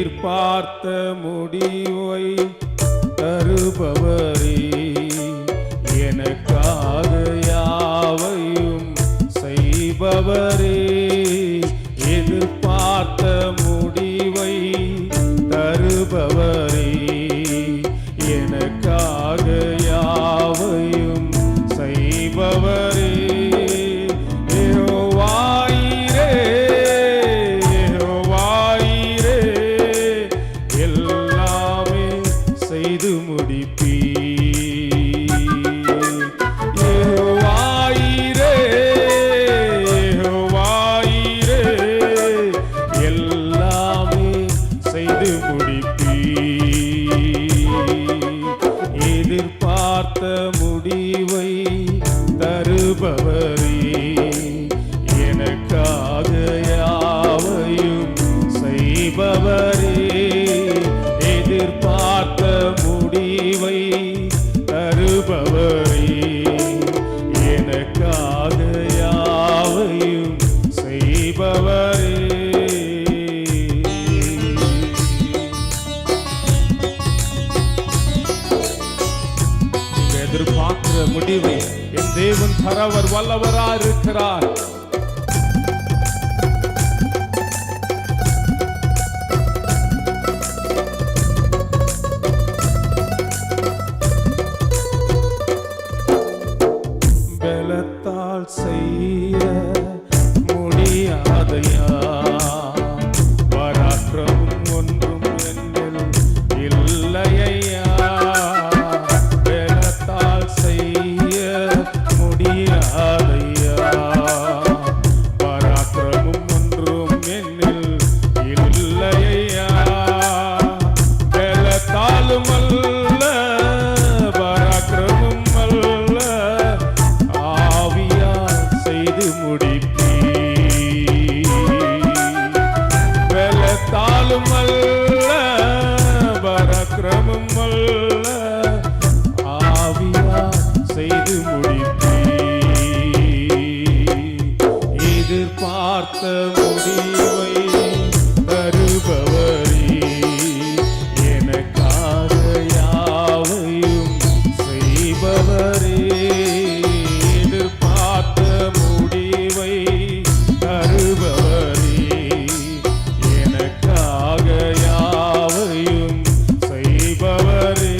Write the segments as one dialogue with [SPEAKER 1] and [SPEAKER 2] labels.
[SPEAKER 1] எதிர்பார்த்த முடிவை தருபவரே, எனக்காக யாவையும் செய்பவரே, எதிர்பார்த்த முடிவை தருபவரே, எனக்காக யாவையும் செய்பவரே, யெகோவாயிரே, யெகோவாயிரே, எல்லாமே செய்து முடிப்பீர். யெகோவாயிரே, யெகோவாயிரே, எல்லாமே செய்து முடிப்பீர். எதிர்பார்த்த முடிவை தருபவரே, எனக்காக யாவையும் செய்பவரே, எதிர்பார்த்த முடிவை தருபவரே, எனக்காக யாவையும் செய்பவரே. எதிர்பார்க்கிற முடிவை என் தேவன் தரவர் வல்லவராய் இருக்கிறார். பலத்தால் செய்ய முடியாதையா, பராக்கிரமம் ஒன்றும் என்னில் இல்லையா, பலத்தால் செய்ய முடியாதையா, பராக்கிரமம் ஒன்றும் என்னில் இல்லையா, பலத்தாலும் அல்ல பராக்கிரமம் அல்ல, ஆவியால் செய்து முடிப்பீர். பலத்தாலும் அல்ல பராக்கிரமம் அல்ல, ஆவியால் செய்து முடிப்பீர். எதிர்பார்த்த முடிவை தருபவரே, எனக்காக யாவையும் செய்பவரே, எதிர்பார்த்த முடிவை தருபவரே, எனக்காக யாவையும் செய்பவரே,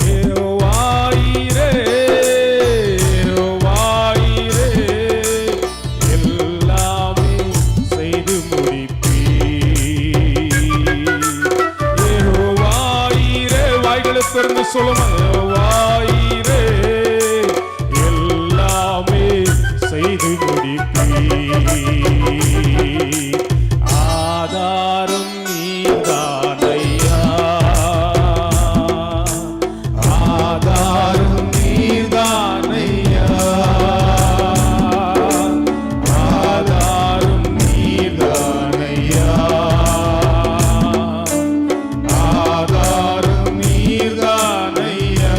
[SPEAKER 1] யெகோவாயிரே, யெகோவாயிரே, எல்லாமே செய்து முடிப்பீர். யெகோவாயிரே, வாய்களை திறந்து சொல்லுங்க, யெகோவாயிரே, எல்லாமே செய்து முடிப்பீர். ஆதாரம் நீர்தானையா, ஆதாரம் நீர்தானையா, ஆதாரம் நீர்தானையா, ஆதாரம் நீர்தானையா,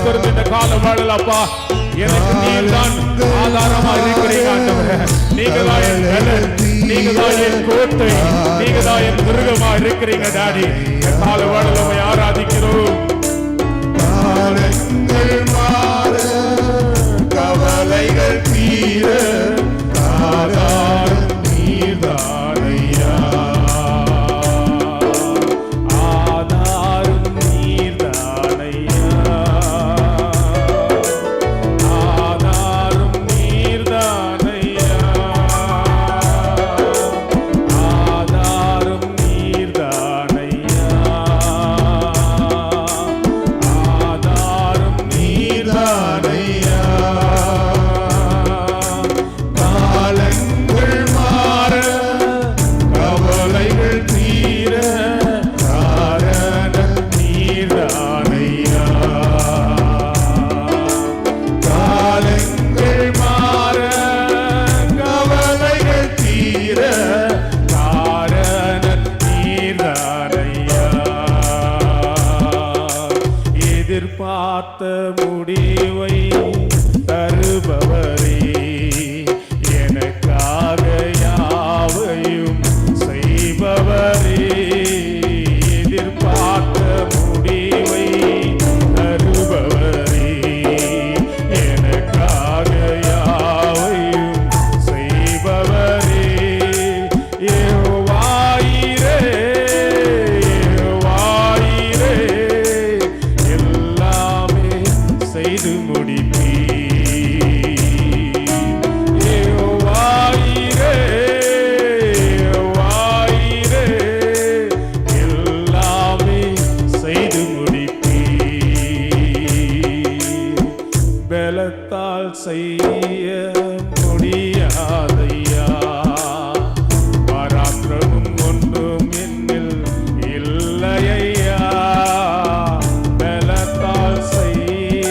[SPEAKER 1] திறந்து இந்த கால வாழலப்பா. எனக்கு நீர் தான் ஆதாரமா இருக்கிறீங்க ஆண்டவரே. நீங்க தான் என் பலன், நீங்க தான் என் கோட்டை, நீங்க தான் என் மிருகமா இருக்கிறீங்க டாடி. இந்த கால வாழலை ஆராதிக்கிறோம்.
[SPEAKER 2] காலங்கள் மாற கவலைகள் தீர ஆதாரம்
[SPEAKER 1] நீர்தானையா, ஆதாரம் நீர்தானையா, ஆதாரம் நீர்தானையா, ஆதாரம் நீர்தானையா, ஆதாரம் நீர்தானையா.
[SPEAKER 2] காலங்கள் மாற கவலைகள் தீர
[SPEAKER 1] காரணம் நீர்தானையா,
[SPEAKER 2] காலங்கள் மாற கவலைகள் தீர
[SPEAKER 1] காரணம் நீர்தானையா. எதிர்பார்த்த முடிவை தருபவரே, எனக்காக யாவையும் செய்பவரே. எதிர்பார்த்த முடிவை தருபவரே, எனக்காக யாவையும் செய்பவரே. யெகோவாயிரே, யெகோவாயிரே, எல்லாமே செய்து முடிப்பீர். யெகோவாயிரே, யெகோவாயிரே, எல்லாமே செய்து முடிப்பீர். பலத்தால் செய்ய முடியாதையா, பராக்கிரமம் ஒன்றும் என்னில் இல்லையா. பலத்தால் செய்ய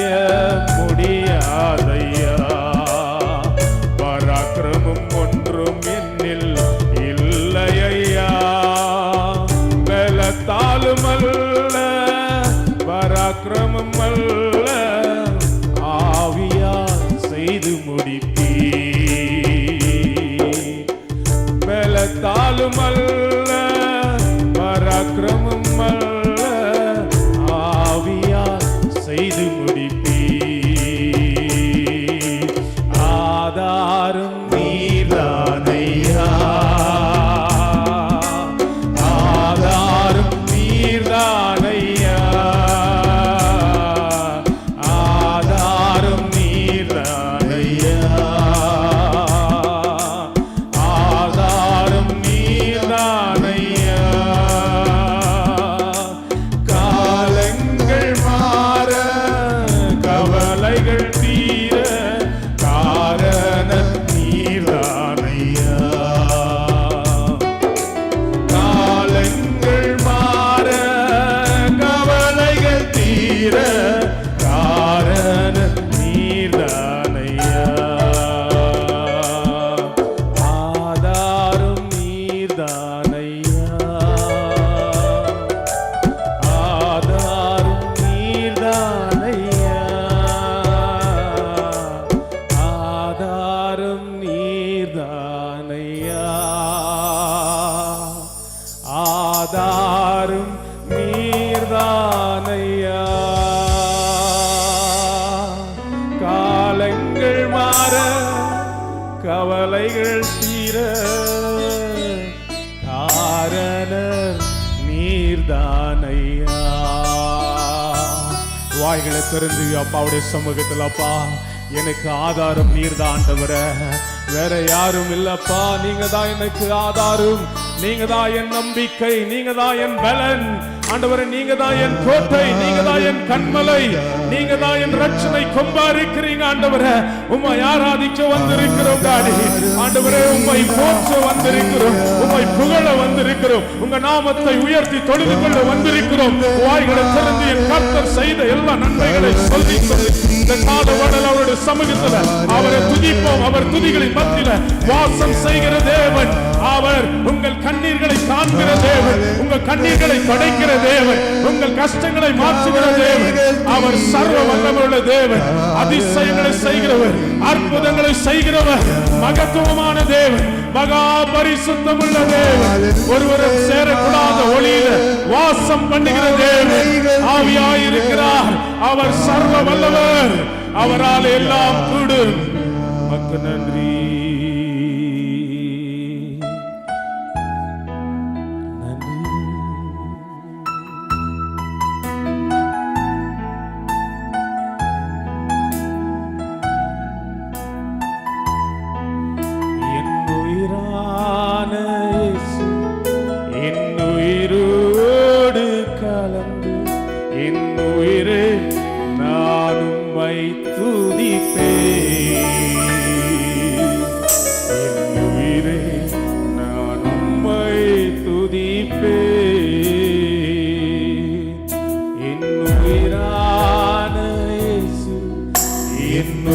[SPEAKER 1] முடியாதையா, பராக்கிரமம் ஒன்றும் என்னில் இல்லையா. பலத்தாலும் அல்ல, பராக்கிரமம் அல்ல, ஆவியால் செய்து முடிப்பீர். பலத்தாலும் அல்ல, பராக்கிரமம் அல்ல, ஆவியால் செய்து முடிப்பீர். ஆதாரம் நீர்தானையா, ஆதாரம் நீர்தானையா, ஆதாரம் நீர்தானையா, ஆதாரம் நீர்தானையா.
[SPEAKER 2] காலங்கள் மாற
[SPEAKER 1] கவலைகள் தீர காரணம் நீர்தானையா. காலங்கள் மாற கவலைகள் தீர காரணம் நீர்தானையா. ஆதாரம் நீர்தானையா, ஆதாரம் நீர்தானையா, ஆதாரம் நீர்தானையா, ஆதாரம் நீர்தானையா. காலங்கள் மாற கவலைகள் தீர காரணம் நீர்தானையா. வாய்களை திறந்து அப்பாவுடைய சமூகத்தில், அப்பா எனக்கு ஆதாரம் நீர்தான் ஆண்டவரே, வேற யாரும் இல்லப்பா. நீங்க தான் எனக்கு ஆதாரம், நீங்க தான் என் நம்பிக்கை, நீங்க தான் என் பலன் ஆண்டவரே. நீங்க தான் என் கோட்டை, நீங்க தான் என் கண்மலை, நீங்க தான் என் ரட்சணை கொம்பா இருக்கிறீங்க ஆண்டவரே. உம்மை ஆராதிக்க வந்திருக்கிறோம் டாடி ஆண்டவரே, உம்மை போற்ற வந்திருக்கிறோம், உம்மை புகழ வந்திருக்கிறோம், உங்க நாமத்தை உயர்த்தி தொழுது கொள்ள வந்திருக்கிறோம். வாய்களை திறந்து என் கர்த்தர் செய்த எல்லா நன்மைகளை சொல்லி இந்த கால வடல் அவருடைய சமூகத்தில் அவரை துதிப்போம். அவர் துதிகளின் மத்தியில வாசம் செய்கிற தேவன் அவர். உங்கள் கண்ணீர்களை காண்கிற தேவன், உங்கள் கண்ணீர்களை படைக்கிற தேவன், உங்கள் கஷ்டங்களை மாற்றுகிற தேவன். அவர் சர்வ வல்லமை தேவன், அதிசயங்களை செய்கிறவர், அற்புதங்களை செய்கிறவர், மகத்துவமான தேவன், மகா பரிசுத்தமுள்ள தேவன், ஒருவரும் சேரக்கூடாத ஒளியில வாசம் பண்ணுகிற தேவன் ஆவியாயிருக்கிறார். அவர் சர்வ வல்லவர், அவரால் எல்லாம் கூடும். மக்கு நன்றி.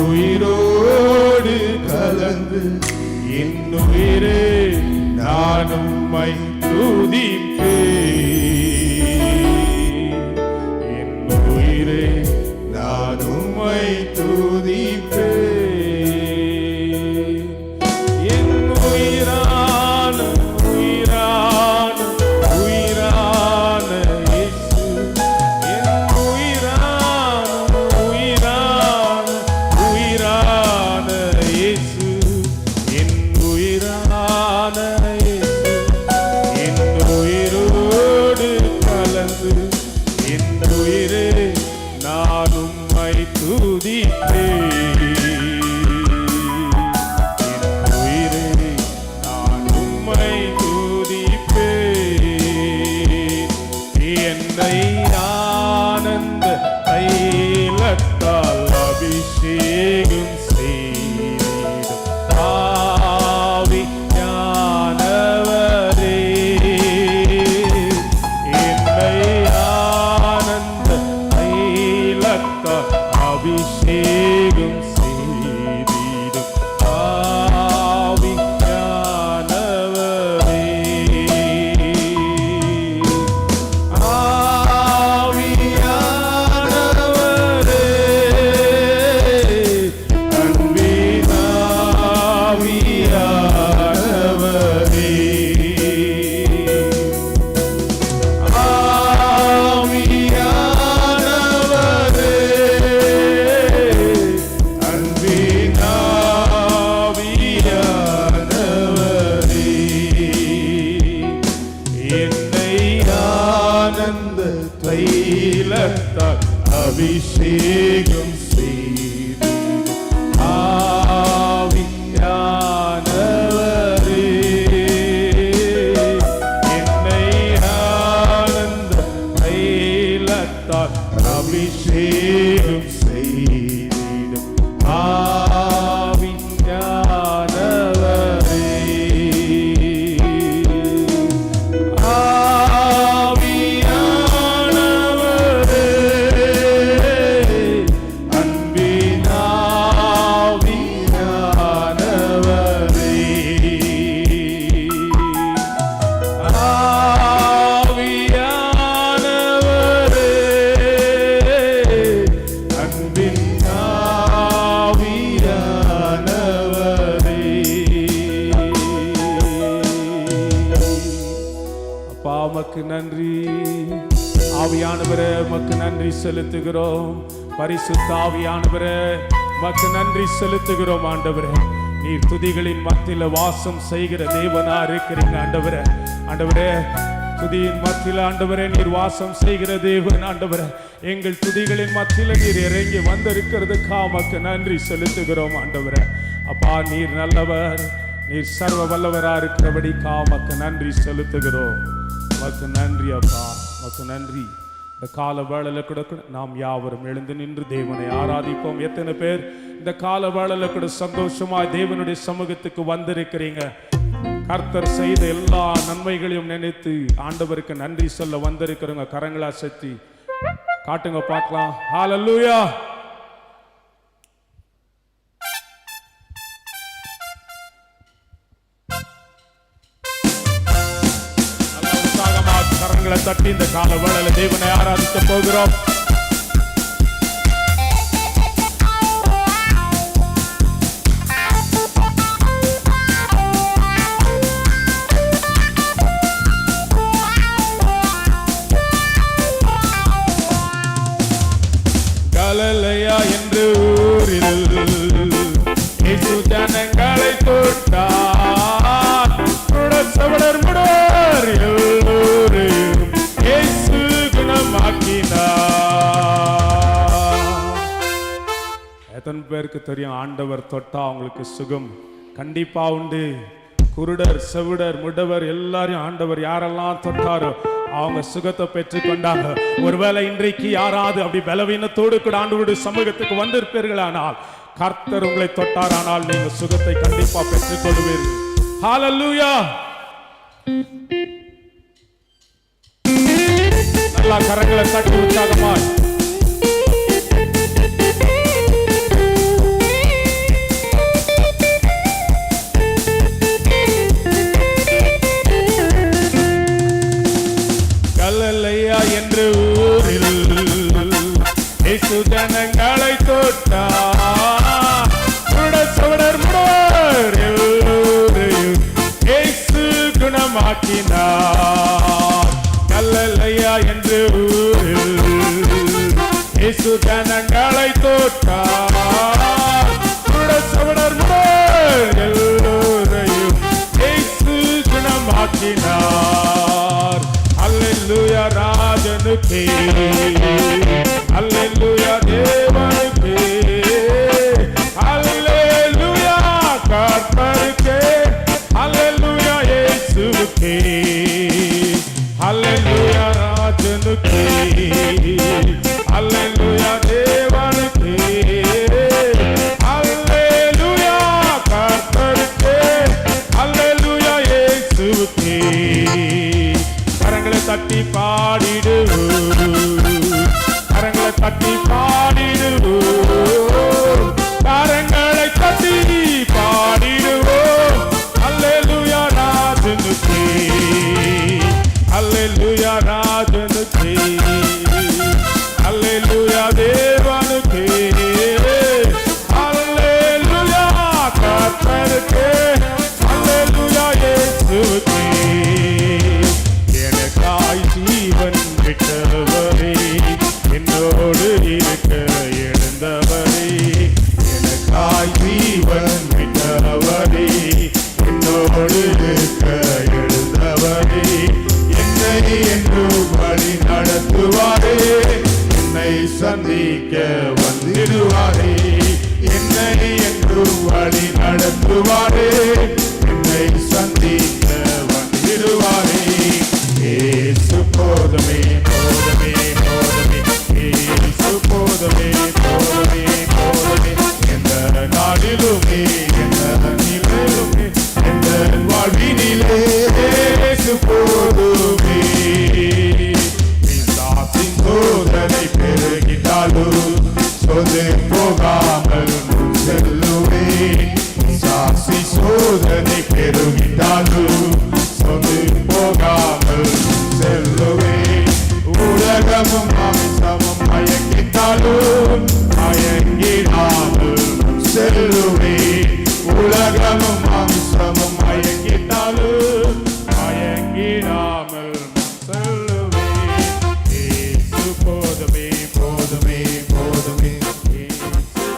[SPEAKER 2] உயிரோடு கலந்து என் உயிரே நான் உம்மை துதிப்பேன். என் உயிரே நான் உம்மை துதிப்பேன். என் உயிரான உயிரான உயிரான இயேசு, என் உயிரான உயிரான உயிரான இயேசு, என் உயிரான இயேசு, என் உயிரோடு கலந்து என் உயிரே நான் உம்மை துதிப்பேன். என்னை ஆனந்த தைலத்தால் அபிஷேகம் செய்திடும் ஆவியானவரே, என்னை ஆனந்த தைலத்தால் அபிஷேகம் செய்திடும் ஆவியானவரே. அபிஷேகம் செய்து ஆவியானவரே, என்னை ஆனந்த தைலத்தால் அபிஷேகம் செய்திடும் ஆவியானவரே. உமக்கு நன்றி ஆவியானவரே, உமக்கு நன்றி செலுத்துகிறோம். பரிசுத்த ஆவியானவரே, உமக்கு நன்றி செலுத்துகிறோம். ஆண்டவரே, நீர் துதிகளின் மத்தியில வாசம் செய்கிற தேவனா இருக்கிறீங்க. ஆண்டவரே, ஆண்டவரே, துதியின் மத்தியில ஆண்டவரே நீர் வாசம் செய்கிற தேவன். ஆண்டவரே, எங்கள் துதிகளின் மத்தியில நீர் இறங்கி வந்திருக்கிறதுக்கா உமக்கு நன்றி செலுத்துகிறோம். ஆண்டவரே, அப்பா நீர் நல்லவர், நீர் சர்வ வல்லவரா இருக்கிறபடிக்கா உமக்கு நன்றி செலுத்துகிறோம். உமக்கு நன்றி அப்பா, உமக்கு நன்றி. இந்த கால வேளையில கூட நாம் யாவரும் எழுந்து நின்று தேவனை ஆராதிப்போம். எத்தனை பேர் இந்த கால வேளையில கூட சந்தோஷமா தேவனுடைய சமூகத்துக்கு வந்திருக்கிறீங்க? கர்த்தர் செய்த எல்லா நன்மைகளையும் நினைத்து ஆண்டவருக்கு நன்றி சொல்ல வந்திருக்கிறவங்க கரங்களா சக்தி காட்டுங்க பார்க்கலாம். ஹல்லேலூயா. கரங்களை தட்டி இந்த கால வேளையில தேவனை ஆராதிக்க போகிறோம். கல்லலையா என்று ஊரில் இயேசு ஜனங்களை தொட்டார். சவடர் முடர் எல்லோரையும் இயேசு குணமாக்கினார். எத்தனை பேருக்கு தெரியும் ஆண்டவர் தொட்டா அவங்களுக்கு சுகம் கண்டிப்பா உண்டு. குருடர் செவிடர் முடவர் எல்லாரையும் ஆண்டவர் யாரெல்லாம் தொட்டாரோ அவங்க சுகத்தை பெற்றுக்கொண்டாங்க. ஒருவேளை இன்றைக்கு யாராவது அப்படி பலவீனத்தோடு கூட ஆண்டவருடைய சமூகத்துக்கு வந்திருப்பீர்களானால் கர்த்தர் உங்களை தொட்டாரானால் நீங்க சுகத்தை கண்டிப்பா பெற்றுக்கொள்வீர்கள். ஹalleluya. நல்லா கரங்களை தட்டி உற்சாகமாய் கல்லலையா என்று ஊரில் இயேசு ஜனங்களை தொட்டார். சவடர் முடர் எல்லோரையும் இயேசு குணமாக்கினார். கல்லலையா என்று ஊரில் இயேசு ஜனங்களை தொட்டார். சவடர் முடர் எல்லோரையும் இயேசு குணமாக்கினார். அல்லேலூயா ராஜனுக்கே, அல்லேலூயா தேவனுக்கே, அல்லேலூயா கர்த்தருக்கே, அல்லேலூயா இயேசுவுக்கே, அல்லேலூயா ராஜனுக்கே, அல்லேலூயா தேவனுக்கே, அல்லேலூயா கர்த்தருக்கே, அல்லேலூயா இயேசுவுக்கே. கரங்களை தட்டி பாடிடுவோம், கரங்களை தட்டி பாடிடுவோம், கரங்களை தட்டி பாடிடுவோம். அல்லேலூயா ராஜனுக்கே, அல்லேலூயா ராஜனுக்கே, அல்லேலூயா தேவனுக்கே, அல்லேலூயா கர்த்தருக்கே, அல்லேலூயா இயேசுவுக்கே. ஜீவன் விட்டவரே, என்னோடு இருக்க எழுந்தவரே, எனக்காய் ஜீவன் விட்டவரே, என்னோடு இருக்க எழுந்தவரே, என்னை என்று வழி நடத்துவாரே, என்னை சந்திக்க வந்திடுவாரே, என்னை என்று வழி நடத்துவாரே, என்னை சந்திக்க வந்திடுவாரே. இயேசு போதுமே போதுமே போதுமே, இயேசு போதுமே போதுமே போதுமே, எந்த நாளிலுமே எந்த நிலையிலுமே எந்த வாழ்வினிலே இயேசு போதுமே. பிசாசின் சோதனை பெருகிட்டாலும் சொது போகாமல் முன் செல்லுவேன். பிசாசி சோதனை பெருகிட்டாலும் சொது போகாமல் செல்லுவேன். உலகமும் அம்சமும் மயங்கிட்டாலும் மயங்கிடாமல் செல்லுவேன். உலகமும் அம்சமும் மயங்கிட்டாலும் மயங்கிடாமல் செல்லுவேன். இயேசு போதுமே போதுமே போதுமே, இயேசு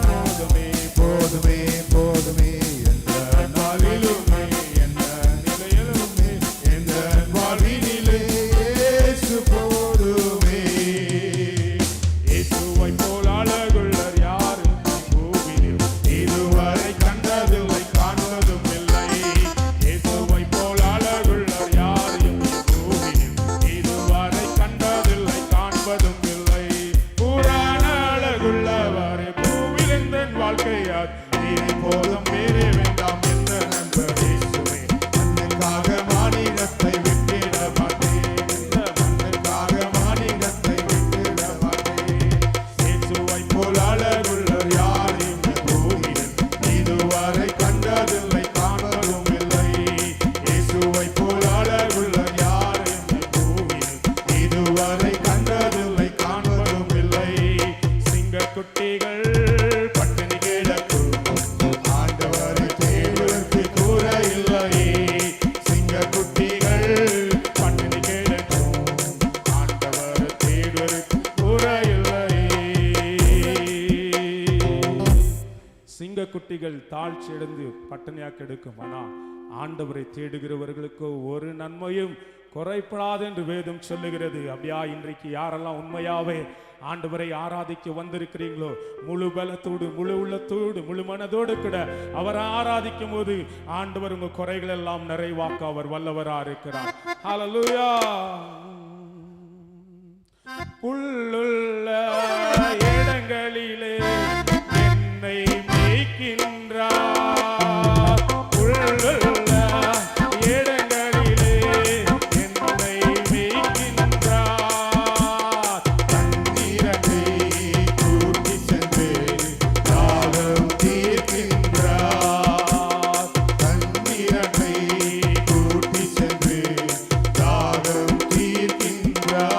[SPEAKER 2] போதுமே போதுமே போதுமே, எந்த நாளிலுமே எந்த நிலையிலுமே எந்த வாழ்வினிலே இயேசு போதுமே. இயேசுவை போல் அழகுள்ளர் யாரும் பூமியில் இதுவரை கண்டதில்லை காண்பதும் இல்லை. இயேசுவை போல் அழகுள்ளர் யாரும் பூமியில் இதுவரை கண்டதில்லை காண்பதும் இல்லை. புராண அழகுள்ளவரே பூவில் எந்த வாழ்க்கையார் நீரை போதும் வேறே வேண்டாம் என்ற நண்பர் இயேசுவே. மண்ணுக்காக மானிடத்தை விட்டிட மாட்டேன், இந்த மண்ணுக்காக மானிடத்தை விட்டிட மாட்டேன். இயேசுவை போல் அழகுள்ளர் யாரும் பூமியில் இதுவரை கண்டதில்லை காண்பதும் இல்லை. இயேசுவை போல் அழகுள்ளர் யாரும் பூமியில் இதுவரை கண்டதில்லை காண்பதும் இல்லை. சிங்கக்குட்டிகள் பட்டினி கிடக்கும் ஆண்டவரை தேடுவதற்கு கூற இல்லையே. சிங்கக்குட்டிகள் பட்டினி கிடக்கும் ஆண்டவரை தேடுவதற்கு கூற இல்லையே. சிங்க குட்டிகள் தாழ்ச்சி அடைந்து பட்டணியா கெடுக்கும். ஆனால் ஆண்டவரை தேடுகிறவர்களுக்கு ஒரு நன்மையும் குறைப்படாது என்று வேதம் சொல்லுகிறது. அப்படியா இன்றைக்கு யாரெல்லாம் உண்மையாவே ஆண்டவரை ஆராதிக்க வந்திருக்கிறீங்களோ, முழு பலத்தோடு முழு உள்ளத்தோடு முழு மனதோடு கூட அவரை ஆராதிக்கும் போது ஆண்டவர் உங்க குறைகள் எல்லாம் நிறைவாக்க அவர் வல்லவரா இருக்கிறார். ஹல்லேலூயா. புல்லுள்ள இடங்களிலே என்னை மேய்க்கின்றார். புல்லுள்ள இடங்களிலே என்னை மேய்க்கின்றார். தண்ணீரை கூட்டி சென்று தாகம் தீர்க்கின்றார். தண்ணீரை கூட்டி சென்று தாகம் தீர்க்கின்றார்.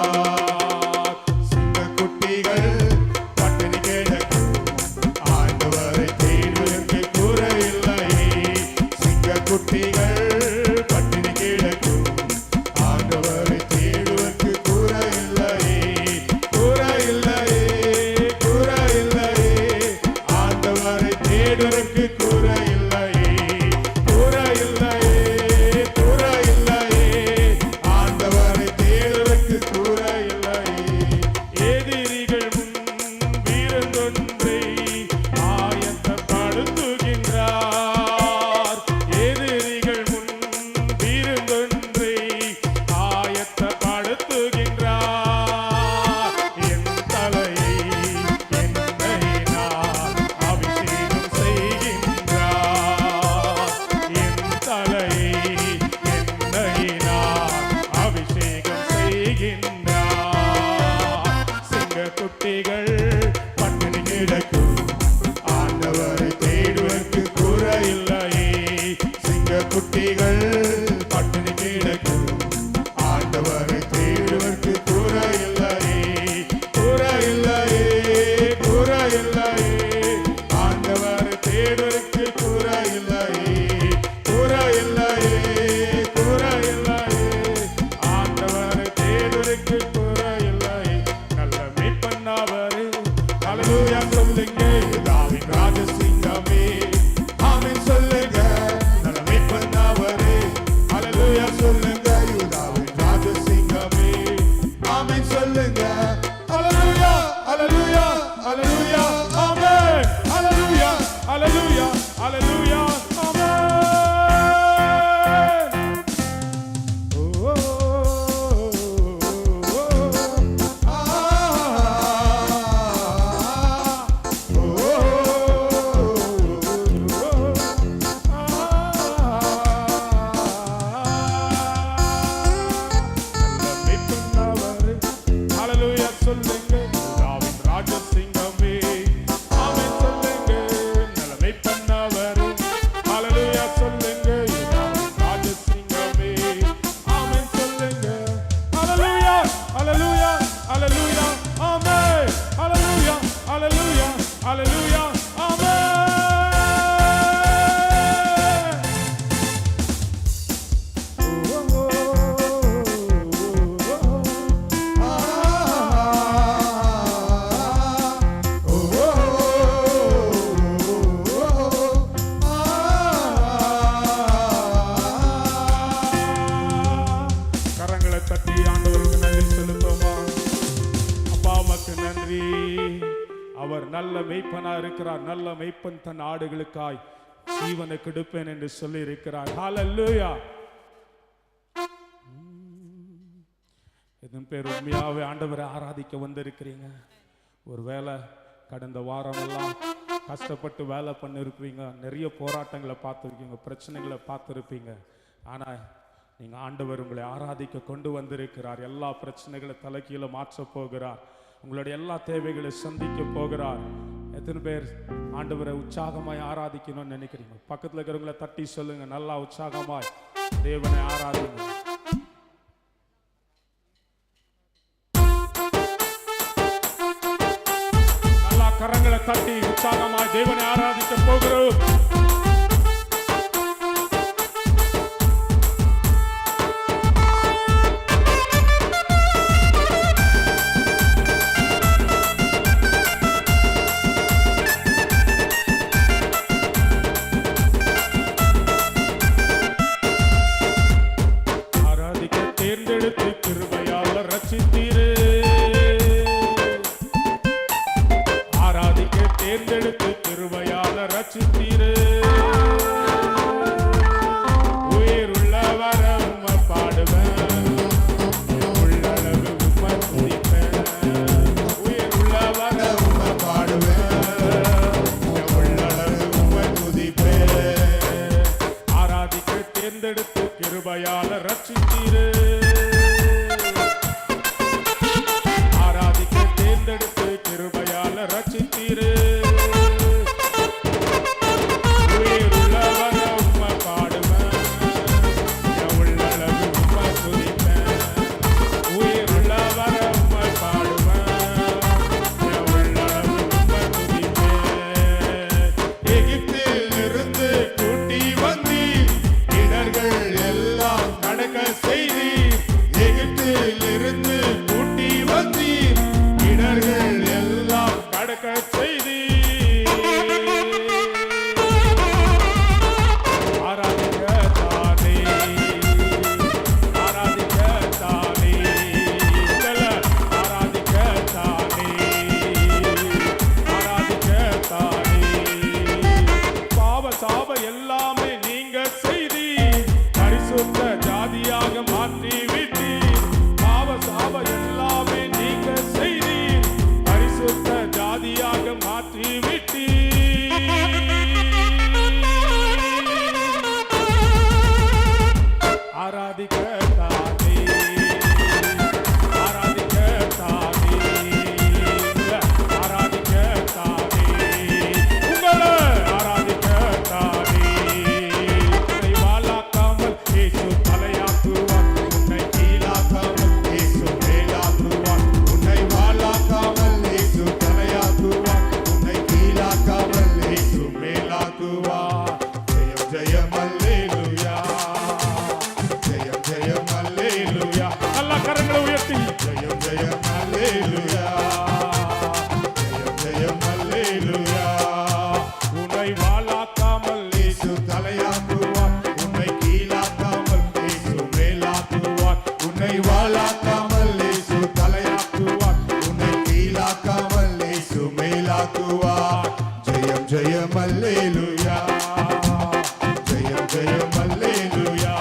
[SPEAKER 2] நல்ல மெய்ப்பனா இருக்கிறார். நல்ல மெய்ப்பன் தன் ஆடுகளுக்காய் ஜீவனை கொடுப்பேன் என்று சொல்லி இருக்கிறார். ஹல்லேலூயா. இதன் பேர் உண்மையாவே ஆண்டவரை ஆராதிக்க வந்திருக்கிறீங்க. ஒருவேளை கடந்த வாரம் எல்லாம் கஷ்டப்பட்டு வேலை பண்ணிருப்பீங்க, நிறைய போராட்டங்களை பார்த்துருக்கீங்க, பிரச்சனைகளை பார்த்துருப்பீங்க. ஆனா நீங்க ஆண்டவர் உங்களை ஆராதிக்க கொண்டு வந்திருக்கிறார். எல்லா பிரச்சனைகளை தலைகீழ மாற்ற போகிறார். உங்களுடைய எல்லா தேவைகளை சந்திக்க போகிறார். எத்தனை பேர் ஆண்டவரை உற்சாகமாய் ஆராதிக்கணும்னு நினைக்கிறீங்க? பக்கத்துல இருக்கிறவங்களை தட்டி சொல்லுங்க, நல்லா உற்சாகமாய் தேவனை ஆராதிங்க. நல்லா கரங்களை தட்டி உற்சாகமாய் தேவனை ஆராதிக்க போகிறோம். தேர்ந்தெடுத்து கிருபையால ரட்சித்தீரே. உயிருள்ள வர உம்மை பாடுவேன், உள்ளளவு உம்மை துதிப்பேன். உயிருள்ள வர உம்மை பாடுவேன், உள்ளளவு உம்மை துதிப்பேன். ஆராதிக்க தேர்ந்தெடுத்து கிருபையால ரட்சித்தீரே. ஆராதிக்க தேர்ந்தெடுத்து கிருபையால ரட்சித்தீரே. உயிருள்ளவர உம்மை பாடுவேன், உள்ளளவு உம்மை துதிப்பேன். உயிருள்ளவர உம்மை பாடுவேன், உள்ளளவு உம்மை துதிப்பேன். எகிப்தில் இருந்து கூட்டி வந்தீர், இடர்கள் எல்லாம் கடக்க செய்தீர். எகிப்தில் இருந்து கூட்டி வந்தீர், இடர்கள் எல்லாம் கடக்க செய்தீர். ஆராதிக்க தானே, ஆராதிக்க தானே, உங்களை ஆராதிக்க தானே, ஆராதிக்க தானே. பாவ சாப எல்லாமே நீங்க செய்தீர், பரிசுத்த ஜாதியாக மாற்றி விட்டீர். பாவ சாப எல்லாமே நீங்க செய்தீர், பரிசுத்த ஜாதியாக மாற்றி விட்டீர். ஆராதிக்க தானே, ஆராதிக்க தானே, ஆராதிக்க தானே, உங்களை ஆராதிக்க தானே. உன்னை வாளாக்காமல் இயேசு தலையாக்குவார், உன்னை கீழாக்காமல் இயேசு மேலாக்குவார். உன்னை வாளாக்காமல் இயேசு தலையாக்குவார், உன்னை கீழாக்காமல் இயேசு மேலாக்குவார். ஜெயம் ஜெயம் அல்லேலூயா, ஜெயம் ஜெயம் அல்லேலூயா. நல்ல கரங்களை உயர்த்தி ஜெயம் ஜெயம் அல்லேலூயா, ஜெயம் ஜெயம் அல்லேலூயா. உன்னை வாளாக்காமல் இயேசு தலையாக்குவார், உன்னை கீழாக்காமல் இயேசு மேலாக்குவார். உன்னை வாளாக்காமல் இயேசு தலையாக்குவார், உன்னை கீழாக்காமல் இயேசு மேலாக்குவார். ஜெயம் ஜெயம் அல்லேலூயா, ஜெயம் ஜெயம் அல்லேலூயா,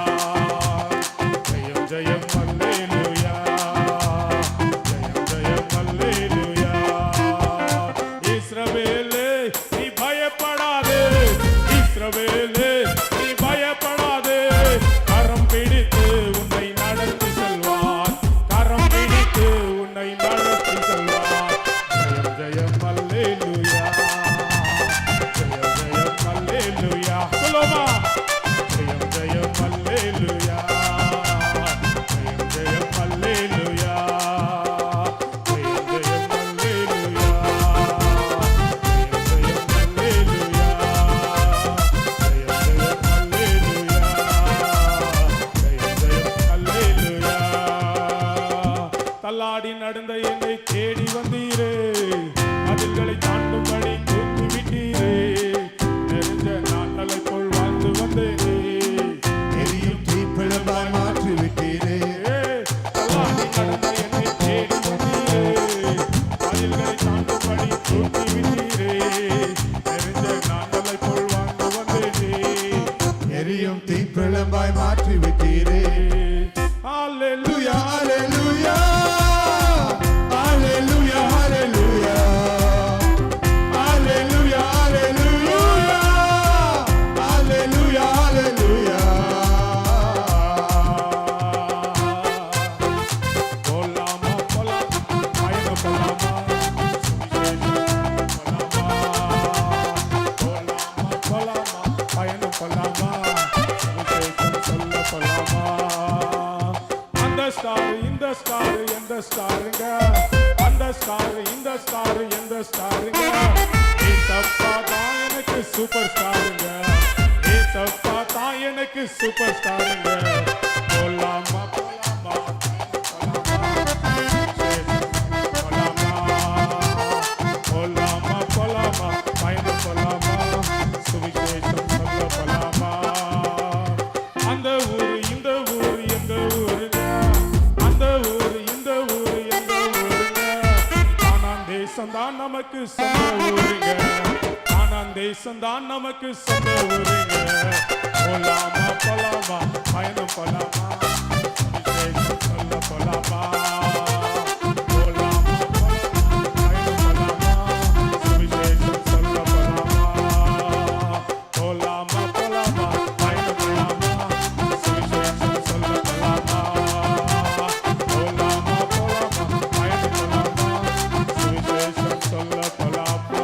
[SPEAKER 2] ஜெயம் ஜெயம் அல்லேலூயா, ஜெயம் ஜெயம் அல்லேலூயா. இஸ்ரவேலே நீ பயப்படாதே, இஸ்ரவேலே நீ பயப்படாதே. கரம் பிடித்து உன்னை நடத்தி செல்வார், கரம் பிடித்து உன்னை நடத்தி செல்வார். ஜெயம் ஜெயம் அல்லேலூயா, ஜெயம் ஜெயம் அல்லேலூயா. சொல்லுமா ஜெயம் ஜெயம் அல்லேலூயா, ஜெயம் ஜெயம் அல்லேலூயா, ஜெயம் ஜெயம் அல்லேலூயா, ஜெயம் ஜெயம் அல்லேலூயா, ஜெயம் ஜெயம் அல்லேலூயா, ஜெயம் ஜெயம் அல்லேலூயா. தள்ளாடி நடந்த என்னை தேடி வந்தீரே, மதில்களை தாண்டும்படி தூக்கி விட்டீரே. நெருஞ்ச நாட்களை போல் வாழ்ந்து வந்தேனே,
[SPEAKER 3] எரியும் தீப்பிழம்பாய் மாற்றி விட்டீரே.
[SPEAKER 2] தள்ளாடி நடந்த என்னை தேடி வந்தீரே, மதில்களை தாண்டும்படி தூக்கி விட்டீரே. நெருஞ்ச நாட்களை போல் வாழ்ந்து வந்தேனே.
[SPEAKER 3] எரியும் தீப்பிழம்பாய் மாற்றி விட்டீரே.
[SPEAKER 2] ஹalleluya,
[SPEAKER 3] Hallelujah, hallelujah, hallelujah, hallelujah, hallelujah, hallelujah, hallelujah, hallelujah.
[SPEAKER 2] போலாமா போலாமா பயணம் போலாமா, சுவிசேஷம் போலாமா. போலாமா போலாமா பயணம் போலாமா, சுவிசேஷம் சொல்ல போலாமா. அந்த ஸ்டார் இந்த ஸ்டார் எந்த ஸ்டாருங்க, அந்த ஸ்டார் இந்த ஸ்டார் எந்த ஸ்டாருங்க. ஏசப்பா தான் எனக்கு சூப்பர் ஸ்டாருங்க, ஏசப்பா தான் எனக்கு சூப்பர் ஸ்டாருங்க. போலாமா போலாமா போலாமா, போலாமா பயணம் போலாமா, சுவிசேஷம் சொல்ல போலாமா. அந்த ஊரு இந்த ஊரு எந்த ஊருங்க, அந்த ஊரு இந்த ஊரு எந்த ஊருங்க. கானான் தேசம் தான் நமக்கு சொந்த ஊருங்க. தேசம்தான் நமக்கு சொந்த ஊருங்க. போலாமா போலாமா பயணம் போலாமா விசேஷம் சொல்ல போலாமா போலாமா போலாமா பயணம் போலாமா சுவிசேஷம் சொல்ல போலாமா போலாமா போலாமா பயணம் போலாமா சுவிசேஷம் சொல்ல போலாமா போலாமா போலாமா பயணம் போலாமா சுவிசேஷம் சொல்ல போலாமா.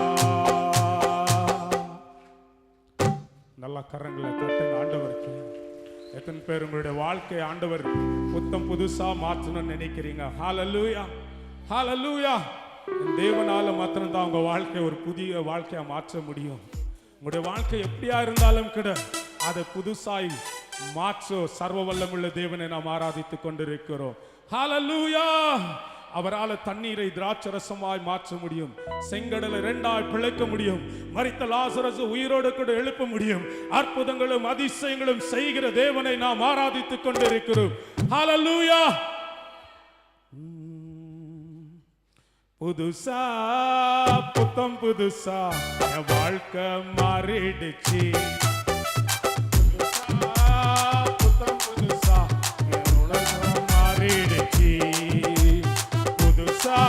[SPEAKER 2] நல்லா கரங்களை தட்டுங்க ஆண்டவருக்கு. எத்தனை பேர் உங்களுடைய வாழ்க்கையை ஆண்டவர் புத்தம் புதுசா மாற்றணும்னு நினைக்கிறீங்க? ஹalleluya ஹalleluya. தேவனால மாத்திரம் தான் உங்க வாழ்க்கை ஒரு புதிய வாழ்க்கையா மாற்ற முடியும். உங்களுடைய வாழ்க்கை எப்படியா இருந்தாலும் கூட அதை புதுசாய் மாற்ற சர்வ வல்லமுள்ள தேவனை நாம் ஆராதித்துக் கொண்டிருக்கிறோம். ஹalleluya. அவரால் தண்ணீரை திராட்சரசமாய் மாற்ற முடியும், செங்கடலை இரண்டாய் பிளக்க முடியும், மரித்த லாசரசு உயிரோடு கூட எழுப்ப முடியும். அற்புதங்களும் அதிசயங்களும் செய்கிற தேவனை நாம் ஆராதித்துக் கொண்டிருக்கிறோம். ஹalleluya. புதுசா புத்தம் புதுசா என் வாழ்க்கை மாறிடுச்சு. புத்தம் புதுசா என் உலகம் மாறிடுச்சு. புதுசா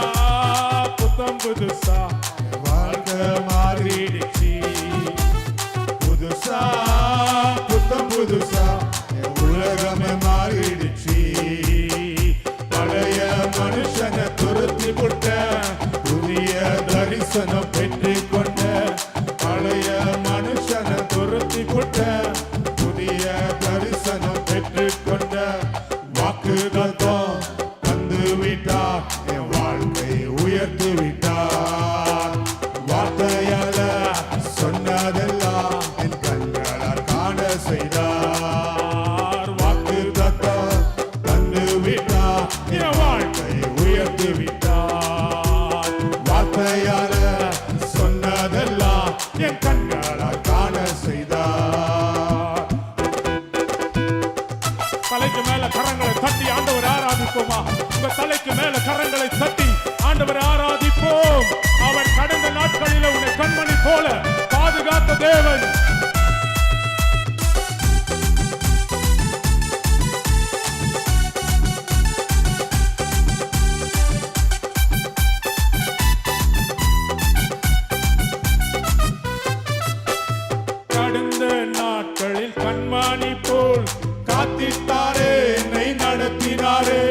[SPEAKER 2] புத்தம் புதுசா
[SPEAKER 3] வாழ்க்கை மாறிடுச்சு. புதுசா புத்தம் புதுசா என் உலகமே மாறிடுச்சு. பழைய மனுஷனை துரத்தி போட்ட புதிய தரிசனம் பெற்றுக் கொண்ட. பழைய மனுஷனை துரத்தி போட்ட புதிய தரிசனம் பெற்றுக் கொண்ட. வாக்குதத்தம் தந்து விட்டார், என் வாழ்க்கை உயர்த்தி விட்டார். வார்த்தையால சொன்னதெல்லாம் என் கண்களால் காண செய்தார். வாக்குதத்தம் தந்து விட்டார், என் வாழ்க்கை உயர்த்தி விட்டார். வார்த்தையால சொன்னதெல்லாம் என் கண்களால் காண செய்தார்.
[SPEAKER 2] தலைக்கு மேல கரங்களை தட்டி ஆண்டவர் ஆராதிப்போமா? உங்க தலைக்கு மேல கரங்களை தட்டி ஆண்டவர் ஆராதிப்போம். அவர் கடந்த நாட்களில் உன்னை கண்மணி போல பாதுகாத்த தேவன். கடந்த நாட்களில் கண்மணி போல்
[SPEAKER 3] காத்திட்டாரே, என்னை நடத்தினாரே.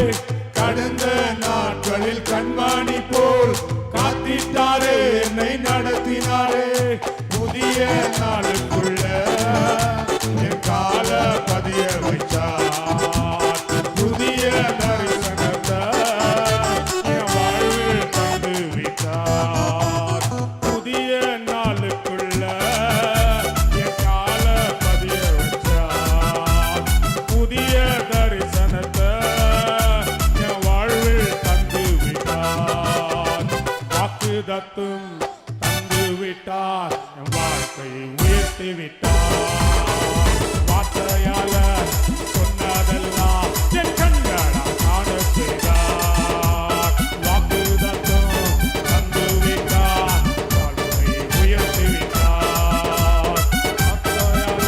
[SPEAKER 3] கடந்த நாட்களில் கண்மணி போல் காத்திட்டாரே, என்னை நடத்தினாரே. புதிய நாளுக்குள்ள என் கால பதிய வைச்சார். புதிய தரிசனத்தை என் வாழ்வில் தந்து விட்டார். புதிய நாளுக்குள்ள என் கால பதிய வைச்சார். புதிய தரிசனத்தை என் வாழ்வில் தந்து விட்டார். வாக்குதத்தம் தந்து விட்டார், என் வாழ்க்கையை உயர்த்தி விட்டார். வார்த்தையால சொன்னதெல்லாம் என் கண்களால் காண செய்தார். வாக்குதத்தம் தந்து விட்டார், வாழ்க்கையை உயர்த்தி விட்டார். வார்த்தையால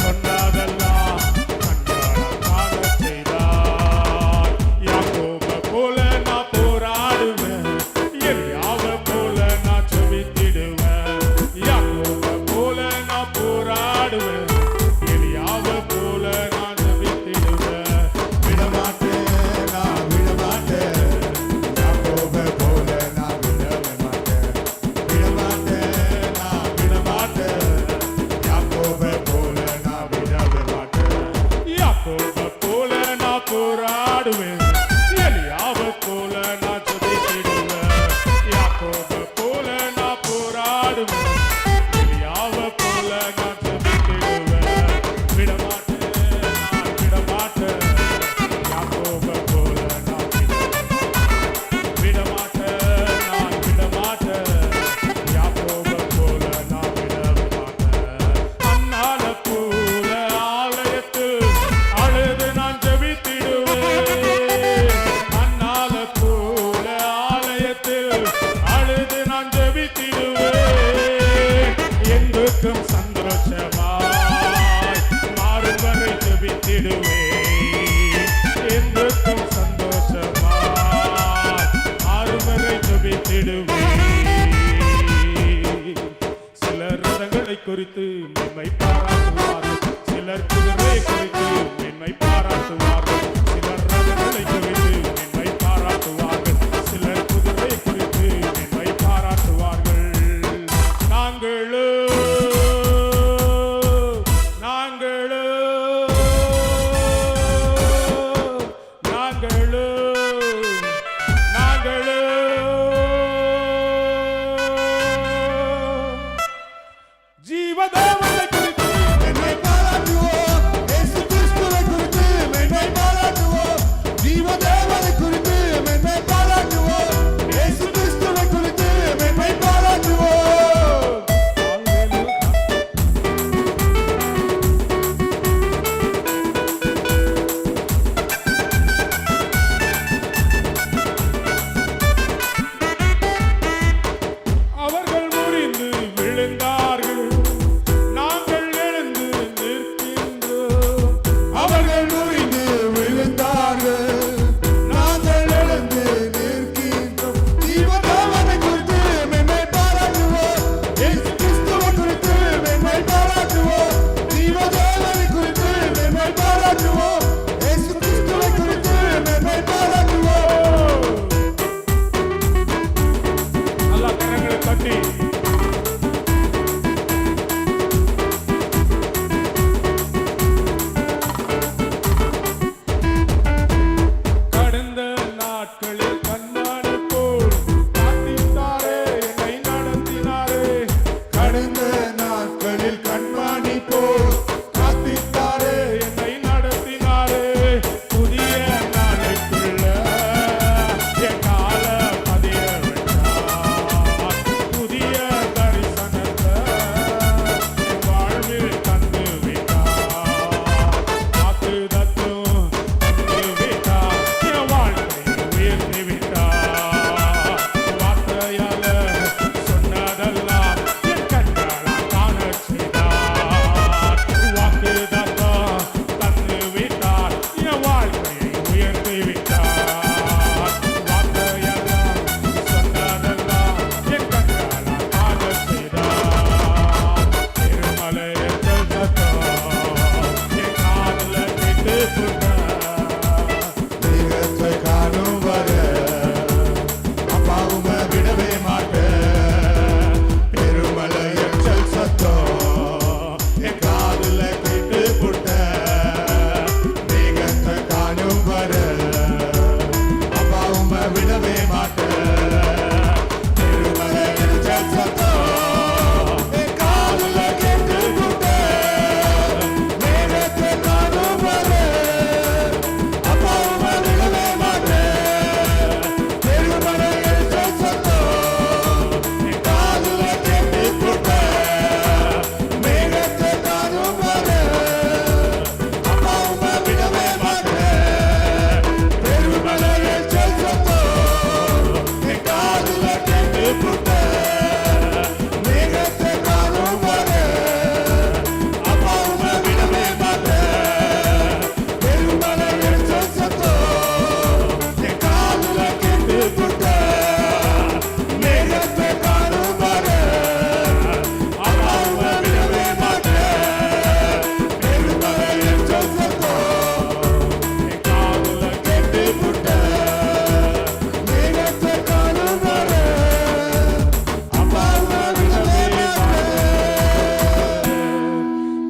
[SPEAKER 3] சொன்னதெல்லாம் கண்களால் காண செய்தார். யாக்கோபை போல நான் போராடுவேன், எலியாவை போல நான் ஜெபித்திடுவேன். யாக்கோபை போல நான் போராடுவேன்,
[SPEAKER 2] குறித்து மேன்மை பாராட்டுவார்கள். சிலர் குதிரை குறித்து மேன்மை பாராட்டுவார்கள். சிலர் ரதங்களை குறித்து மேன்மை பாராட்டுவார்கள். சிலர் குதிரை குறித்து மேன்மை பாராட்டுவார்கள். நாங்களோ நாங்களோ நாங்களோ நாங்களோ ஜீவதேவனை குறித்து
[SPEAKER 3] மேன்மை பாராட்டுவோம். இயேசு கிறிஸ்துவை குறித்து மேன்மை பாராட்டுவோம். ஜீவதேவனை குறித்து மேன்மை பாராட்டுவோம். இயேசு கிறிஸ்துவை குறித்து மேன்மை பாராட்டுவோம்.
[SPEAKER 2] அவர்கள் முறிந்து விழுந்தார்கள், நாங்கள் எழுந்து நிற்கின்றோம்.
[SPEAKER 3] அவர்கள் முறிந்து விழுந்தார்கள், நாங்கள் எழுந்து நிற்கின்றோம். ஜீவதேவனை குறித்து மேன்மை பாராட்டுவோம். இயேசு கிறிஸ்துவை குறித்து மேன்மை பாராட்டுவோம். ஜீவதேவனை குறித்து மேன்மை பாராட்டுவோம். இயேசு கிறிஸ்துவை குறித்து மேன்மை பாராட்டுவோம்.
[SPEAKER 2] நல்லா கரங்களை தட்டி கடந்த நாட்களில் கண்ணாடி போல் காத்திட்டாரே, என்னை நடத்தினாரே.
[SPEAKER 3] கடந்த நாட்களில் கண்மணி போல் காத்திட்டாரே,
[SPEAKER 2] என்னை நடத்தினாரே. புதிய நாளைக்குள்ள என் கால பதிய விட்டார். புதிய தரிசனத்தை என் வாழ்வில் தந்து விட்டார். வாக்குத்தத்தம் தந்து விட்டார். என் வாழ்க்கையை உயர்த்தி விட்டார். வார்த்தையால சொன்னதெல்லாம் என் கண்களால் காணச் செய்தார். வாக்குத்தத்தம் தந்து விட்டார். என் வாழ்க்கையை உயர்த்தி விட்டார். வார்த்தையால சொன்னதெல்லாம் என் கண்களால் காணச் செய்தார். திருமலையத்தில் சத்தம் என் காதுல கேட்டு
[SPEAKER 3] தெய்வத்தை காணும் வரை அப்பாவும விடவே மாட்டேன். பெருமலை எச்சல் சத்தம் என் காதுல கேட்டு புட்ட. தெய்வத்தை காணும் வரை அப்பாவும விடவே மாட்டேன். பெருமலை எச்சல் சத்தம் என் காதுல கேட்டு புட்ட. தெய்வத்தை காணும் வரை அப்பாவும விடவே மாட்டேன். பெருமலை எச்சல் சத்தம் என் காதுல கேட்டு புட்ட. மேகத்தை காணும் வரை அப்பாவும விடவே மாட்டேன். பெருமலை எச்சல் சத்தம் என் காதுல கேட்டு புட்ட. மேகத்தை காணும் வரை அப்பாவும விடவே மாட்டேன். பெருமலை எச்சல் சத்தம் என் காதுல கேட்டு புட்ட. மேகத்தை காணும் வரை அப்பாவும விடவே மாட்டேன். பெருமலை எச்சல் சத்தம் என் காதுல கேட்டு புட்ட. மேகத்தை காணும் வரை அப்பாவும விடவே மாட்டேன்.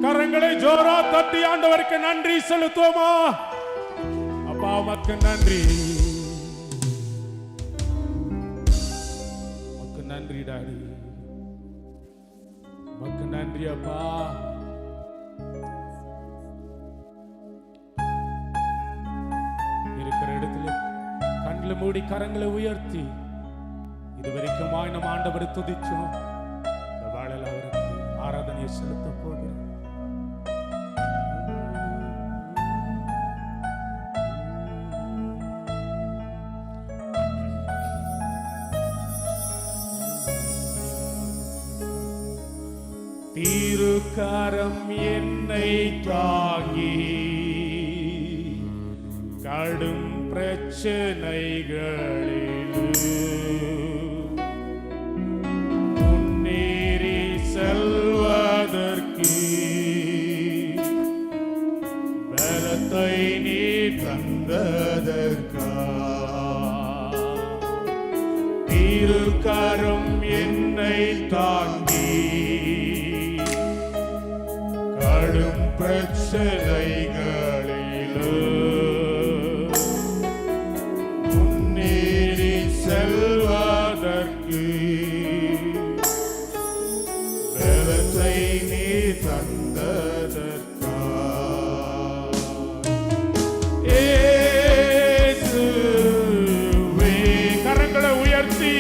[SPEAKER 2] கரங்களை ஜோரா தட்டி ஆண்டவருக்கு நன்றி செலுத்துவோமா? அப்பா உமக்கு நன்றி, உமக்கு நன்றி டாடி, உமக்கு நன்றி அப்பா. இருக்கிற இடத்துல கண்களை மூடி கரங்களை உயர்த்தி இதுவரைக்கும் நம் ஆண்டவரை துதிச்சோம். இந்த வேளையில் அவருக்கு ஆராதனையை செலுத்த போகிறோம். திருக்கரம் என்னை தாங்கி கடும் பிரச்சனைகளில் முன்னேறி செல்வதற்கு
[SPEAKER 3] கடும் பிரச்சனைகளிலும் முன்னேறி செல்வதற்கு பலத்தை நீ தந்ததற்கா இயேசுவே. கரங்களை உயர்த்தி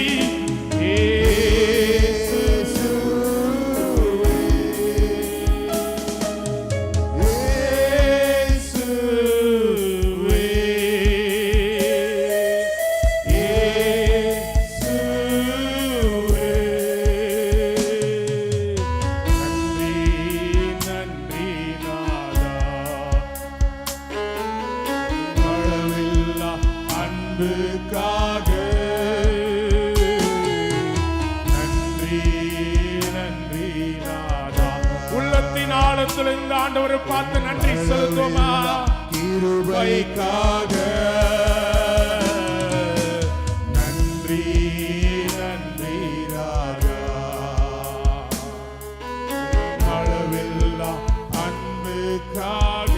[SPEAKER 3] அன்புக்காக நன்றி நன்றி நாதா. உள்ளத்தின் ஆழத்தில் இந்த ஆண்டவரை பார்த்து நன்றி செலுத்துவோமா? கிருபைக்காக நன்றி நன்றி ராஜா. அளவில்லா அன்புக்காக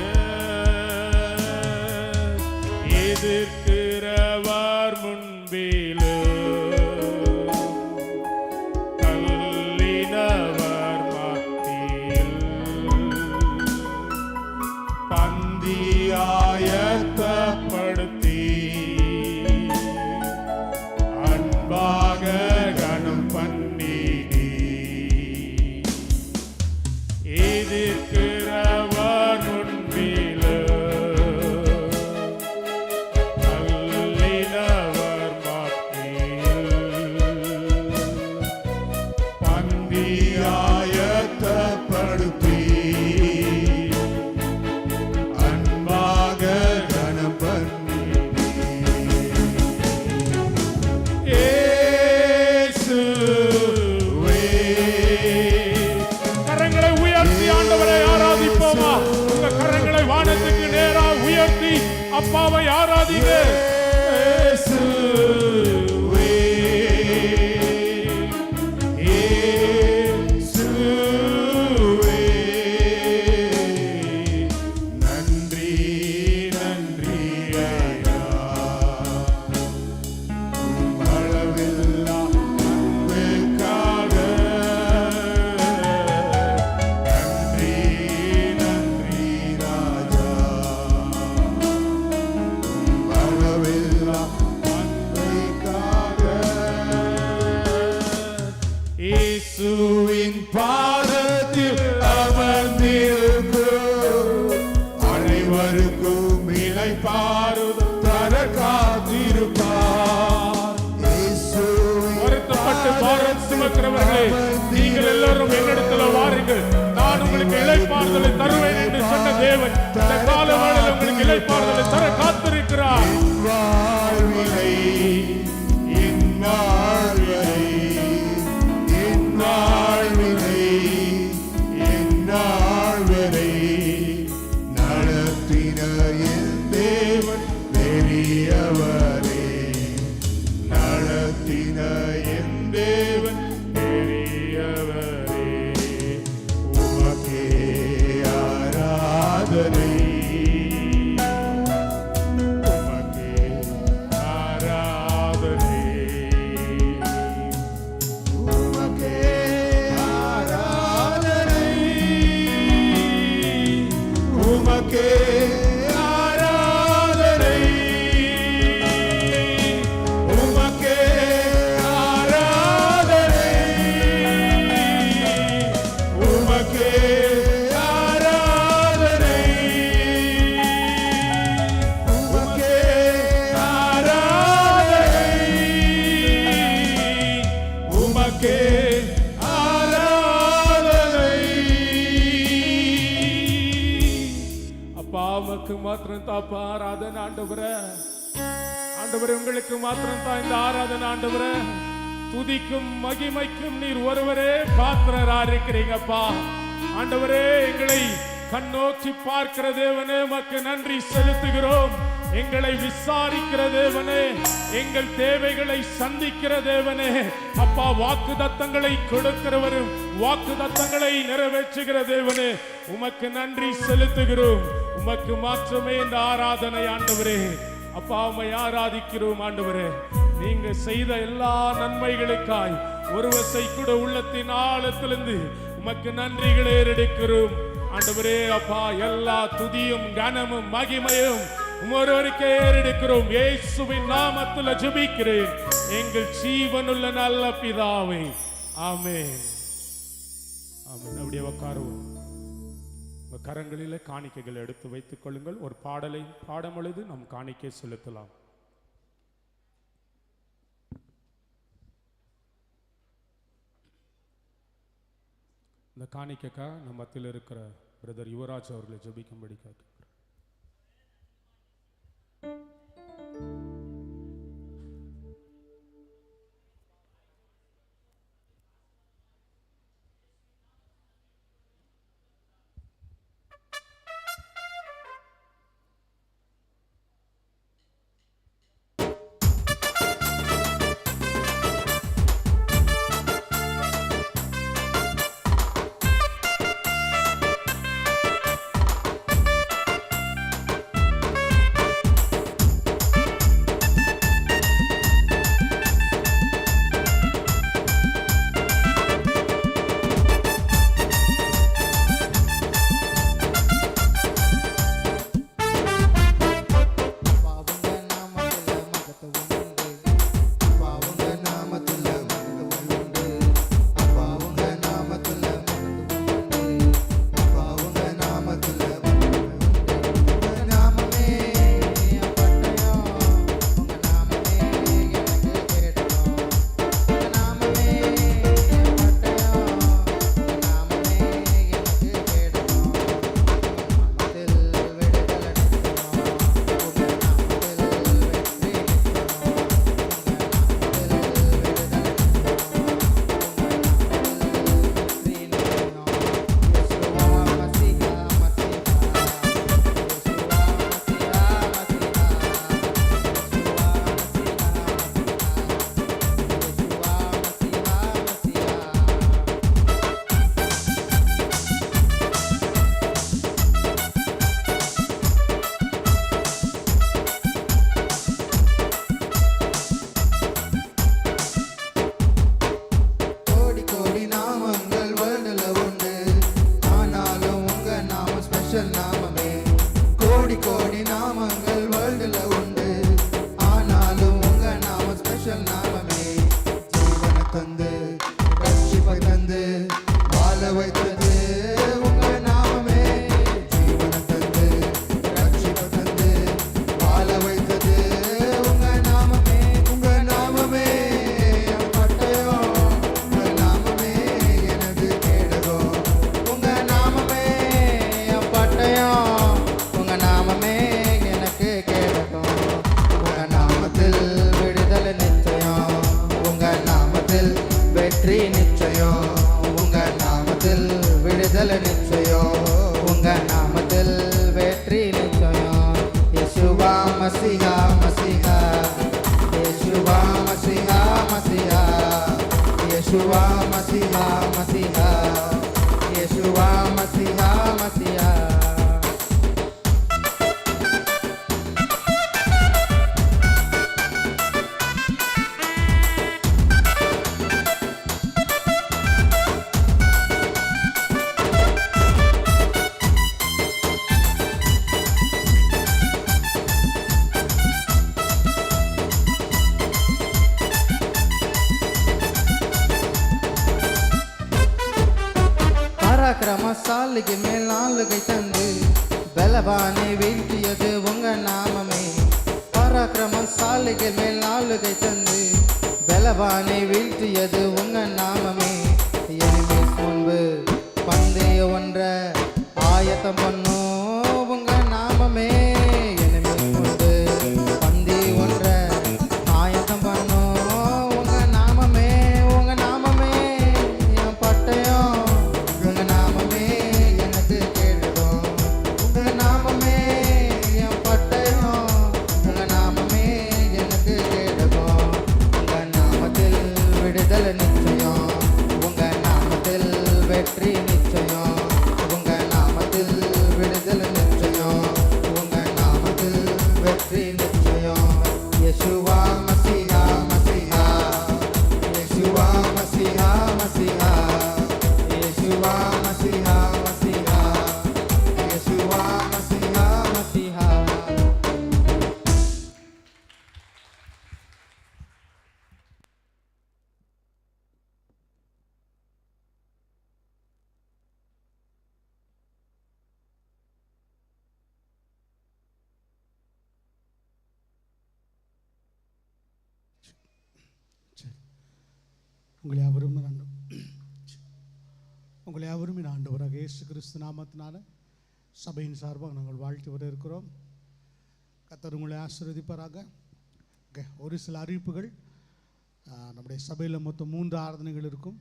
[SPEAKER 3] எதிர்க்கிறவர் முன்பிலு தள்ளினவர் மத்தியில் பந்தியாயத்தப்படுத்தி அன்பாக கனம் பண்ணினி எதிர்க்கிறவர் முன்பிலு பந்தியாயத்தப்படுத்தி அன்பாக கனம் பண்ணினி இயேசுவே. கரங்களை உயர்த்தி ஆண்டவரை ஆராதிப்போமா? உங்க கரங்களை வானத்துக்கு நேராக உயர்த்தி அப்பாவை ஆராதிங்க. இயேசுவே இயேசுவே. நன்றி நன்றி ஐயா. அளவில்லா அன்புக்காக நன்றி நன்றி ராஜா. அளவில்லா அன்புக்காக இயேசுவின் பாதத்தில் அமர்ந்திருக்கும் அனைவருக்கும் இளைப்பாறுதல் தர காத்திருப்பார். வருத்தப்பட்டு பாரம் சுமக்கிறவர்களே, நீங்கள் எல்லோரும் என்னிடத்தில் வாருங்கள், நான் உங்களுக்கு இளைப்பாறுதலை தருவேன் என்று சொன்ன தேவன் இந்த கால வேளையில் உங்களுக்கு இளைப்பாறுதலை தர காத்திருக்கிறார். வாழ்விலை என் வாழ்விலை என் வாழ்விலை என் வாழ்விலை நடத்தின என் தேவன் பெரியவரே. நடத்தின என் தேவன் பெரியவரே. உமக்கே ஆராதனை உமக்கே ஆராதனை உமக்கே ஆராதனை உமக்கே ஆராதனை உமக்கே ஆராதனை உமக்கே ஆராதனை உமக்கே ஆராதனை உமக்கே ஆராதனை. அப்பா உமக்கு மாத்திரம் தாப்பா ஆராதனை ஆண்டவரே. ஆண்டவரே உங்களுக்கு மாத்திரம் தான் இந்த ஆராதனை ஆண்டவரே. துதிக்கும் மகிமைக்கும் நீர் ஒருவரே பாத்திரரா இருக்கிறீங்கப்பா. ஆண்டவரே எங்களை கண்ணோக்கி பார்க்கிற தேவனே உமக்கு நன்றி செலுத்துகிறோம். எங்களை விசாரிக்கிற தேவனே, எங்கள் தேவைகளை சந்திக்கிற தேவனே, அப்பா வாக்குத்தத்தங்களை கொடுக்கிறவரும் வாக்குத்தத்தங்களை நிறைவேற்றுகிற தேவனே, உமக்கு நன்றி செலுத்துகிறோம். உமக்கு மாற்றமே இந்த ஆராதனை ஆண்டவரே. அப்பா உம்மை ஆராதிக்கிறோம் ஆண்டவரே. நீங்க செய்த எல்லா நன்மைகளுக்காய் ஒரு வசை கூட உள்ளத்தின் ஆழத்திலிருந்து உமக்கு நன்றிகளை ஏறெடுக்கிறோம் ஆண்டவரே. அப்பா எல்லா துதியும் கனமும் மகிமையும் ஒருவருக்கே ஏறெடுக்கிறோம். இயேசுவின் நாமத்தில் ஜெபிக்கிறேன் எங்கள் ஜீவனுள்ள நல்ல பிதாவே, ஆமென். ஆமென். அப்படியே உட்காருவோம். உங்க கரங்களிலே காணிக்கைகள் எடுத்து வைத்துக் கொள்ளுங்கள். ஒரு பாடலை பாடும் பொழுது நம் காணிக்கை செலுத்தலாம். இந்த காணிக்கைக்கா நம்ம மத்தியில் இருக்கிற பிரதர் யுவராஜ் அவர்களை ஜெபிக்கும்படி கேட்கிறேன்.
[SPEAKER 4] சாலுக்கு மேல் நாளுகை தந்து பலவானை வீழ்த்தியது உங்க நாமமே. பராக்கிரம சாலுக்கு மேல் நாளுகை தந்து பலவானை வீழ்த்தியது உங்க நாமமே. எனிமே முன்பு பந்தய ஒன்ற ஆயத்தம் பண்ணும் உங்க நாமமே. எனிமே முன்பு பந்தய ஒன்ற ஆயத்தம் பண்ணும் உங்க நாமமே. உங்க நாமமே என் பட்டயம், உங்க நாமமே எனக்கு கேடுதோ. உங்க நாமமே என் பட்டயம், வெற்றி நிச்சயம். உங்க நாமத்தில் விடுதலை நிச்சயம். உங்க நாமத்தில் வெற்றி நிச்சயம். யேசுவா மசீஹா மசீஹா, யேசுவா மசீஹா மசீஹா, யேசுவா மசீஹா மசீஹா, யேசுவா மசீஹா மசீஹா.
[SPEAKER 3] உங்களை யாவரும் ஆண்டவராக இயேசு கிறிஸ்து நாமத்தினால சபையின் சார்பாக நாங்கள் வாழ்த்து வர இருக்கிறோம். கர்த்தர் உங்களை ஆசீர்வதிப்பாராக. ஓகே, ஒரு சில அறிவிப்புகள். நம்முடைய சபையில் மொத்தம் 3 ஆராதனைகள் இருக்கும்.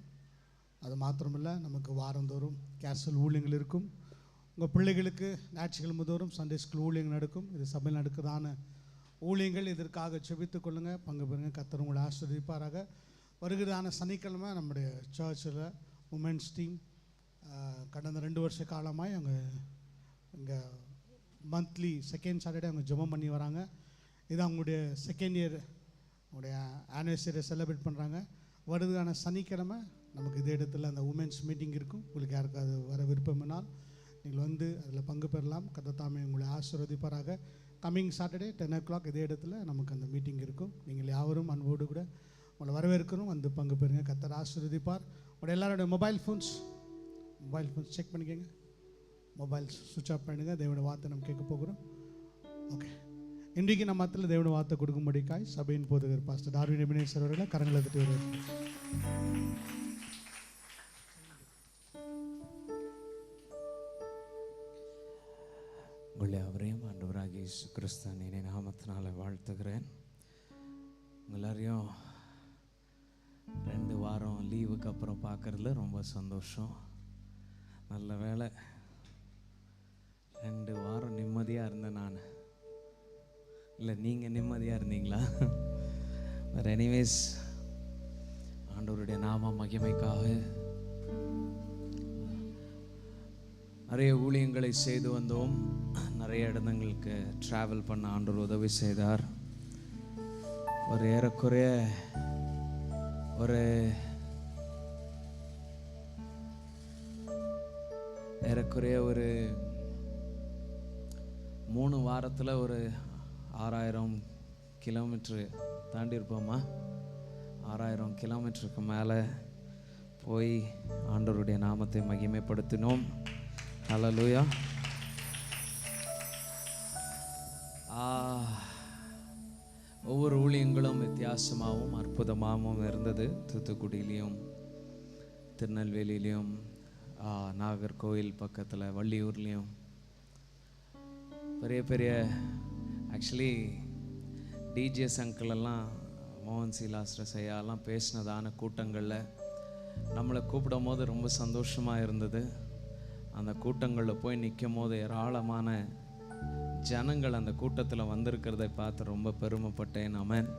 [SPEAKER 3] அது மாத்திரமில்லை, நமக்கு வாரந்தோறும் கேசல் ஊழியங்கள் இருக்கும். உங்கள் பிள்ளைகளுக்கு ஞாயிற்றுக்கிழமை தோறும் சண்டே ஸ்கூல் ஊழியங்கள் நடக்கும். இது சபையில் நடக்கிறதான ஊழியங்கள். இதற்காக செபித்துக் கொள்ளுங்கள், பங்கு பெறுங்க. கர்த்தர் உங்களை ஆசீர்வதிப்பாராக. வருகிறதான சனிக்கிழமை நம்முடைய சர்ச்சில் உமன்ஸ் டீம் கடந்த 2 வருஷ காலமாய் அவங்க இங்கே மந்த்லி செகண்ட் சாட்டர்டே அவங்க ஜெபம் பண்ணி வராங்க. இது அவங்களுடைய செகண்ட் இயர் அவங்களுடைய ஆனிவர்சரியை செலிப்ரேட் பண்ணுறாங்க. வருகிறதான சனிக்கிழமை நமக்கு இதே இடத்துல அந்த உமன்ஸ் மீட்டிங் இருக்கும். உங்களுக்கு யாருக்காவது வர விருப்பம்னால் நீங்கள் வந்து அதில் பங்கு பெறலாம். கர்த்தர் உங்களை ஆசீர்வதிப்பாராக. கம்மிங் சாட்டர்டே 10 o'clock இதே இடத்துல நமக்கு அந்த மீட்டிங் இருக்கும். நீங்கள் யாவரும் அன்போடு கூட உங்களை வரவேற்கணும், வந்து பங்கு பெறுங்க. கர்த்தர் ஆசீர்வதிப்பார். உங்களோட எல்லாரோட மொபைல் ஃபோன்ஸ் செக் பண்ணிக்கோங்க. மொபைல் சுவிட்ச் ஆஃப் பண்ணுங்க. தேவனுடைய வார்த்தை நம்ம கேட்க போகிறோம். ஓகே, இன்றைக்கு நம்ம மத்தியில் தேவனுடைய வார்த்தை கொடுக்கும்படிக்காய் சபையின் போதகர் பாஸ்டர் டார்வின் எபினேசர் அவர்களை கரங்களை தட்டி வருவார்.
[SPEAKER 5] உங்களை அவரையும் ஆண்டவராகிய இயேசு கிறிஸ்துவின் நாமத்தினால வாழ்த்துகிறேன். எல்லாரையும் 2 வாரம் லீவுக்கு அப்புறம் பார்க்குறதுல ரொம்ப சந்தோஷம். நல்ல வேலை, 2 வாரம் நிம்மதியாக இருந்தேன் நான். இல்லை, நீங்கள் நிம்மதியாக இருந்தீங்களா? வேறு எனிவேஸ், ஆண்டவருடைய நாம மகிமைக்காக நிறைய ஊழியங்களை செய்து வந்தோம். நிறைய இடங்களுக்கு ட்ராவல் பண்ண ஆண்டவர் உதவி செய்தார். ஒரு ஏறக்குறைய ஒரு 3 வாரத்தில் ஒரு 6000 கிலோமீட்ரு தாண்டி இருப்போமா? 6000 கிலோமீட்டருக்கு மேலே போய் ஆண்டவருடைய நாமத்தை மகிமைப்படுத்தினோம். ஹல்லேலூயா. ஒவ்வொரு ஊழியங்களும் வித்தியாசமாகவும் அற்புதமாகவும் இருந்தது. தூத்துக்குடியிலையும் திருநெல்வேலியிலையும் நாகர்கோவில் பக்கத்தில் வள்ளியூர்லேயும் பெரிய பெரிய ஆக்சுவலி டிஜிஎஸ் அங்கிள் எல்லாம் மோகன் சீலாஸ்ரஸ் ஐயாலாம் பேசினதான கூட்டங்களில் நம்மளை கூப்பிடும் போது ரொம்ப சந்தோஷமாக இருந்தது. அந்த கூட்டங்களில் போய் நிற்கும் போது ஏராளமான ஜனங்கள் அந்த கூட்டத்தில் வந்திருக்கிறதை பார்த்து ரொம்ப பெருமைப்பட்டேன். ஆமென்.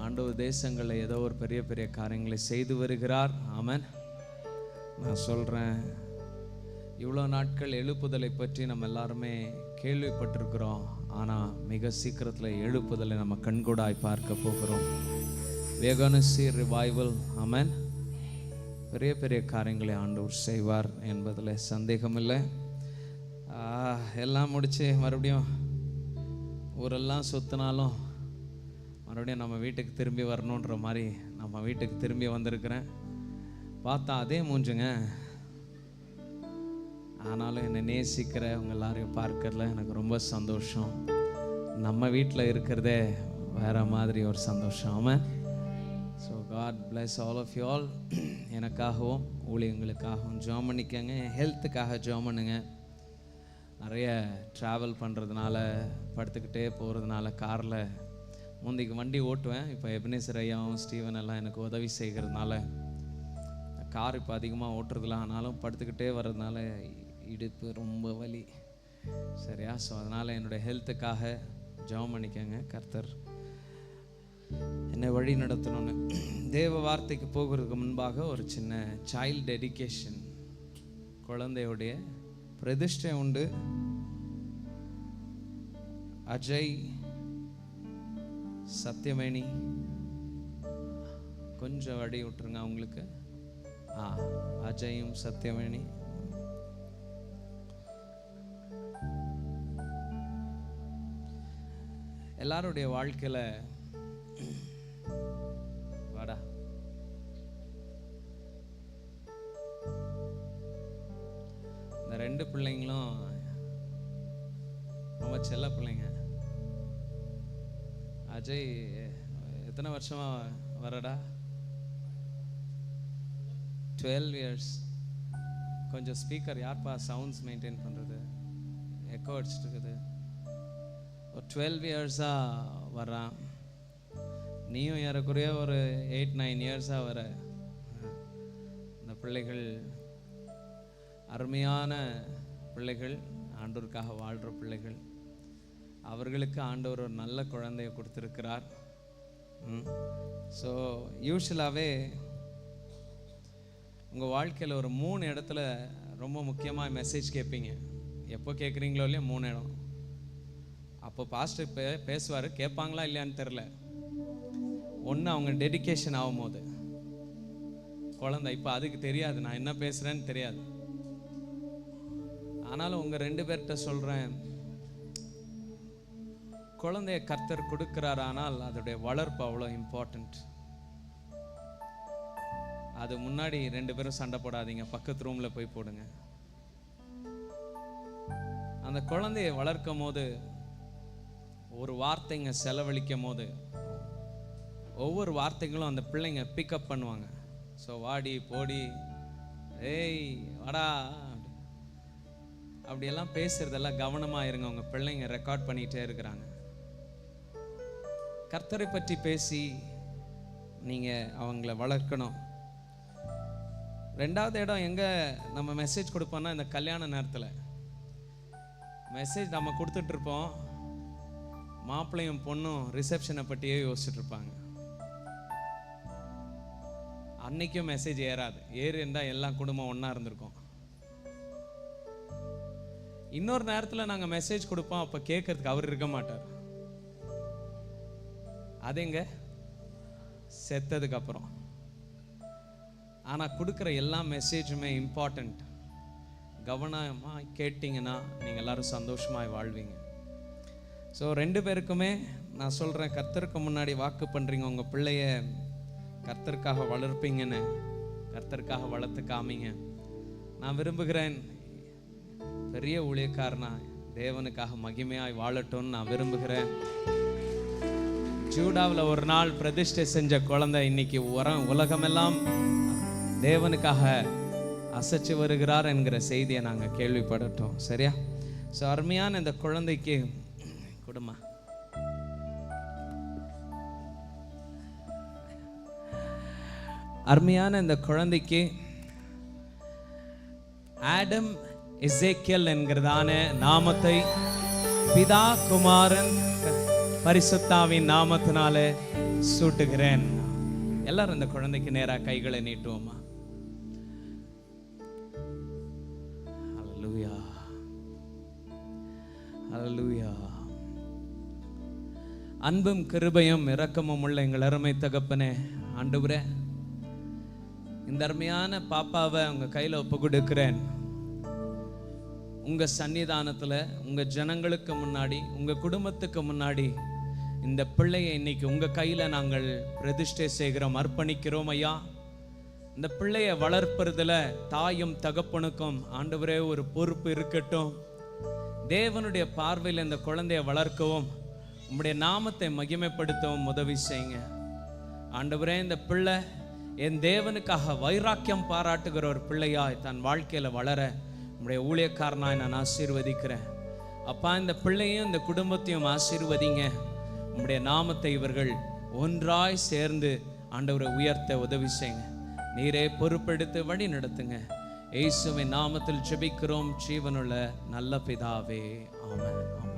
[SPEAKER 5] ஆண்டவர் தேசங்களில் ஏதோ ஒரு பெரிய பெரிய காரியங்களை செய்து வருகிறார். ஆமென். நான் சொல்கிறேன், இவ்வளோ நாட்கள் எழுப்புதலை பற்றி நம்ம எல்லாருமே கேள்விப்பட்டிருக்கிறோம். ஆனால் மிக சீக்கிரத்தில் எழுப்புதலை நம்ம கண்கூடாய் பார்க்க போகிறோம். We are going to see revival. ஆமென். பெரிய பெரிய காரியங்களை ஆண்டவர் செய்வார் என்பதில் சந்தேகமில்லை. எல்லாம் முடித்து மறுபடியும் ஊரெல்லாம் சுற்றினாலும் மறுபடியும் நம்ம வீட்டுக்கு திரும்பி வரணுன்ற மாதிரி நம்ம வீட்டுக்கு திரும்பி வந்திருக்கிறேன். பார்த்தா அதே மூஞ்சுங்க. ஆனாலும் என்னை நேசிக்கிற உங்க எல்லாரையும் பார்க்கறதுல எனக்கு ரொம்ப சந்தோஷம். நம்ம வீட்டில் இருக்கிறதே வேற மாதிரி ஒரு சந்தோஷம். ஆமாம். So God bless all of you all. எனக்காகவும் ஊழியங்களுக்காகவும் ஜெபம் பண்ணிக்கங்க. ஹெல்த்துக்காக ஜெபம் பண்ணுங்க. நிறைய ட்ராவல் பண்ணுறதுனால, படுத்துக்கிட்டே போகிறதுனால, காரில் முந்திக்கு வண்டி ஓட்டுவேன். இப்போ எபினேசர் ஐயாவும் ஸ்டீவன் எல்லாம் எனக்கு உதவி செய்கிறதுனால கார் இப்போ அதிகமாக ஓட்டுறதுலாம். ஆனாலும் படுத்துக்கிட்டே வர்றதுனால இடுப்பு ரொம்ப வலி. சரியா? ஸோ அதனால் என்னுடைய ஹெல்த்துக்காக ஜெபம் பண்ணிக்கங்க. கர்த்தர் என்னை வழி நடத்தணும்னு. தேவ வார்த்தைக்கு போகிறதுக்கு முன்பாக ஒரு சின்ன சைல்டு டெடிகேஷன் குழந்தையுடைய பிரதிஷ்டை உண்டு. அஜய், சத்யவேணி கொஞ்சம் வழி விட்டுருங்க அவங்களுக்கு. அஜயும் சத்யவேணி. எல்லாருடைய வாழ்க்கையில வாடா இந்த 2 பிள்ளைங்களும் ரொம்ப செல்ல பிள்ளைங்க. அஜய் எத்தனை வருஷமா வரடா? 12 இயர்ஸ். கொஞ்சம் ஸ்பீக்கர் யார்ப்பா சவுண்ட்ஸ் மெயின்டைன் பண்ணுறது? எக்கோ அடிச்சுட்டு இருக்குது. ஒரு 12 இயர்ஸாக வர்றான். நீயும் ஏறக்குறைய ஒரு 8-9 இயர்ஸாக வர. இந்த பிள்ளைகள் அருமையான பிள்ளைகள், ஆண்டவருக்காக வாழ்கிற பிள்ளைகள். அவர்களுக்கு ஆண்டவர் ஒரு நல்ல குழந்தையை கொடுத்துருக்கிறார். ஸோ யூஸ்வலாகவே உங்கள் வாழ்க்கையில் ஒரு 3 இடத்துல ரொம்ப முக்கியமாக மெசேஜ் கேட்பீங்க. எப்போ கேட்குறீங்களோ இல்லையா 3 இடம். அப்போ பாஸ்டர் பேசுவார், கேட்பாங்களா இல்லையான்னு தெரில. ஒன்று அவங்க டெடிகேஷன் ஆகும்போது, குழந்தை இப்போ அதுக்கு தெரியாது நான் என்ன பேசுகிறேன்னு தெரியாது. ஆனாலும் உங்கள் 2 பேர்கிட்ட சொல்கிறேன், குழந்தைய கர்த்தர் கொடுக்கிறார், ஆனால் அதோடைய வளர்ப்பு அவ்வளோ இம்பார்ட்டண்ட். அது முன்னாடி 2 பேரும் சண்டை போடாதீங்க, பக்கத்து ரூமில் போய் போடுங்க. அந்த குழந்தைய வளர்க்கும் போது, ஒரு வார்த்தைங்க செலவழிக்கும் போது, ஒவ்வொரு வார்த்தைகளும் அந்த பிள்ளைங்க பிக்கப் பண்ணுவாங்க. ஸோ வாடி போடி, ஏய் வாடா, அப்படியெல்லாம் பேசுறதெல்லாம் கவனமாக இருங்க. உங்கள் பிள்ளைங்க ரெக்கார்ட் பண்ணிகிட்டே இருக்கிறாங்க. கர்த்தரை பற்றி பேசி நீங்கள் அவங்கள வளர்க்கணும். 2வது இடம் எங்கே நம்ம மெசேஜ் கொடுப்போம்னா, இந்த கல்யாண நேரத்தில் மெசேஜ் நம்ம கொடுத்துட்ருப்போம். மாப்பிள்ளையும் பொண்ணும் ரிசப்ஷனை பற்றியே யோசிச்சுட்டு இருப்பாங்க. அன்னைக்கும் மெசேஜ் ஏறாது. இருந்தால் எல்லாம் குடும்பம் ஒன்றா இருந்திருக்கோம். இன்னொரு நேரத்தில் நாங்கள் மெசேஜ் கொடுப்போம், அப்போ கேட்கறதுக்கு அவர் இருக்க மாட்டார். அதுங்க செத்ததுக்கு அப்புறம். ஆனால் கொடுக்குற எல்லா மெசேஜுமே இம்பார்ட்டண்ட். கவனமாக கேட்டிங்கன்னா நீங்கள் எல்லாரும் சந்தோஷமாக வாழ்வீங்க. ஸோ 2 பேருக்குமே நான் சொல்கிறேன், கர்த்தருக்கு முன்னாடி வாக்கு பண்ணுறீங்க, உங்கள் பிள்ளைய கர்த்தருக்காக வளர்ப்பீங்கன்னு. கர்த்தருக்காக வளர்த்து காமிங்க. நான் விரும்புகிறேன், பெரிய ஊழியக்காரனா தேவனுக்காக மகிமையாய் வாழட்டும்னு நான் விரும்புகிறேன். ஜூடாவில் ஒரு நாள் பிரதிஷ்டை செஞ்ச குழந்தை இன்னைக்கு உலகமெல்லாம் தேவனுக்காக அசைச்சு வருகிறார் என்கிற செய்தியை நாங்கள் கேள்விப்படட்டும். சரியா? ஸோ அருமையான இந்த குழந்தைக்கு கொடுமா. அருமையான இந்த குழந்தைக்கு ஆடம் எசேக்கியல் என்கிறதான நாமத்தை பிதா குமாரன் பரிசுத்தாவின் நாமத்தினாலே சூட்டுகிறேன். எல்லாரும் இந்த குழந்தைக்கு நேராக கைகளை நீட்டுவோமா. ஹல்லேலூயா, ஹல்லேலூயா. அன்பும் கிருபையும் இரக்கமும் உள்ள எங்கள் அருமை தகப்பனே, ஆண்டவரே, இந்த அருமையான பாப்பாவை உங்க கையில ஒப்பு கொடுக்கிறேன். உங்க சன்னிதானத்துல, உங்க ஜனங்களுக்கு முன்னாடி, உங்க குடும்பத்துக்கு முன்னாடி இந்த பிள்ளையை இன்னைக்கு உங்க கையில நாங்கள் பிரதிஷ்டை செய்கிறோம், அர்ப்பணிக்கிறோம் ஐயா. இந்த பிள்ளையை வளர்ப்பதுல தாயும் தகப்பனுக்கும் ஆண்டவரே ஒரு பொறுப்பு இருக்கட்டும். தேவனுடைய பார்வையில் இந்த குழந்தையை வளர்க்கவும், உம்முடைய நாமத்தை மகிமைப்படுத்தவும் உதவி செய்யுங்க ஆண்டவரே. இந்த பிள்ளை என் தேவனுக்காக வைராக்கியம் பாராட்டுகிற ஒரு பிள்ளையாய் தன் வாழ்க்கையில வளர உம்முடைய ஊழியக்காரனாய் நான் ஆசீர்வதிக்கிறேன் அப்பா. இந்த பிள்ளையும் இந்த குடும்பத்தையும் ஆசீர்வதிங்க. உம்முடைய நாமத்தை இவர்கள் ஒன்றாய் சேர்ந்து ஆண்டவரை உயர்த்த உதவி செய்யுங்க. நீரே பொறுப்பெடுத்து வழி நடத்துங்க. இயேசுவின் நாமத்தில் ஜெபிக்கிறோம் ஜீவனுள்ள நல்ல பிதாவே, ஆமென், ஆமென்.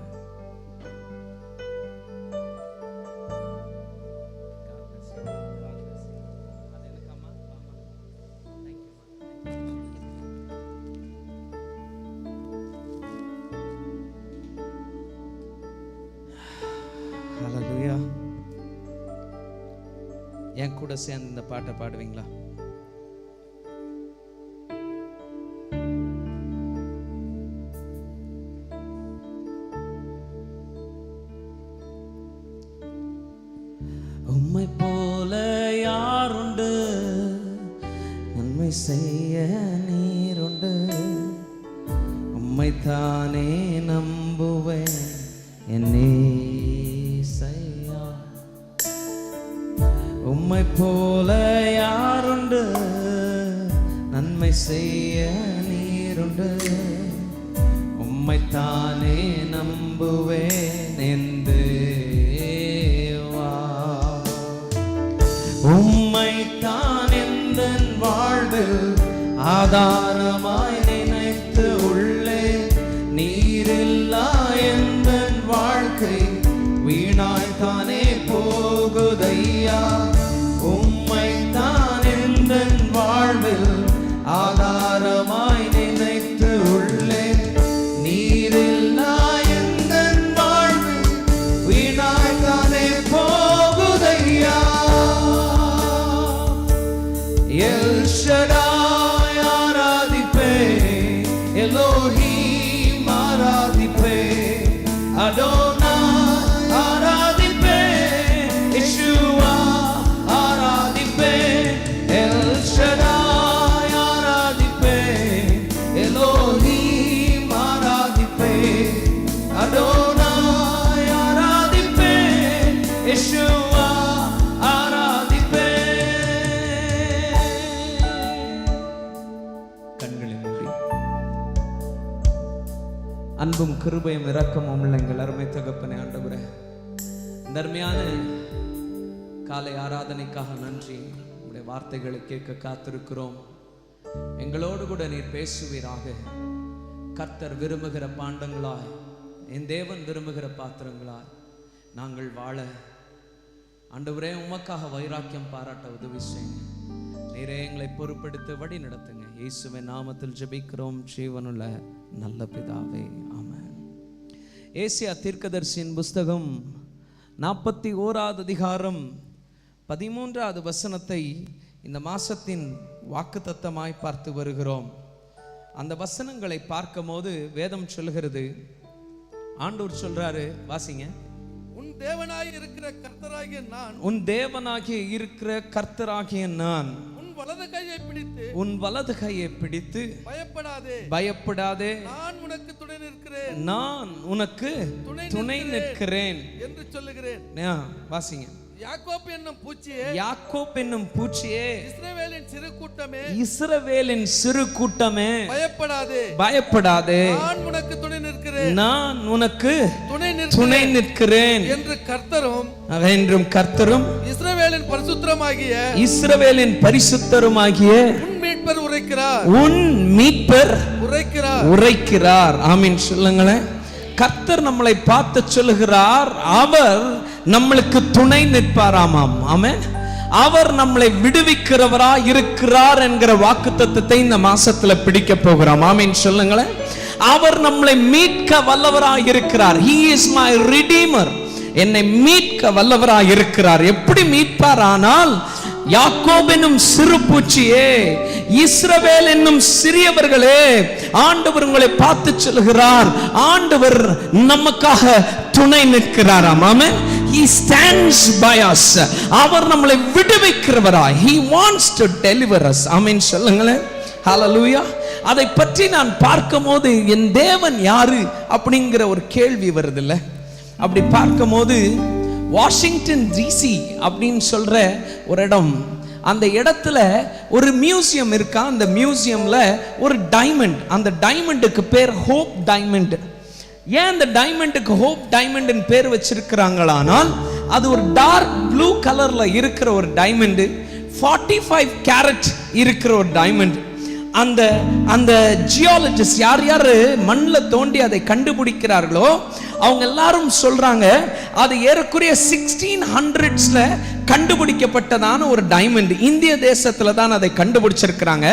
[SPEAKER 5] என் கூட சேர்ந்து இந்த பாட்டை பாடுவீங்களா? உம்மை போல யாருண்டு, நன்மை செய்ய நீருண்டு, உம்மைத்தானே நம்புவேன் என்னேசையா. உம்மை போல யாருண்டு, நன்மை செய்ய நீருண்டு, உம்மைத்தானே நம்புவேன் என்று உம்மைத்தான் எந்தன் வாழ்வில் ஆதாரமாய் நினைத்து உள்ளே. நீரில்லா எந்தன் வாழ்க்கை வீணாய்த்தானே போகுதையா. உம்மைத்தான் எந்தன் வாழ்வில் ஆதாரமாய் நினைத்து உள்ளே. நீரில்லா எந்தன் வாழ்வில் வீணாய்த்தானே போகுதையா. எல் ஷடாய் ஆராதிப்பேன், எலோஹீம் ஆராதிப்பேன், அடோனாய் ஆராதிப்பேன், யெஷுவா ஆராதிப்பேன். எல் ஷடாய் ஆராதிப்பேன், எலோஹீம் ஆராதிப்பேன், அடோனாய் ஆராதிப்பேன், யெஷுவா ஆராதிப்பேன். கண்களை மூடி அன்பும் கிருபையும் இரக்கமும் உள்ள எங்கள் அருமை தகப்பனே ஆண்டவரே, இந்த அருமையான காலை ஆராதனைக்காக நன்றி. உங்களுடைய வார்த்தைகளை கேட்க காத்திருக்கிறோம். எங்களோடு கூட நீர் பேசுவீராக. கர்த்தர் விரும்புகிற பாண்டங்களாய், என் தேவன் விரும்புகிற பாத்திரங்களாய் நாங்கள் வாழ ஆண்டவரே உமக்காக வைராக்கியம் பாராட்ட உதவி செய்யுங்க. நீரே எங்களை பொறுப்பெடுத்து வழி நடத்துங்க. இயேசுவின் நாமத்தில் ஜெபிக்கிறோம் ஜீவனுள்ள நல்ல பிதாவே, ஆமென். ஏசியா தீர்க்கதரிசியின் புஸ்தகம் 41வது அதிகாரம் 13வது வசனத்தை இந்த மாசத்தின் வாக்குத்தத்தமாய் பார்த்து வருகிறோம். அந்த வசனங்களை பார்க்கும் போது வேதம் சொல்கிறது, ஆண்டவர் சொல்றாரு, வாசிங்க.
[SPEAKER 6] உன் தேவனாய் இருக்கிற கர்த்தராகிய நான்,
[SPEAKER 5] உன் தேவனாகிய இருக்கிற கர்த்தராகிய நான்
[SPEAKER 6] உன் வலது கையை பிடித்து,
[SPEAKER 5] உன் வலது கையை பிடித்து
[SPEAKER 6] பயப்படாதே,
[SPEAKER 5] பயப்படாதே,
[SPEAKER 6] நான் உனக்கு துணை நிற்கிறேன்,
[SPEAKER 5] நான் உனக்கு துணை நிற்கிறேன்
[SPEAKER 6] என்று சொல்லுகிறேன்.
[SPEAKER 5] வாசிங்க.
[SPEAKER 6] யாக்கோப் என்னும் பூச்சியே,
[SPEAKER 5] யாக்கோப் என்னும் பூச்சியே,
[SPEAKER 6] இஸ்ரவேலின் சிறு கூட்டமே,
[SPEAKER 5] இஸ்ரவேலின் சிறு கூட்டமே,
[SPEAKER 6] பயப்படாதே,
[SPEAKER 5] பயப்படாதே,
[SPEAKER 6] நான் உனக்கு துணை நிற்கிறேன்,
[SPEAKER 5] நான் உனக்கு
[SPEAKER 6] துணை
[SPEAKER 5] நிற்கிறேன்
[SPEAKER 6] என்று கர்த்தரும்
[SPEAKER 5] என்றும் கர்த்தரும்
[SPEAKER 6] இஸ்ரவேலின் பரிசுத்தருமாகிய
[SPEAKER 5] இஸ்ரவேலின் பரிசுத்தருமாகிய
[SPEAKER 6] உன் மீட்பர் உரைக்கிறார்,
[SPEAKER 5] உன் மீட்பர் உரைக்கிறார். ஆமீன் சொல்லுங்களேன். கர்த்தர் நம்மளை பார்த்து சொல்லுகிறார், அவர் நம்மளுக்கு துணை நிற்பாராமாம். ஆமென். அவர் நம்மளை விடுவிக்கிறவரா இருக்கிறார் என்கிற வாக்குத்தத்தத்தை இந்த மாசத்துல பிடிக்க போகிறோம். ஆமீன் சொல்லுங்களேன். அவர் நம்மளை மீட்க வல்லவராய் இருக்கிறார். He is my redeemer. என்னை மீட்க வல்லவராய் இருக்கிறார். எப்படி மீட்பார்? ஆனால் யாக்கோப் என்னும் சிறு பூச்சியே, இஸ்ரவேல் என்னும் சிறியவர்களே, ஆண்டவர் உங்களை பார்த்து சொல்கிறார், ஆண்டவர் நமக்காக துணை நிற்கிறாராம். ஆமென். He stands by us. அவர் நம்மளை விடுவிக்கிறவராய், He wants to deliver us. ஆமென் சொல்லுங்களேன். ஹalleluya. அதை பற்றி நான் பார்க்கும்போது என் தேவன் யாரு அப்படிங்கிற ஒரு கேள்வி வருது இல்ல. அப்படி பார்க்கும்போது வாஷிங்டன் டிசி அப்படின்னு சொல்ற ஒரு இடம், அந்த இடத்துல ஒரு மியூசியம் இருக்கா. அந்த மியூசியம்ல ஒரு டைமண்ட், அந்த டைமண்டுக்கு பேர் ஹோப் டைமண்ட். ஏன் அந்த டைமண்டுக்கு ஹோப் டைமண்ட் பேர் வச்சிருக்கிறாங்களானால், அது ஒரு டார்க் ப்ளூ கலர்ல இருக்கிற ஒரு டைமண்ட், 45 கேரட் இருக்கிற ஒரு டைமண்ட். அந்த அந்த ஜியாலஜிஸ்ட் யார் யார் மண்ணில் தோண்டி அதை கண்டுபிடிக்கிறார்களோ அவங்க எல்லாரும் சொல்றாங்க, அது ஏறக்குறைய 1600s கண்டுபிடிக்கப்பட்டதான ஒரு டைமண்ட். இந்திய தேசத்துல தான் அதை கண்டுபிடிச்சிருக்கிறாங்க.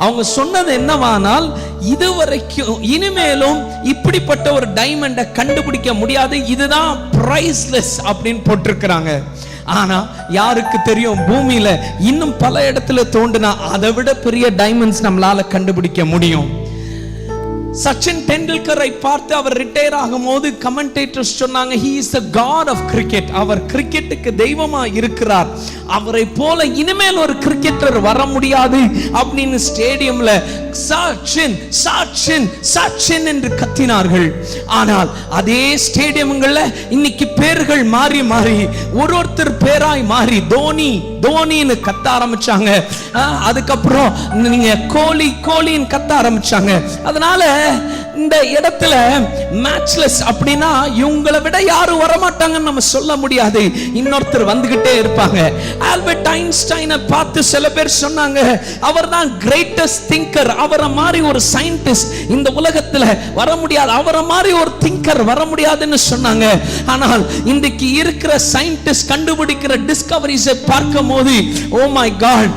[SPEAKER 5] அவங்க சொன்னது என்னவானால், இதுவரைக்கும் இனிமேலும் இப்படிப்பட்ட ஒரு டைமண்டை கண்டுபிடிக்க முடியாது, இதுதான் பிரைஸ்லெஸ் அப்படின்னு போட்டிருக்கிறாங்க. ஆனா யாருக்கு தெரியும், பூமியில இன்னும் பல இடத்துல தோண்டினா அதை விட பெரிய டைமண்ட்ஸ் நம்மளால கண்டுபிடிக்க முடியும். சச்சின் டெண்டுல்கரை பார்த்து அவர் ரிட்டையர் ஆகும் போது கமெண்டேட்டர்ஸ் சொன்னாங்க, he is the god of cricket. அவர் கிரிக்கெட்டுக்கு தெய்வமா இருக்கிறார், அவரை போல இனிமேல் ஒரு கிரிக்கெட்டர் வர முடியாது அப்படின்னு ஸ்டேடியம்ல சச்சின் சச்சின் சச்சின் என்று கத்தினார்கள். ஆனால் அதே ஸ்டேடியம்கள்ல இன்னைக்கு பேர்கள் மாறி மாறி ஒருத்தர் பேராய் மாறி தோனி தோனின்னு கத்த ஆரம்பிச்சாங்க. அதுக்கப்புறம் நீங்க கோலி கோலின்னு கத்த ஆரம்பிச்சாங்க. அதனால இந்த இடத்துல மேட்ச்லெஸ் அப்படின்னா இவங்களை விட யாரும் வரமாட்டாங்கன்னு நம்ம சொல்ல முடியாது, இன்னொருத்தர் வந்துகிட்டே இருப்பாங்க. ஆல்பர்ட் ஐன்ஸ்டைனை பார்த்து சில பேர் சொன்னாங்க, அவர் தான் கிரேட்டஸ்ட் திங்கர், அவரை மாதிரி ஒரு சயின்டிஸ்ட் இந்த உலகத்துல வர முடியாது, அவரை மாதிரி ஒரு திங்கர் வர முடியாதுன்னு சொன்னாங்க. ஆனால் இன்றைக்கு இருக்கிற சயின்டிஸ்ட் கண்டுபிடிக்கிற டிஸ்கவரிஸை பார்க்கும் போது ஓ மை காட்,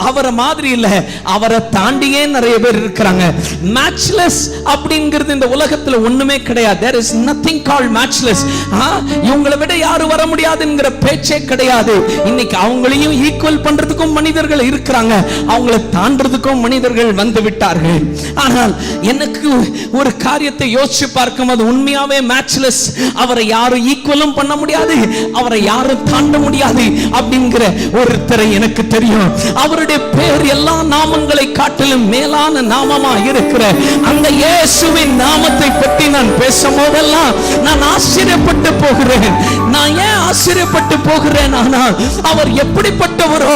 [SPEAKER 5] அவரை மாதிரி இல்ல, அவரை தாண்டியே நிறைய பேர் இருக்கிறாங்க. மேட்ச்லெஸ் அப்படிங்கிறது இந்த உலகத்துல ஒண்ணுமே கிடையாது. there is nothing called matchless. இவங்களை விட யாரும் வர முடியாதுங்கிற பேச்சே கிடையாது. இன்னைக்கு அவங்களையும் ஈக்குவல் பண்றதுக்கும் மனிதர்கள் இருக்கிறாங்க, அவங்களை தாண்டறதுக்கும் மனிதர்கள் வந்து விட்டார்கள். ஆனால் எனக்கு ஒரு காரியத்தை யோசிச்சு பார்க்கும், அது உண்மையாவே மேட்ச்லெஸ், அவரை யாரும் ஈக்குவலும் பண்ண முடியாது, அவரை யாரும் தாண்ட முடியாது அப்படிங்கிற ஒருத்தரை எனக்கு தெரியும். அவருடைய பேர் எல்லா நாமங்களை காட்டிலும் மேலான நாமமா இருக்கிற அந்த இயேசுவின் நாமத்தை பற்றி நான் பேசும் போதெல்லாம் நான் ஆச்சரியப்பட்டு போகிறேன். நான் ஏன் ஆச்சரியப்பட்டு போகிறேன்? ஆனால் அவர் எப்படிப்பட்டவரோ,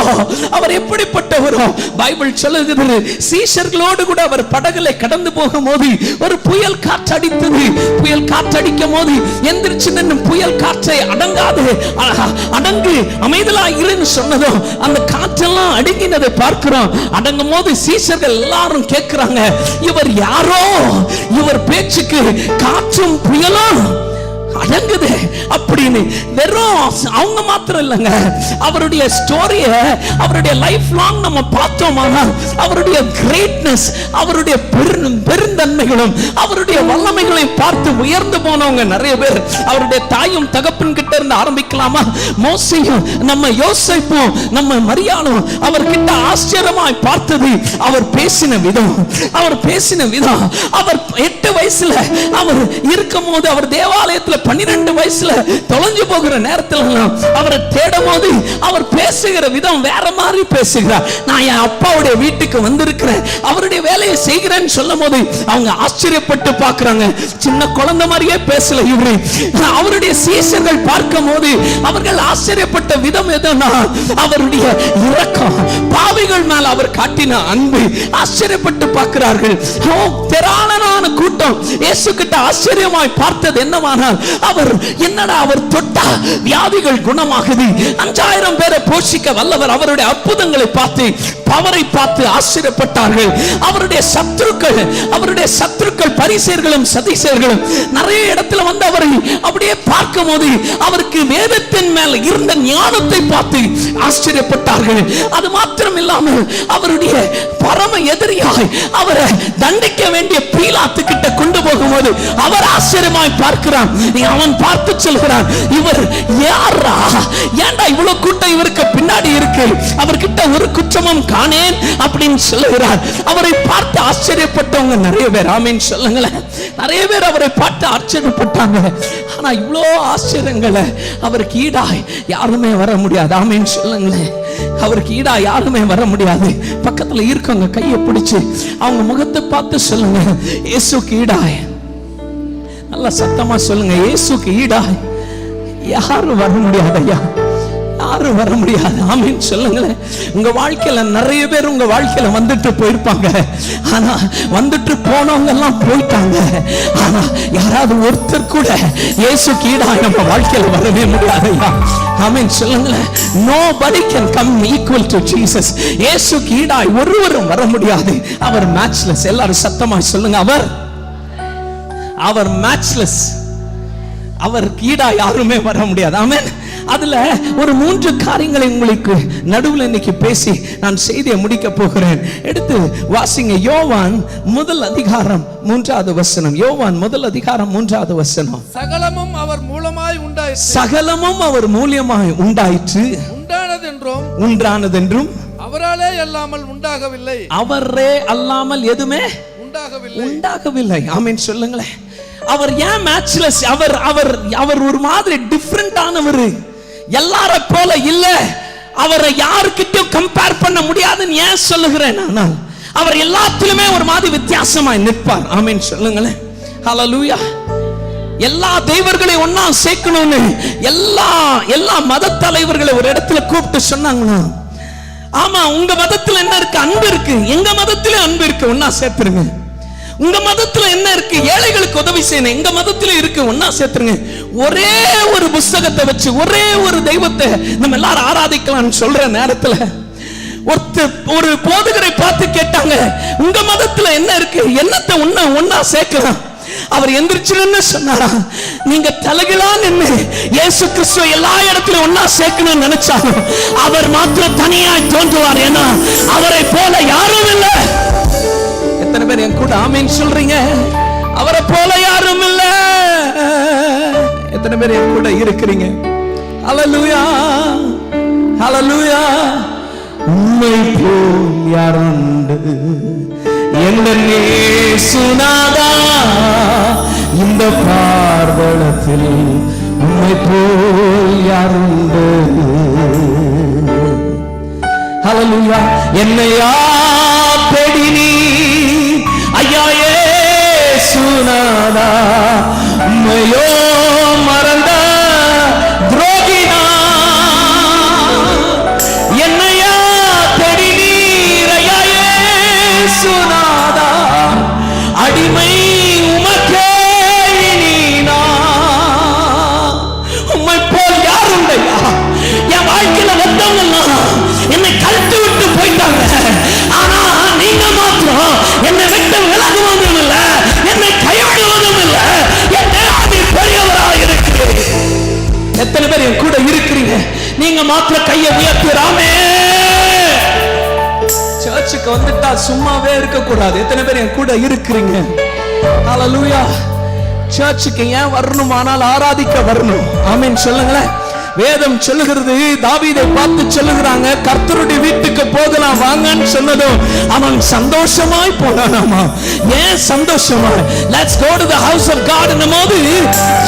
[SPEAKER 5] அவர் எப்படிப்பட்டவரோ பைபிள் சொல்லுகிறது, சீஷர்களோடு கூட அவர் படகுல கடந்து போகும்போது ஒரு புயல் காற்று அடித்தது. புயல் காற்று அடிக்கும் போது எந்திரிச்சு நின்று புயல் காற்றை அடங்காது, அடங்கு அமைதலாய் இருன்னு சொன்னதோ அந்த காற்றெல்லாம் அடங்கினதை பார்க்கிறோம். அடங்கும் போது சீஷர்கள் எல்லாரும் கேட்கிறாங்க, இவர் யாரோ, இவர் பேச்சுக்கு காற்றும் புயலும் அடங்குது அப்படின்னு. வெறும் அவங்க மாத்திரம் இல்லைங்க, அவருடைய ஸ்டோரிய, அவருடைய லைஃப் லாங் நம்ம பார்த்தோமானா அவருடைய கிரேட்னஸ், அவருடைய பெருந்தன்மைகளும் அவருடைய வல்லமைகளையும் பார்த்து உயர்ந்து போனவங்க நிறைய பேர். அவருடைய தாயும் தகப்பன் கிட்ட இருந்து ஆரம்பிக்கலாமா, மோசேயும் நம்ம யோசேப்பும் நம்ம மரியாளும் அவர்கிட்ட ஆச்சரியமாய் பார்த்தது அவர் பேசின விதம், அவர் பேசின விதம். அவர் 8 வயசுல அவர் இருக்கும் போது, அவர் தேவாலயத்துல 12 வயசுல தொலைஞ்சு போகிற நேரத்துல அவரை தேடும் போது அவர் பேசுகிற விதம் வேற மாதிரி பேசுகிறார். நான் என் அப்பாவுடைய வீட்டுக்கு வந்திருக்கிறேன், அவருடைய வேலையை செய்கிறேன்னு சொல்லும் போது அவங்க ஆச்சரியப்பட்டு பார்க்கிறாங்க. சின்ன குழந்தை மாதிரியே பேசல இவரு. அவருடைய சீஷர்கள் பார்க்கும் போது அவர்கள் ஆச்சரியப்பட்ட விதம் எதுனா அவருடைய இரக்கம், பாவிகள் மேல அவர் காட்டின அன்பு. ஆச்சரியப்பட்டு பார்க்கிறார்கள். திரளான கூட்டம் இயேசு கிட்ட ஆச்சரியமாய் பார்த்தது என்னவானால், அவர் என்னடா, அவர் தொட்டா வியாதிகள் குணமாகுது, 5000 பேரை போஷிக்க வல்லவர். அவருடைய அற்புதங்களை பார்த்து, பவரை பார்த்து ஆச்சரியப்பட்டார்கள். அவருடைய சத்துருக்கள் பரிசேயர்களும் சதிசேயர்களும் நிறைய இடத்துல வந்து அவரை அப்படியே பார்க்கும் போது அவருக்கு வேதத்தின் மேல் இருந்த ஞானத்தை பார்த்து ஆச்சரியப்பட்டார்கள். அது மாத்திரம் இல்லாமல் அவருடைய பரம எதிரியாய் அவரை தண்டிக்க வேண்டிய பீலாத்து கிட்ட கொண்டு போகும்போது அவர் ஆச்சரியமாய் பார்க்கிறான். அவன் பார்த்து சொல்கிறான், இவர் யாரா, ஏன்டா இவ்வளவு கூட்டம் இவருக்கு பின்னாடி இருக்கு, அவர்கிட்ட ஒரு குற்றமும் காணேன் அப்படின்னு சொல்லுகிறார். அவரை பார்த்து ஆச்சரியப்பட்டவங்க நிறைய பேர், ஆமீன் சொல்லுங்களேன். நிறைய பேர் அவரை பார்த்து ஆச்சரியப்பட்டாங்க. ஆனா இவ்வளோ ஆச்சரியங்களை அவருக்கு ஈடாய் யாருமே வர முடியாது, ஆமீன் சொல்லுங்களேன். அவருக்கு ஈடா யாருமே வர முடியாது. பக்கத்துல இருக்கவங்க கையை பிடிச்சு அவங்க முகத்தை பார்த்து சொல்லுங்க, இயேசுக்கு ஈடாய், நல்லா சத்தமா சொல்லுங்க, இயேசுக்கு ஈடாய் யாரும் வர முடியாது ஐயா, யாரும் வர முடியாது, ஆமீன் சொல்லுங்களேன். உங்க வாழ்க்கையில நிறைய பேர் உங்க வாழ்க்கையில வந்துட்டு போயிருப்பாங்க, ஆனா வந்துட்டு போனவங்க எல்லாம் போயிட்டாங்க. ஆனா யாராவது ஒருத்தர் கூட இயேசுக்கு ஈடாய் நம்ம வாழ்க்கையில வரவே முடியாது ஐயா, ஆமென் சொல்லுங்களேன். nobody can come equal to Jesus. இயேசுக்கு ஈடாய் ஒருவரும் வர முடியாது. அவர் மேட்ச்லெஸ். எல்லாரும் சத்தமா சொல்லுங்க, அவர் மேட்ச்லெஸ். அவர் ஈடா யாருமே வர முடியாது, ஆமென். அதுல ஒரு 3 காரியங்களை உங்களுக்கு நடுவில் இன்னைக்கு பேசி நான் செய்தியை முடிக்க போகிறேன். எடுத்து வாசிங்க, யோவான் 1 வசனம். யோவான் 1 3 வசனம்.
[SPEAKER 6] சகலமும் அவர் மூலமாய் உண்டாயிற்று, உண்டாயிற்று.
[SPEAKER 5] சகலமும் அவர் மூலியமாய் உண்டாயிற்று. உண்டானதென்றும்
[SPEAKER 6] அவராலே அல்லாமல் உண்டாகவில்லை.
[SPEAKER 5] அவரே அல்லாமல் எதுவுமே உண்டாகவில்லை. ஆமென் சொல்லுங்களேன். அவர் ஏன் மேட்ச்லெஸ்? அவர் ஒரு மாதிரி டிஃபரெண்டானவர். எல்லார போல இல்ல. அவரை யாருக்கிட்டையும் கம்பேர் பண்ண முடியாதுன்னு ஏன் சொல்லுகிறேன்? ஆனால் அவர் எல்லாத்திலுமே ஒரு மாதிரி வித்தியாசமாய் நிற்பார். ஆமென் சொல்லுங்களேன். ஹல்லேலூயா. எல்லா தெய்வங்களையும் ஒன்னா சேர்க்கணும்னு எல்லா மத தலைவர்களை ஒரு இடத்துல கூப்பிட்டு சொன்னாங்களா? ஆமா, உங்க மதத்துல என்ன இருக்கு? அன்பு இருக்கு. எங்க மதத்திலே அன்பு இருக்கு, ஒன்னா சேர்த்துருங்க. உங்க மதத்துல என்ன இருக்கு? ஏழைகளுக்கு உதவி செய்யணும், எங்க மதத்துல இருக்கு, ஒன்னா சேர்த்துருங்க. ஒரே ஒரு புஸ்தகத்தை வச்சு ஒரே ஒரு தெய்வத்தை நம்ம எல்லாரும் ஆராதிக்கலாம்னு சொல்ற நேரத்துல ஒரு போதகரை பார்த்து கேட்டாங்க, உங்க மதத்துல என்ன இருக்கு? என்னத்தை ஒன்னா சேர்க்கலாம்? அவர் எந்திரிச்சு சொன்னாரா, நீங்க தலைகளா நின்று இயேசு கிறிஸ்துவ எல்லா இடத்திலும் ஒன்னா சேர்க்கணும்னு நினைச்சாலும் அவர் மாத்திரம் தனியாய் தோன்றுவார். ஏன்னா அவரை போல யாரும் இல்லை. எத்தனை பேர் என் கூட ஆமீன் சொல்றீங்க? அவரை போல யாரும் இல்லை. எத்தனை பேர் என் கூட இருக்கிறீங்க? ஹல்லேலூயா, ஹல்லேலூயா. உம்மை போல் யாருண்டு சுனாதா, இந்த பார்வளத்தில் உம்மை போல் யாருண்டு? ஹல்லேலூயா. என்னையா தேடினீ ஐயா இயேசுநாதா, உம்மையோ மறந்த துரோகினா, என்னையா தேடினீர் ஐயா இயேசுநாதா, அடிமை உமக்கே நீனா. உம்மை போல் யாருண்டையா? என் வாழ்க்கையில வந்தவங்க என்னை கழட்டி விட்டு போயிட்டாங்க. ஆனா நீங்க மாத்திரம் என்னை விட்டு விலகுவதும் இல்லை, என்னை கைவிடுவதும் இல்லை. என் தேவன் பெரியவராக இருக்கிறீர். எத்தனை பேர் என் கூட இருக்கிறீங்க? நீங்க மாத்திரம் கையை உயர்த்துறாமே. சர்ச்சுக்கு வந்துட்டா சும்மாவே இருக்க கூடாது. எத்தனை பேர் என் கூட இருக்கிறீங்க? ஹல்லேலூயா. சர்ச்சுக்கு ஏன் வரணும்? ஆனால் ஆராதிக்க வரணும். ஆமென் சொல்லுங்களேன். வேதம் சொல்லுகிறது, தாவீதை பார்த்து சொல்லுகிறாங்க, கர்த்தருடைய வீட்டுக்கு போகலாம் வாங்கன்னு சொன்னதும் அவன் சந்தோஷமாய் போனானாமா. ஏன் சந்தோஷமா? Let's go to the house of God என்னும்போது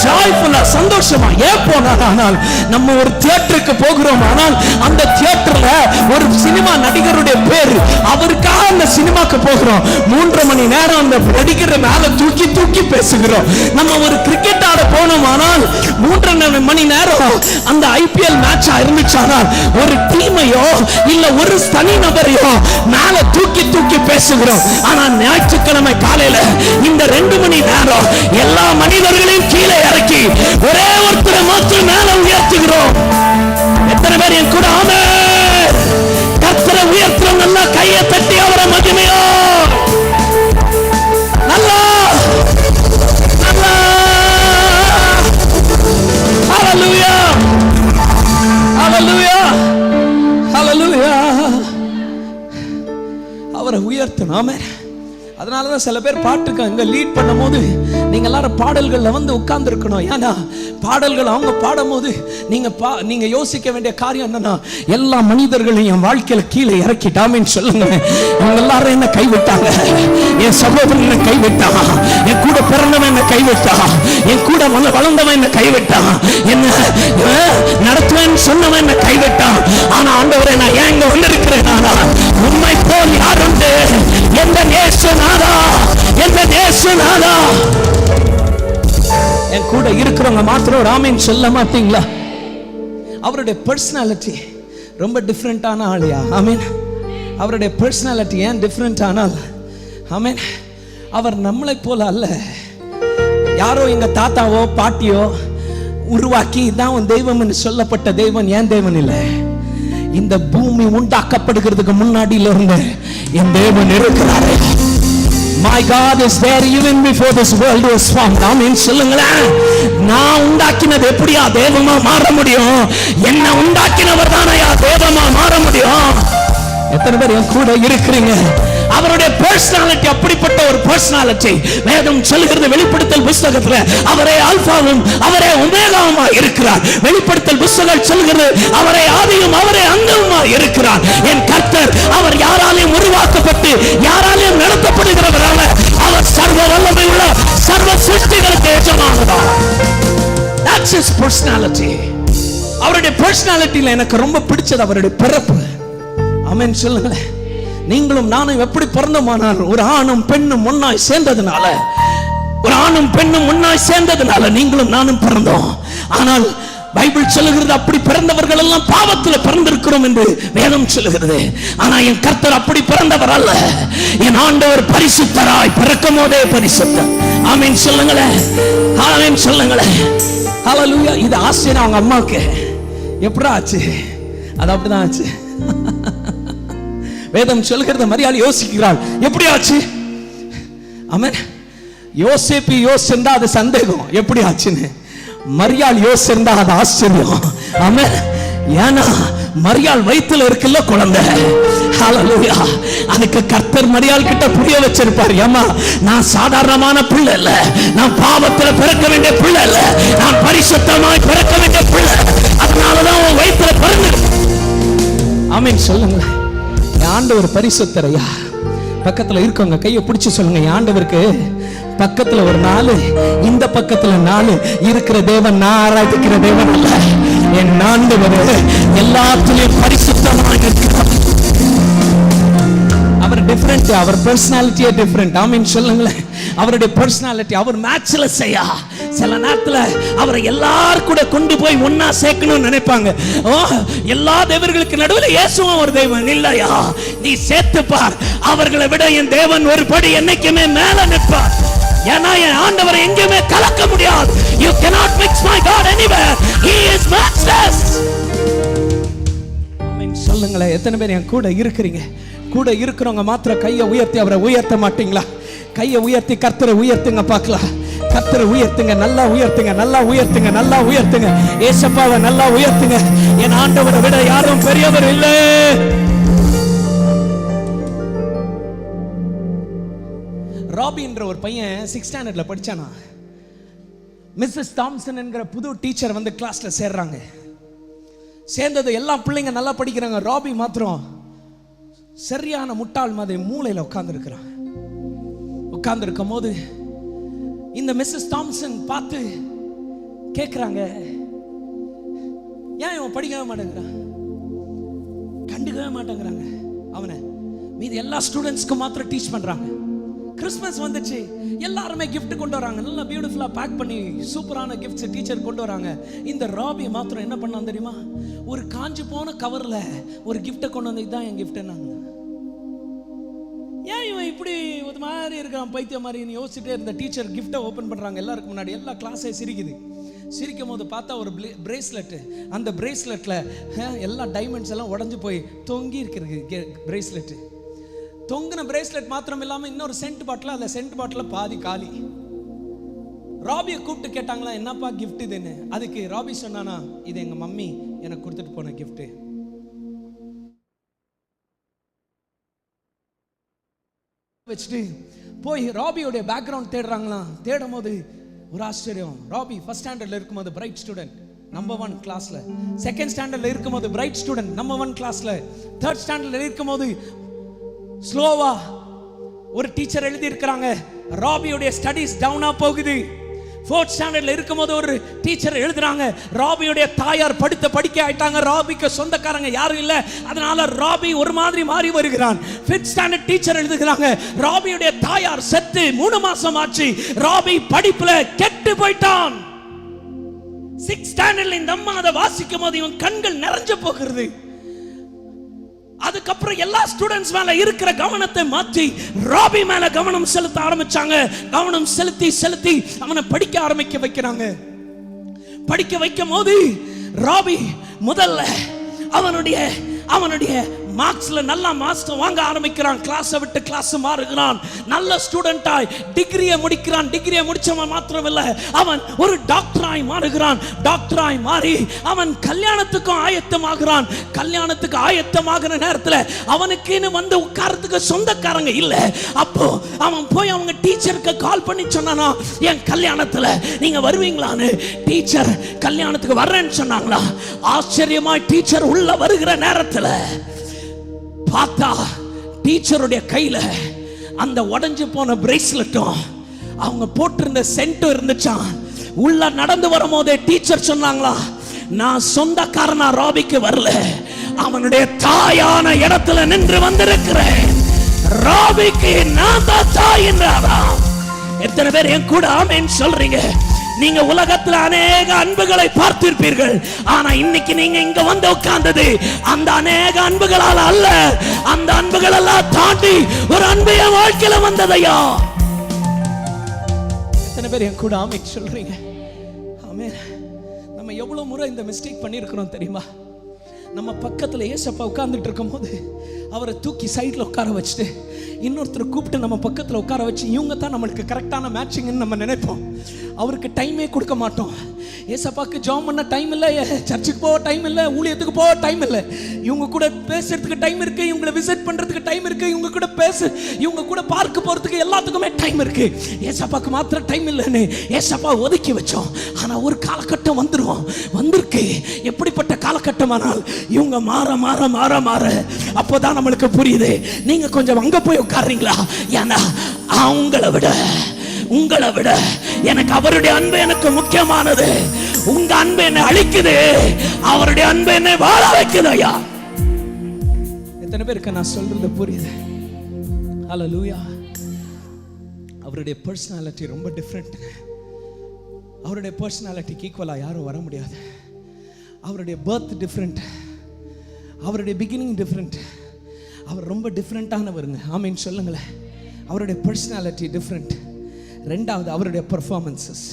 [SPEAKER 5] ஜாய்ஃபுல்லா சந்தோஷமா ஏன் போனானால், நம்ம ஒரு தியேட்டருக்கு போகிறோம். ஆனால் அந்த தியேட்டர்ல ஒரு சினிமா நடிகருடைய பேர், அவருக்காக அந்த சினிமாக்கு போகிறோம். 3.5 மணி நேரம் அந்த நடிகரை மேல தூக்கி தூக்கி பேசுகிறோம். நம்ம ஒரு கிரிக்கெட் ஆட போனோம். ஆனால் 3.5 மணி நேரம் அந்த ஐபிஎல் மேட்சா இருந்துச்சானால் ஒரு டீமையோ இல்ல ஒரு தனி நபரையோ மேல தூக்கி தூக்கி பேசுகிறோம். ஆனா ஞாயிற்றுக்கிழமை காலையில இந்த 2 மணி நேரம் எல்லா மனிதர்களையும் கீழே இறக்கி ஒரே ஒருத்தரை மாத்திரம் மேல உயர்த்துகிறோம். எத்தனை பேர் என் கூட ஆமென்? கர்த்தரை உயர்த்துற நல்லா கையை தட்டி அவரை மகிமையோ நல்லா நல்லா. ஹல்லேலூயா, ஹல்லேலூயா, ஹல்லேலூயா. அவரை உயர்த்தணும். ஆமென். அதனாலதான் சில பேர் பாட்டுக்கு அங்க லீட் பண்ணும் போது நீங்க எல்லாரும் பாடல்கள்ல வந்து உட்கார்ந்து இருக்கணும். ஏன்னா பாடல்கள் அவங்க பாடும் போது நீங்க யோசிக்க வேண்டிய காரியம் என்னன்னா, எல்லா மனிதர்களையும் என் வாழ்க்கையில கீழே இறக்கிட்டாமேன்னு சொல்லுங்க. அவங்க எல்லாரும் என்ன கைவிட்டாங்க, என் சகோதரன் என்ன கைவிட்டான், என் கூட பிறந்தவன் என்ன கைவிட்டான், என் கூட வளர்ந்தவன் என்ன கைவிட்டான், என்ன நடத்துவேன்னு சொன்னவன் என்ன கைவிட்டான். ஆனா ஆண்டவரே, நான் ஏன் இங்க வந்திருக்கிறேன்? உம்மை போல் யாருண்டு? எந்த நேசனாதா, எந்த நேசனாதா. என் கூட இருக்கிறவங்க மாத்திரம் ஆமென் சொல்ல மாட்டீங்களா? அவருடைய பர்சனாலிட்டி ரொம்ப டிஃப்ரெண்டான ஆளியா? ஆமென். அவருடைய பர்சனாலிட்டி ஏன் டிஃப்ரெண்ட் ஆனால், ஆமென், அவர் நம்மளை போல அல்ல. யாரோ எங்க தாத்தாவோ பாட்டியோ உருவாக்கி இதான் உன் தெய்வம் என்று சொல்லப்பட்ட தெய்வன் என் தேவன் இல்லை. இந்த பூமி உண்டாக்கப்படுகிறதுக்கு முன்னாடியில இருந்து என் தேவன் இருக்கிறாரே. My God is there even before this world was formed. ஆமென் சொல்லுங்களேன். நான் உண்டாக்கினது எப்படியா தேவமா மாற முடியும்? என்ன உண்டாக்கினவர் தானயா தேவமா மாற முடியும்? எத்தனை பேர் என் கூட இருக்கிறீங்க?
[SPEAKER 7] அவருடைய பர்சனாலிட்டி அப்படிப்பட்ட ஒரு பர்சனாலிட்டி. வேதம் சொல்கிறது வெளிப்படுத்தல் புத்தகத்துல அவரே ஆல்பாவும் அவரே ஒமேகாவுமா இருக்கிறார். வெளிப்படுத்தல் புத்தகம் சொல்கிறது அவரே ஆதியும் அவரே அந்தமுமா இருக்கிறார். என் கர்த்தர் அவர் யாராலையும் உருவாக்கப்பட்டு யாராலையும் நடத்தப்படுகிறவர் அல்ல. அவர் சர்வ வல்லமை உள்ள சர்வ சிருஷ்டிகளுக்கு எஜமானவர். That's his personality. அவருடைய பர்சனாலிட்டியில எனக்கு ரொம்ப பிடிச்சது அவருடைய பிறப்பு. ஆமென் சொல்லுங்க. நீங்களும் நானும் எப்படி பிறந்தோமானால் ஒரு ஆணும் பெண்ணும் ஒன்னாய் சேர்ந்ததுனால, ஒரு ஆணும் பெண்ணும் ஒன்னாய் சேர்ந்ததுனால நீங்களும் நானும் பிறந்தோம். ஆனால் பைபிள் சொல்லுகிறது அப்படி பிறந்தவர்கள் எல்லாம் பாவத்தில் பிறந்திருக்கிறோம் என்று வேதம் சொல்லுகிறது. ஆனா என் கர்த்தர் அப்படி பிறந்தவர் அல்ல. என் ஆண்டவர் பரிசுத்தராய் பிறக்கும் போதே பரிசுத்தர். ஆமென் சொல்லுங்களேன், ஆமென் சொல்லுங்களேன். ஹல்லேலூயா. இது ஆச்சரியம். அவங்க அம்மாவுக்கு எப்படா ஆச்சு? அது அப்படிதான் ஆச்சு. வேதம் சொல்லுகிறது மரியாதை யோசிக்கிறாள், எப்படி ஆச்சு? ஆமென். யோசேப்பு யோசிச்சிருந்தா அது சந்தேகம், எப்படி ஆச்சுன்னு. மரியாள் யோசிச்சிருந்தா அது ஆச்சரியம். ஆமென். ஏன்னா மரியாள் வயித்துல இருக்குல்ல குழந்தை. ஹல்லேலூயா. அதுக்கு கர்த்தர் மரியாள் கிட்ட புரிய வச்சிருப்பார். ஏமா நான் சாதாரணமான பிள்ளை இல்ல, நான் பாவத்துல பிறக்க வேண்டிய பிள்ளை இல்ல, நான் பரிசுத்தமாய் பிறக்க வேண்டிய பிள்ளை. அதனாலதான் உன் வயித்துல பிறந்து. ஆமென் சொல்லுங்க. என் ஆண்டவர் பரிசுத்தரையா. பக்கத்துல இருக்கவங்க கையை பிடிச்சு சொல்லுங்க, என் ஆண்டவருக்கு பக்கத்துல ஒரு 4, இந்த பக்கத்துல 4 இருக்கிற தேவன் நான் ஆராதிக்கிற தேவன் அல்ல. என் ஆண்டவர் எல்லாத்திலையும் பரிசுத்தமாக இருக்கிறார். அவர் டிஃபரெண்ட், அவர் பர்சனாலிட்டியே டிஃபரெண்ட். ஆமென் சொல்லுங்களேன். அவருடைய பர்சனாலிட்டி அவர் மேட்ச்லெஸ் ஐயா. சில நேரத்துல அவரை எல்லாரும் கூட கொண்டு போய் ஒன்னா சேர்க்கணும்னு நினைப்பாங்க. எல்லா தேவர்களுக்கு நடுவில் இயேசுவும் ஒரு தேவன் இல்லையா? நீ சேர்த்து பார், அவர்களை விட என் தேவன் ஒரு படி என்னைக்குமே மேல நிற்பார். ஏன்னா என் ஆண்டவரை எங்கேயுமே கலக்க முடியாது. You cannot mix my God anywhere. He is matchless. ஆமென் சொல்லுங்களேன். எத்தனை பேர் என் கூட இருக்கிறீங்க? கூட இருக்கிறவங்க மாத்திரம் கையை உயர்த்தி அவரை உயர்த்த மாட்டீங்களா? கையை உயர்த்தி கர்த்தரை உயர்த்துங்க பார்க்கலாம். கர்த்தரை உயர்த்துங்க, நல்லா உயர்த்துங்க, நல்லா உயர்த்துங்க, நல்லா உயர்த்துங்க. ஏசப்பாவை நல்லா உயர்த்துங்க. என் ஆண்டவரை விட யாரும் பெரியவர் இல்லை. ராபின்ற ஒரு பையன் 6th ஸ்டாண்டர்ட்ல படிச்சானா. மிஸ்ஸஸ் தாம்சன் என்கிற புது டீச்சர் வந்து கிளாஸ்ல சேர்றாங்க. சேர்ந்தது எல்லா பிள்ளைங்க நல்லா படிக்கிறாங்க. ராபி மாத்திரம் சரியான முட்டாள் மாதிரி மூளையில உட்கார்ந்துருக்கிறான். உட்கார்ந்துருக்கும் போது இந்த மிஸ்ஸஸ் தாம்சன் பார்த்து கேட்குறாங்க, ஏன் இவன் படிக்கவே மாட்டேங்கிறான், கண்டுக்கவே மாட்டேங்கிறாங்க அவனை. மீது எல்லா ஸ்டூடெண்ட்ஸ்க்கும் மாத்திரம் டீச் பண்றாங்க. கிறிஸ்மஸ் வந்துச்சு, எல்லாருமே கிஃப்ட் கொண்டு வராங்க. நல்லா பியூட்டிஃபுல்லா பேக் பண்ணி சூப்பரான கிஃப்ட்ஸ் டீச்சர் கொண்டு வராங்க. இந்த ராபி மாத்திரம் என்ன பண்ணான் தெரியுமா? ஒரு காஞ்சு போன கவர்ல ஒரு கிஃப்ட்டை கொண்டு வந்து, இதுதான் என் கிஃப்ட். என்ன ஏன் இவன் இப்படி ஒரு மாதிரி இருக்கிறான், பைத்தியம் மாதிரி யோசிச்சுட்டே இருந்த டீச்சர் கிஃப்ட்டை ஓப்பன் பண்றாங்க. எல்லாருக்கும் முன்னாடி எல்லா கிளாஸே சிரிக்குது. சிரிக்கும் போது பார்த்தா ஒரு பிரேஸ்லெட். அந்த பிரேஸ்லெட்ல எல்லா டைமண்ட்ஸ் எல்லாம் உடஞ்சு போய் தொங்கி இருக்கிறது. பிரேஸ்லெட் தொங்கின பிரேஸ்லெட் மாத்திரம் இல்லாம இன்னொரு சென்ட் பாட்டில், அந்த சென்ட் பாட்டில் பாதி காலி. ராபியை கூப்பிட்டு கேட்டாங்களா, என்னப்பா கிஃப்ட் இதுன்னு. அதுக்கு ராபி சொன்னானா, இது எங்க மம்மி எனக்கு கொடுத்துட்டு போன கிஃப்ட். வச்சுட்டு போய் ராபியோடைய பேக்ரவுண்ட் தேடுறாங்களாம். தேடும் போது ஒரு ஆச்சரியம். ராபி 1st ஸ்டாண்டர்ட்ல இருக்கும்போது பிரைட் ஸ்டூடெண்ட், நம்பர் 1 கிளாஸ்ல. 2nd ஸ்டாண்டர்ட்ல இருக்கும்போது பிரைட் ஸ்டூடெண்ட், நம்பர் 1 கிளாஸ்ல. 3rd ஸ்டாண்டர்ட்ல இருக்கும்போது ஸ்லோவா ஒரு டீச்சர் எழுதி இருக்கிறாங்க, ராபியோடைய ஸ்டடீஸ் டவுனா போகுது. 4th ஸ்டாண்டர்ட்ல இருக்கும்போது ஒரு டீச்சர் எழுதுறாங்க, ராபியோடைய தாயார் படுத்த படிக்க ஆயிட்டாங்க, ராபிக்கு சொந்தக்காரங்க யாரும் இல்ல, அதனால ராபி ஒரு மாதிரி மாறி வருகிறான். 5th ஸ்டாண்டர்ட் டீச்சர் எழுதுகிறாங்க, ராபியோடைய தாயார் செத்து 3 மாசம் ஆச்சு, ராபி படிப்புல கெட்டு போயிட்டான். 6th ஸ்டாண்டர்ட்ல இந்த அம்மா அதை வாசிக்கும் போது இவன் கண்கள் நிறைஞ்சு போகிறது. அதுக்கப்புறம் எல்லா ஸ்டூடெண்ட்ஸ் மேல இருக்கிற கவனத்தை மாற்றி ராபி மேல கவனம் செலுத்த ஆரம்பிச்சாங்க. கவனம் செலுத்தி செலுத்தி அவனை படிக்க ஆரம்பிக்க வைக்கிறாங்க. படிக்க வைக்கும் போது ராபி முதல்ல அவனுடைய மார்க்ஸ்ல நல்லா மாஸ்டர் வாங்க ஆரம்பிக்கிறான், கிளாஸை விட்டு கிளாஸ் மாறுகிறான், நல்ல ஸ்டூடெண்டாய் டிகிரியை முடிக்கிறான். டிகிரியை முடிச்சவன் மாத்திரமில்லை, அவன் ஒரு டாக்டராய் மாறுகிறான். டாக்டராய் மாறி அவன் கல்யாணத்துக்கும் ஆயத்தமாகிறான். கல்யாணத்துக்கு ஆயத்தமாகிற நேரத்தில் அவனுக்குன்னு வந்து உட்காரத்துக்கு சொந்தக்காரங்க இல்லை. அப்போ அவன் போய் அவங்க டீச்சருக்கு கால் பண்ணி சொன்னானா, என் கல்யாணத்துல நீங்க வருவீங்களான்னு. டீச்சர் கல்யாணத்துக்கு வர்றேன்னு சொன்னாங்களா. ஆச்சரியமாய் டீச்சர் உள்ள வருகிற நேரத்துல பார்த்தா டீச்சருடைய கையில அந்த உடைஞ்சு போன பிரேஸ்லெட்டும் அவங்க போட்டிருந்த சென்ட்டும் இருந்துச்சான். உள்ள நடந்து வரும்போதே டீச்சர் சொன்னாங்களா, நான் சொந்தக்காரனா ராபிக்கு வரல, அவனுடைய தாயான இடத்துல நின்று வந்திருக்கிறேன். ராபிக்கு நான் தான் தாய் என்றாராம். எத்தனை பேர் என் கூட ஆமென் சொல்றீங்க? நீங்க உலகத்துல அநேக அன்புகளை பார்த்திருப்பீர்கள், ஆனா இன்னைக்கு நீங்க இங்க வந்து உட்கார்ந்தது அந்த அநேக அன்புகளால் அல்ல, அந்த அன்புகள் எல்லாம் தாண்டி ஒரு அன்பு என் வாழ்க்கையில வந்ததையா. எத்தனை பேர் என் கூட ஆமென் சொல்றீங்க? ஆமென். நம்ம எவ்வளவு முறை இந்த மிஸ்டேக் பண்ணியிருக்கிறோம் தெரியுமா? நம்ம பக்கத்துல ஏசப்பா உட்கார்ந்துட்டு இருக்கும் போது அவரை தூக்கி சைட்ல உட்கார வச்சுட்டு இன்னொருத்தர் கூப்பிட்டு நம்ம பக்கத்துல உட்கார வச்சு இவங்க தான் நம்மளுக்கு கரெக்டான மேட்சிங்னு நம்ம நினைப்போம். அவருக்கு டைமே கொடுக்க மாட்டோம். ஏசப்பாக்கு ஜாம் பண்ண டைம் இல்லை, சர்ச்சுக்கு போக டைம் இல்லை, ஊழியத்துக்கு போக டைம் இல்லை. இவங்க கூட பேசுறதுக்கு டைம் இருக்கு, இவங்களை விசிட் பண்றதுக்கு டைம் இருக்கு, இவங்க கூட இவங்க கூட பார்க்க போறதுக்கு எல்லாத்துக்குமே டைம் இருக்கு. ஏசப்பாக்கு மாத்திரம் டைம் இல்லைன்னு ஏசப்பா ஒதுக்கி வச்சோம். ஆனா ஒரு காலகட்டம் வந்திருக்கு. எப்படிப்பட்ட காலகட்டமானால் இவங்க மாற மாற மாற மாற அப்போதான் நம்மளுக்கு புரியுது. நீங்க கொஞ்சம் அங்க போய் உட்கார்றீங்களா, ஏன்னா உங்களை விட எனக்கு அவருடைய அன்பு எனக்கு முக்கியமானது. உங்க அன்பு என்னை அழிக்குது, அவருடைய அன்பு என்னை வாழ வைக்குது. ஐயா, எத்தனை பேருக்கு நான் சொல்றது புரியுது? ஹல்லேலூயா. அவருடைய பர்சனாலிட்டி ரொம்ப டிஃப்ரெண்ட். அவருடைய பர்சனாலிட்டிக்கு ஈக்குவலா யாரும் வர முடியாது. அவருடைய பர்த் டிஃப்ரெண்ட், அவருடைய பிகினிங் டிஃப்ரெண்ட். அவர் ரொம்ப டிஃப்ரெண்டானவருங்க. ஆமீன் சொல்லுங்களேன். அவருடைய பர்சனாலிட்டி டிஃப்ரெண்ட். ரெண்டாவது அவருடைய பெர்ஃபார்மன்சஸ்.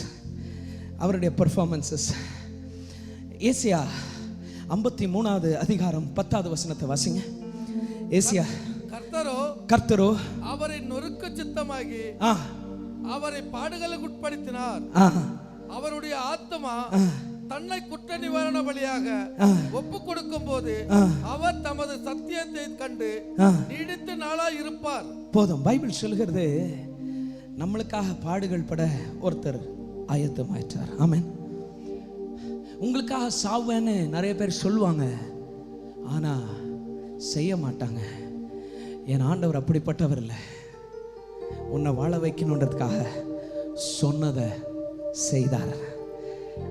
[SPEAKER 7] ஏசியா 53வது அதிகாரம் 10வது வசனத்தை வாசிங்க. ஏசியா, கர்த்தரோ
[SPEAKER 6] அவரை நொறுக்க சித்தமாகி அவரை பாடுகளுக்கு உட்படுத்தினார். அவருடைய ஆத்மா தன்னை குற்ற நிவாரண பலியாக ஒப்பு கொடுக்கும் போது அவர் தமது சத்தியத்தை கண்டு நீடித்து நாளாய் இருப்பார்.
[SPEAKER 7] போதும். பைபிள் சொல்கிறது நம்மளுக்காக பாடுகள் பட ஒருத்தர் ஆயத்தமாயிட்டார். ஆமென். உங்களுக்காக சாவேன்னு நிறைய பேர் சொல்லுவாங்க, ஆனா செய்ய மாட்டாங்க. என் ஆண்டவர் அப்படிப்பட்டவர் இல்லை. உன்னை வாழ வைக்கணுன்றதுக்காக சொன்னதை செய்தார்.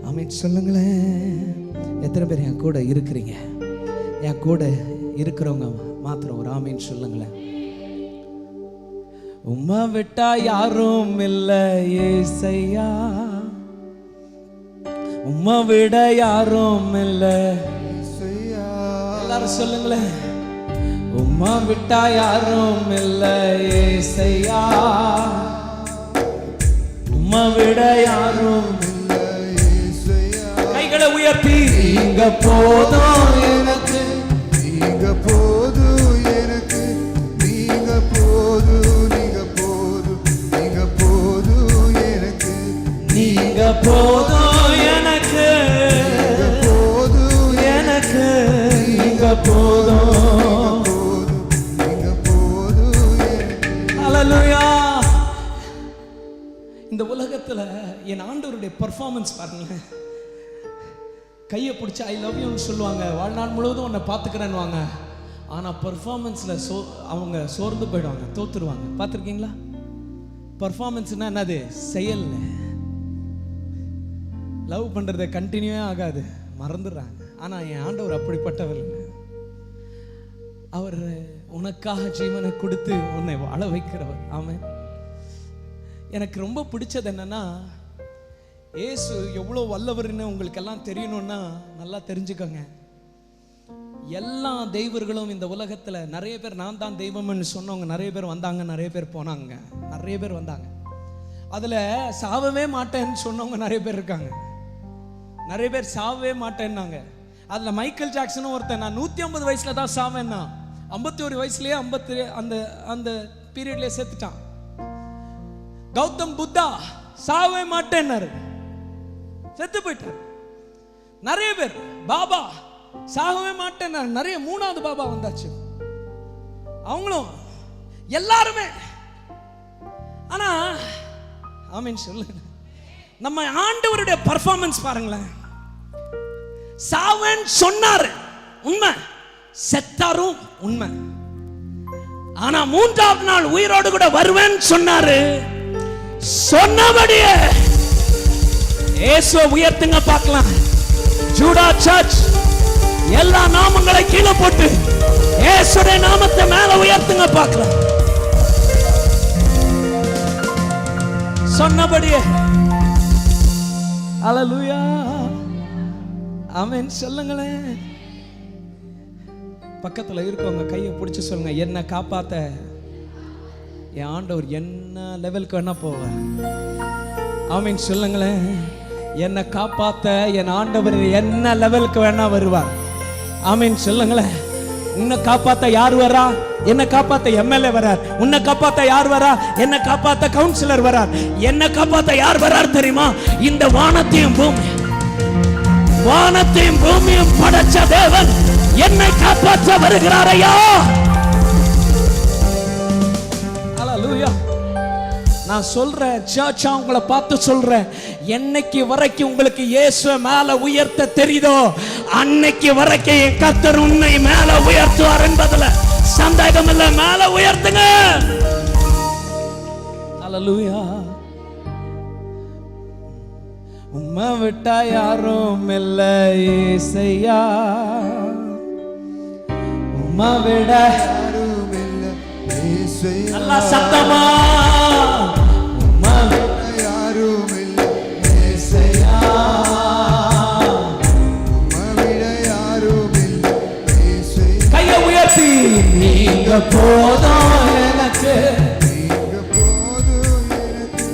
[SPEAKER 7] ஆமென் சொல்லுங்களேன். எத்தனை பேர் என் கூட இருக்கிறீங்க? என் கூட இருக்கிறவங்க மாத்திரம் ஒரு ஆமென் சொல்லுங்களேன். உம்மை விட்டா யாரும் இல்லை ஏசையா, உம்மை விட யாரும் இல்லை. எல்லாரும் சொல்லுங்களேன். உம்மை விட்டா யாரும் இல்லை ஏசையா, உம்மை விட யாரும் இல்லை ஏசையா. கைகளை உயர்த்தி நீங்க போதும் எனக்கு, நீங்க போதும் எனக்கு, நீங்க போதும், நீங்க போதும், நீங்க போதும் எனக்கு, நீங்க போதும் எனக்கு, நீங்க போதும் எனக்கு, நீங்க போதும், நீங்க போதும் எனக்கு. ஹல்லேலூயா. இந்த உலகத்துல என் ஆண்டவருடைய பெர்ஃபார்மன்ஸ் பாருங்க. கையை பிடிச்சி ஐ லவ் யூன்னு சொல்லுவாங்க, வாழ்நாள் முழுவதும் உன்னை பார்த்துக்கிறேன்னு வாங்க. ஆனால் பர்ஃபார்மன்ஸில் அவங்க சோர்ந்து போயிடுவாங்க, தோத்துருவாங்க. பார்த்துருக்கீங்களா? பர்ஃபார்மன்ஸ்னால் என்னது? செயல். லவ் பண்ணுறது கண்டினியூவே ஆகாது, மறந்துடுறாங்க. ஆனால் என் ஆண்டவர் அப்படிப்பட்டவர் இல்லை. அவர் உனக்காக ஜீவனை கொடுத்து உன்னை வாழ வைக்கிறவர். ஆமென். எனக்கு ரொம்ப பிடிச்சது என்னன்னா, இயேசு எவ்வளோ வல்லவர்னு உங்களுக்கெல்லாம் தெரியணும்னா நல்லா தெரிஞ்சுக்கோங்க. எல்லா தெய்வர்களும் இந்த உலகத்தில் நிறைய பேர் நான் தான் தெய்வம்னு சொன்னவங்க நிறைய பேர் வந்தாங்க, நிறைய பேர் போனாங்க, நிறைய பேர் வந்தாங்க. அதில் சாவவே மாட்டேன்னு சொன்னவங்க நிறைய பேர் இருக்காங்க. நிறைய பேர் சாவவே மாட்டேன்னாங்க. அதில் மைக்கேல் ஜாக்சனும் ஒருத்தன், நான் 150 வயசுல தான் சாவேன்னா.
[SPEAKER 8] 51 வயசுலயே அந்த அந்த பீரியட்லயே செத்துட்டான். கௌதம் புத்தா சாவே மாட்டேன்னாரு, செத்து போயிட்டார். நிறைய பேர் பாபா சாகவே மாட்டேன்னாரு, நிறைய 3வது பாபா வந்தாச்சு, அவங்களும் எல்லாருமே. ஆனா ஆமென் சொல்லுங்க, நம்ம ஆண்டவருடைய பர்ஃபார்மன்ஸ் பாருங்களேன். சாவேன் சொன்னாரு உண்மை, செத்தாரும் உண்மை. ஆனா 3வது நாள் உயிரோடு கூட வருவேன் சொன்னாரு. சொன்னபடியே இயேசுவை உயர்த்துங்க பார்க்கலாம். ஜூடா சர்ச் எல்லா நாமங்களை கீழே போட்டு இயேசுடைய நாமத்தை மேல உயர்த்துங்க பார்க்கலாம். சொன்னபடியே அல்லேலூயா ஆமென் சொல்லுங்களேன். பக்கத்துல இருக்கவங்க கையை பிடிச்சு சொல்லுங்க, என்ன காப்பாத்த என் ஆண்டவர் என்ன லெவலுக்கு வேணா போவார். ஆமென் சொல்லுங்களேன். என்னை காப்பாத்த என் ஆண்டவர் என்ன லெவலுக்கு வேணா வருவார். ஆமென் சொல்லுங்களேன். உன்னை காப்பாத்த யார் வரா? என்ன காப்பாத்த எம்எல்ஏ வரார். உன்னை காப்பாத்த யார் வரா? என்ன காப்பாத்த கவுன்சிலர் வரார். என்ன காப்பாத்த யார் வரார் தெரியுமா? இந்த வானத்தையும் பூமியும் படைச்ச தேவன் என்னை காப்பாற்ற வருகிறார் ஐயா. அல்லேலூயா. நான் சொல்றேன், சர்ச்சா உங்களை பார்த்து சொல்றேன், என்னைக்கு வரைக்கும் உங்களுக்கு இயேசுவை மேல உயர்த்த தெரியுதோ அன்னைக்கு வரைக்கும் என் கர்த்தர் உன்னை மேல உயர்த்துவார் என்பதுல சந்தேகம் இல்லை. மேல உயர்த்துங்க. அல்லேலூயா. உம்மை விட்டா யாரும் இல்லை ஏசையா, உம்மை விட
[SPEAKER 9] யாரும் இல்லை ஏசையா,
[SPEAKER 8] நல்லா சத்தமா
[SPEAKER 9] யாரும் இல்லை ஏசையா, உம்மைவிட யாரும் இல்லை ஏசையா.
[SPEAKER 8] கையை உயர்த்தி நீங்க போதும் எனக்கு,
[SPEAKER 9] நீங்க போதும் எனக்கு,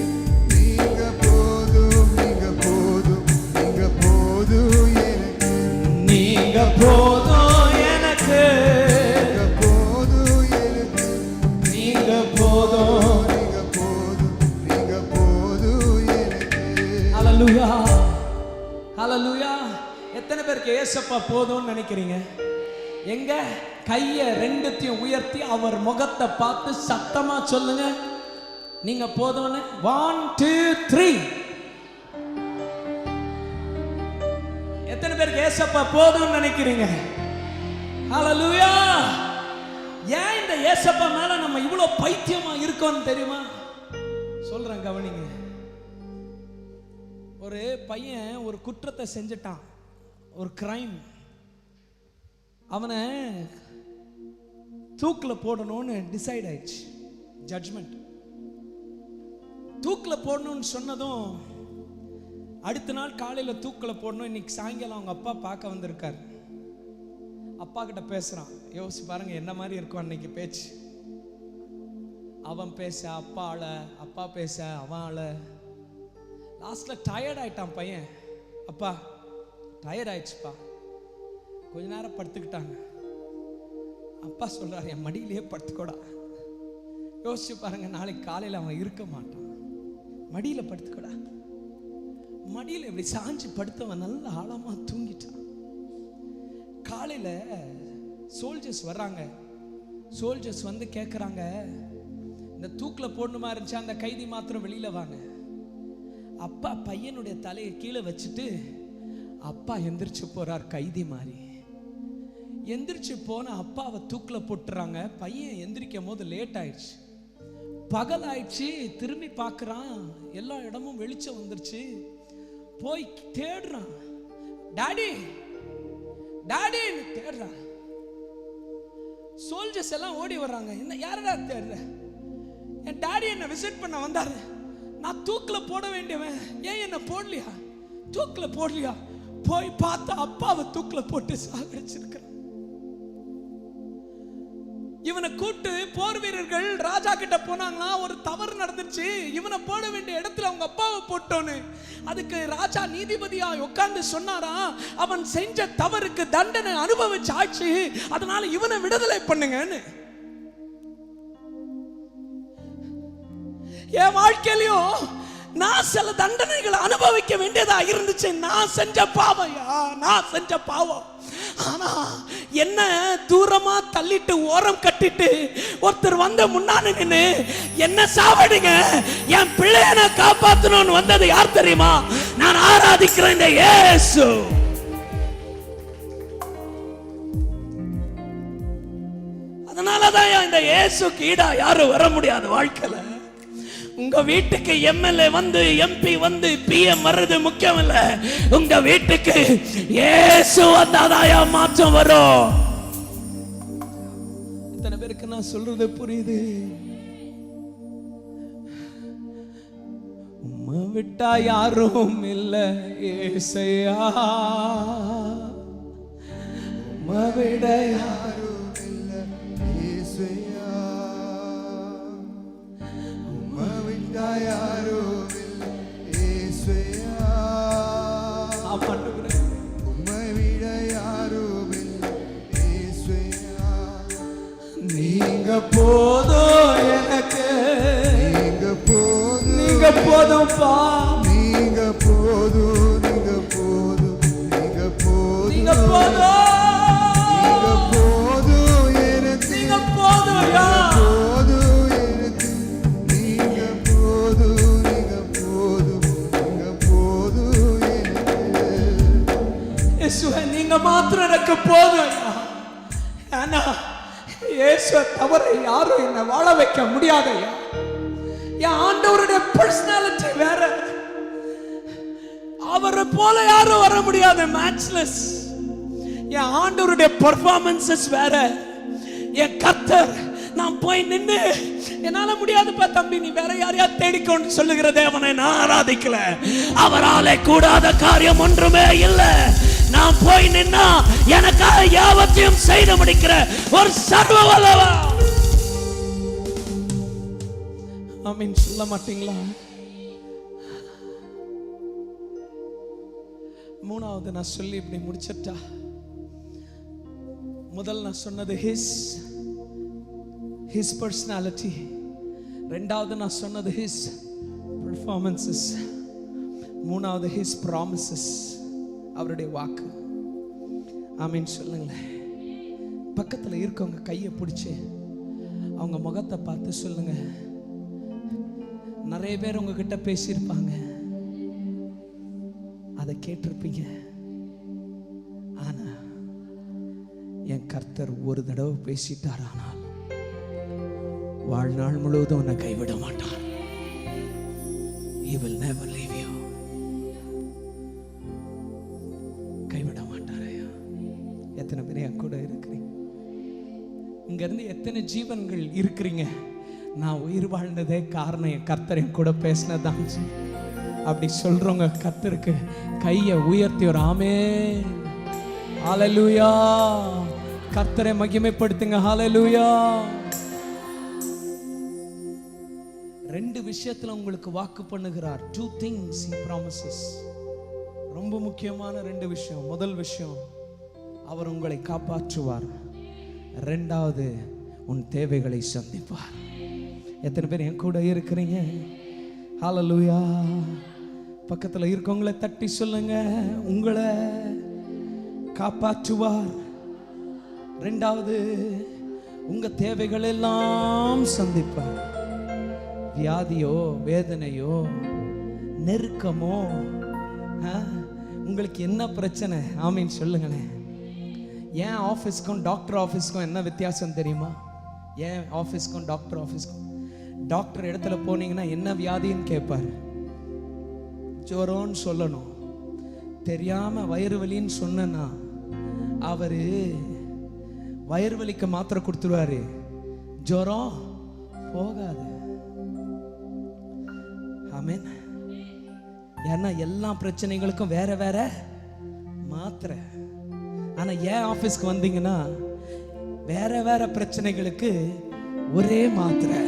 [SPEAKER 9] நீங்க போதும், நீங்க போதும், நீங்க போதும் எனக்கு,
[SPEAKER 8] நீங்க போதும் எனக்கு,
[SPEAKER 9] நீங்க போதும் எனக்கு,
[SPEAKER 8] நீங்க போதும்.
[SPEAKER 9] நீங்க போதும், நீங்க போதும் எனக்கு.
[SPEAKER 8] ஹல்லேலூயா ஹல்லேலூயா. எத்தனை பேருக்கு ஏசப்பா போதும்னு நினைக்கிறீங்க? எங்க கையை ரெண்டுத்தையும் உயர்த்தி அவர் முகத்தை பார்த்து சத்தமா சொல்லுங்க, நீங்க போதும்னு. 1 2 3. எத்தனை பேருக்கு ஏசப்பா போதும்னு நினைக்கிறீங்க? ஹல்லேலூயா. ஏன் இந்த ஏசப்பா மேல நம்ம இவ்வளவு பைத்தியமா இருக்கோம்னு தெரியுமா? சொல்றேன் கவனிங்க. ஒரு பையன் ஒரு குற்றத்தை செஞ்சிட்டான், ஒரு கிரைம். அவனை தூக்கில் போடணும்னு டிசைட் ஆயிடுச்சு, ஜட்ஜ்மெண்ட். தூக்கில் போடணும்னு சொன்னதும் அடுத்த நாள் காலையில் தூக்கில் போடணும். இன்னைக்கு சாயங்காலம் அவங்க அப்பா பார்க்க வந்திருக்காரு. அப்பா கிட்ட பேசுறான். யோசிச்சு பாருங்க என்ன மாதிரி இருக்கும் அன்னைக்கு பேச்சு. அவன் பேச அப்பா ஆள, அப்பா பேச அவன் ஆள. லாஸ்ட்ல டயர்ட் ஆயிட்டான் பையன். அப்பா டயர்ட் ஆயிடுச்சுப்பா, கொஞ்ச நேரம் படுத்துக்கிட்டாங்க. அப்பா சொல்றாரு, என் மடியிலேயே படுத்துக்கோடா. யோசிச்சு பாருங்க, நாளைக்கு காலையில் அவன் இருக்க மாட்டான். மடியில படுத்துக்கோடா. மடியில இப்படி சாஞ்சு படுத்தவன் நல்ல ஆழமா தூங்கிட்டான். காலையில சோல்ஜர்ஸ் வர்றாங்க. சோல்ஜர்ஸ் வந்து கேட்குறாங்க, இந்த தூக்கில் போடணுமா இருந்துச்சு, அந்த கைதி மாத்திரம் வெளியில வாங்க. அப்பா பையனுடைய தலையை கீழே வச்சுட்டு அப்பா எந்திரிச்சு போறார். கைதி மாதிரி எந்திரிச்சு போன அப்பாவை தூக்கில் போட்டுறாங்க. பையன் எந்திரிக்கும் போது லேட் ஆயிடுச்சு, பகல் ஆயிடுச்சு. திரும்பி பார்க்குறான், எல்லா இடமும் வெளிச்சம் வந்துருச்சு. போய் தேடுறான், டாடி டாடின்னு தேடுறான். சோல்ஜர்ஸ் எல்லாம் ஓடி வர்றாங்க. என்ன யாரடா தேடுற? என் டாடி என்ன விசிட் பண்ண வந்தாரு. நான் தூக்கில் போட வேண்டியவன், ஏன் என்ன போடலையா? தூக்கில் போடலையா? போய் பார்த்தா அப்பாவை தூக்கில் போட்டு சாகடிச்சிருக்கிறான். இவனை கூப்பிட்டு போர் வீரர்கள் ராஜா கிட்ட போனாங்களா, ஒரு தவறு நடந்துச்சு, இவனை போட வேண்டிய இடத்துல அவங்க அப்பாவை போட்டோன்னு. அதுக்கு ராஜா நீதிபதியா உட்கார்ந்து சொன்னாரா, அவன் செஞ்ச தவறுக்கு தண்டனை அனுபவிச்சாச்சு, அதனால இவனை விடுதலை பண்ணுங்கன்னு. என் வாழ்க்கையிலையும் நான் சில தண்டனைகளை அனுபவிக்க வேண்டியதா இருந்துச்சு. நான் செஞ்ச பாவம். ஆனா என்ன தூரமா தள்ளிட்டு ஓரம் கட்டிட்டு ஒருத்தர் வந்து முன்னாடி நின்னு என்ன சாவடிங்க, என் பிள்ளைய காப்பாத்தணும்னு வந்தது யார் தெரியுமா? நான் ஆராதிக்கிறேன் இந்த இயேசு. அதனாலதான் இந்த இயேசுக்கு ஈடா யாரும் வர முடியாது வாழ்க்கையில. உங்க வீட்டுக்கு எம்எல்ஏ வந்து, எம்பி வந்து, பிஎம் வர்றது முக்கியம் இல்ல. உங்க வீட்டுக்கு இயேசு வந்தாதான் மாற்றம் வரும். இத்தனை பேருக்கு நான் சொல்றது புரியுது? உம்மை விட்டா யாரும் இல்ல ஏசையா, உம்மை விட
[SPEAKER 9] யாரும் இல்ல இயேசுயா, உம்மை விட்டா யாரும் இல்ல இயேசுயா, உம்மை விட யாரும் இல்ல இயேசுயா.
[SPEAKER 8] நீங்க போதும் எனக்கு,
[SPEAKER 9] நீங்க போதும்,
[SPEAKER 8] நீங்க போதும்பா,
[SPEAKER 9] நீங்க போதும், நீங்க போதும், நீங்க போதும்,
[SPEAKER 8] நீங்க போதும்,
[SPEAKER 9] நீங்க போதும் எனக்கு,
[SPEAKER 8] நீங்க போதும் யா,
[SPEAKER 9] போதும் எனக்கு, நீங்க போதும், நீங்க போதும், நீங்க போதும் எனக்கு.
[SPEAKER 8] இயேசுவே நீங்க மாத்திரம் எனக்கு போதும் யா. ஆனா இயேசுவை தவிர யாரும் என்னை வாழ வைக்க முடியாதையா. என் ஆண்டவருடைய பர்சனாலிட்டி வேற, அவரை போல யாரும் வர முடியாது, மேட்ச்லெஸ். என் ஆண்டவருடைய பெர்ஃபார்மன்சஸ் வேற. என் கர்த்தர் நான் போய் நின்று என்னால முடியாதுப்பா தம்பி, நீ வேற யாரையா தேடிக்கொண்டு சொல்லுகிற தேவனை நான் ஆராதிக்கல. அவராலே கூடாத காரியம் ஒன்றுமே இல்லை. நான் போய் நின்னா எனக்காக யாவத்தையும் செய்து முடிக்கிற ஒரு சர்வ வல்லவர். ஆமீன் சொல்ல மாட்டீங்களா? மூணாவது நான் சொல்லி இப்படி முடிச்சிட்டா. முதல் நான் சொன்னது his personality. ரெண்டாவது நான் சொன்னது his performances. மூணாவது his promises, அவருடைய வாக்கு. ஆமீன் சொல்லுங்களேன். பக்கத்தில் இருக்கவங்க கையை பிடிச்சி அவங்க முகத்தை பார்த்து சொல்லுங்க. நிறைய பேர் உங்ககிட்ட பேசியிருப்பாங்க, அதை கேட்டிருப்பீங்க. ஆனா என் கர்த்தர் ஒரு தடவை பேசிட்டார், ஆனால் வாழ்நாள் முழுவதும் உன்னை கைவிட மாட்டார். He will never leave you. கைவிட மாட்டாரையா? எத்தனை பேர் என் கூட இருக்கிறீங்க? இங்க இருந்து எத்தனை ஜீவன்கள் இருக்கிறீங்க? நான் உயிர் வாழ்ந்ததே காரணம் என் கர்த்தர் என் கூட பேசினதான். அப்படி சொல்றவங்க கர்த்தருக்கு கையை உயர்த்தி ஒரு ஆமென், ஹல்லேலூயா. கர்த்தரை மகிமைப்படுத்துங்க, ஹல்லேலூயா. ரெண்டு விஷயத்துல உங்களுக்கு வாக்கு பண்ணுகிறார். 2 things he promises. ரொம்ப முக்கியமான 2 விஷயம். முதல் விஷயம், அவர் உங்களை காப்பாற்றுவார். ரெண்டாவது, உன் தேவைகளை சந்திப்பார். எத்தனை பேர் என் கூட இருக்கிறீங்க? ஹல்லேலூயா. பக்கத்துல இருக்கவங்களை தட்டி சொல்லுங்க, உங்களை காப்பாற்றுவார். ரெண்டாவது, உங்க தேவைகள் எல்லாம் சந்திப்பார். வியாதியோ, வேதனையோ, நெருக்கமோ, உங்களுக்கு என்ன பிரச்சனை? ஆமீன் சொல்லுங்களேன். ஏன் ஆஃபீஸ்க்கும் டாக்டர் ஆஃபீஸ்க்கும் என்ன வித்தியாசம் தெரியுமா? ஏன் ஆஃபீஸ்க்கும் டாக்டர் ஆஃபீஸ்க்கும்? டாக்டர் இடத்துல போனீங்கன்னா என்ன வியாதின்னு கேட்பார். ஜுரம்னு சொல்லணும். தெரியாம வயிறு வலின்னு சொன்னா அவரு வயிறு வலிக்கு மாத்திரை கொடுத்துருவாரு, ஜுரம் போகாது. ஆமென். ஏன்னா எல்லா பிரச்சனைகளுக்கும் வேற வேற மாத்திரை. ஆனா ஏன் ஆபீஸ்க்கு வந்தீங்கன்னா வேற வேற பிரச்சனைகளுக்கு ஒரே மாத்திரை.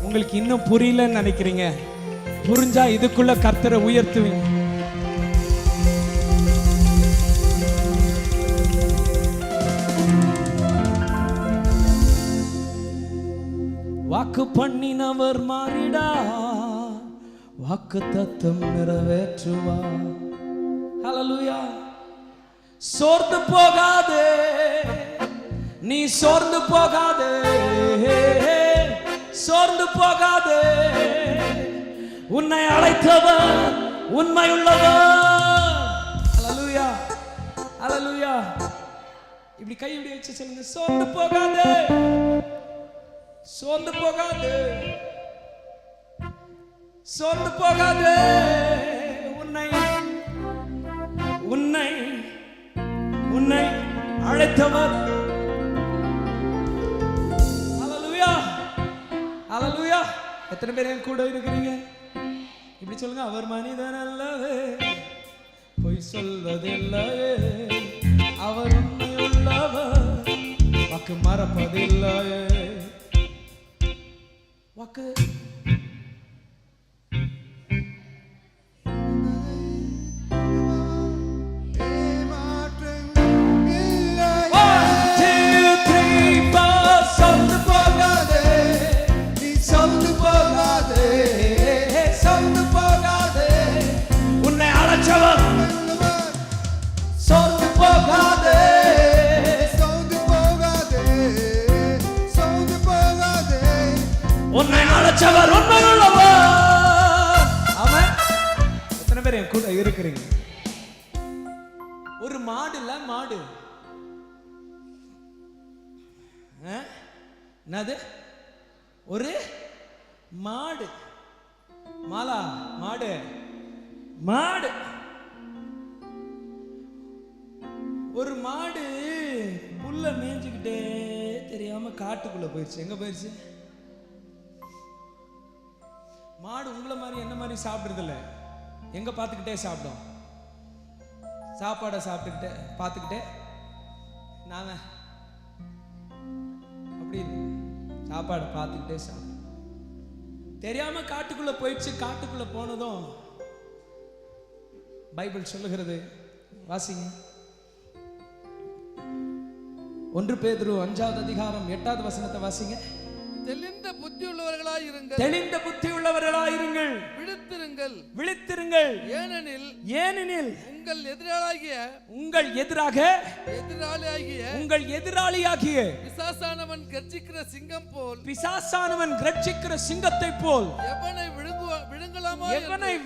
[SPEAKER 8] உங்களுக்கு இன்னும் புரியலன்னு நினைக்கிறீங்க, புரிஞ்சா இதுக்குள்ள கர்த்தரை உயர்த்துவீங்க. வாக்கு பண்ணினவர் மாறிடா, வாக்கு தத்தம் நிறைவேற்றுவா. ஹல்லேலூயா. சோர்ந்து போகாதே, நீ சோர்ந்து போகாதே, சோர்ந்து போகாதே. உன்னை அழைத்தவர் உண்மையுள்ளவர். ஹல்லேலூயா, ஹல்லேலூயா. இப்படி கை இப்படி வச்சு சொல்லுங்க, சோர்ந்து போகாதே, சோர்ந்து போகாதே, சோர்ந்து போகாதே. உன்னை உன்னை உன்னை அழைத்தவர். ஹல்லேலூயா, ஹல்லேலூயா. எத்தனை பேர் என் கூட இருக்கிறீங்க? இப்படி சொல்லுங்க, அவர் மனிதன் அல்லவே, பொய் சொல்வதில்லையே, அவர் உண்மையுள்ளவர், வாக்கு மறப்பதில்லையே. வாக்கு உன்னை அழைச்சவர் உண்மையுள்ளவர். அவன் எத்தனை பேர் என் கூட இருக்கிறீங்க? ஒரு மாடு இல்ல, மாடு என்னது? ஒரு மாடு. மாலா மாடு, மாடு. ஒரு மாடு புல்ல மேய்ஞ்சுக்கிட்டே தெரியாம காட்டுக்குள்ள போயிடுச்சு. எங்க போயிடுச்சு? மாடு உங்களை மாதிரி என்ன மாதிரி சாப்பிடுறது இல்லை, எங்க பார்த்துக்கிட்டே சாப்பிடும். சாப்பாடை சாப்பிட்டுக்கிட்டே பார்த்துக்கிட்டே நாங்க அப்படி சாப்பாடை பார்த்துக்கிட்டே சாப்பிடும். தெரியாம காட்டுக்குள்ள போயிடுச்சு. காட்டுக்குள்ள போனதும் பைபிள் சொல்லுகிறது, வாசிங்க. 1 பேதுரு 5வது அதிகாரம் 8வது வசனத்தை வாசிங்க.
[SPEAKER 6] தெளிந்த புத்தி உள்ளவர்களாய் இருங்கள்,
[SPEAKER 8] தெளிந்த புத்தி உள்ளவர்களாய் இருங்கள்,
[SPEAKER 6] விழித்திருங்கள்,
[SPEAKER 8] விழித்திருங்கள்.
[SPEAKER 6] ஏனெனில்
[SPEAKER 8] ஏனெனில்
[SPEAKER 6] உங்கள் எதிராளியாகிய
[SPEAKER 8] உங்கள் எதிராளியாகிய
[SPEAKER 6] பிசாசானவன் கர்ஜிக்கிற சிங்கம் போல்,
[SPEAKER 8] பிசாசானவன் கர்ஜிக்கிற சிங்கத்தை போல்
[SPEAKER 6] எவனை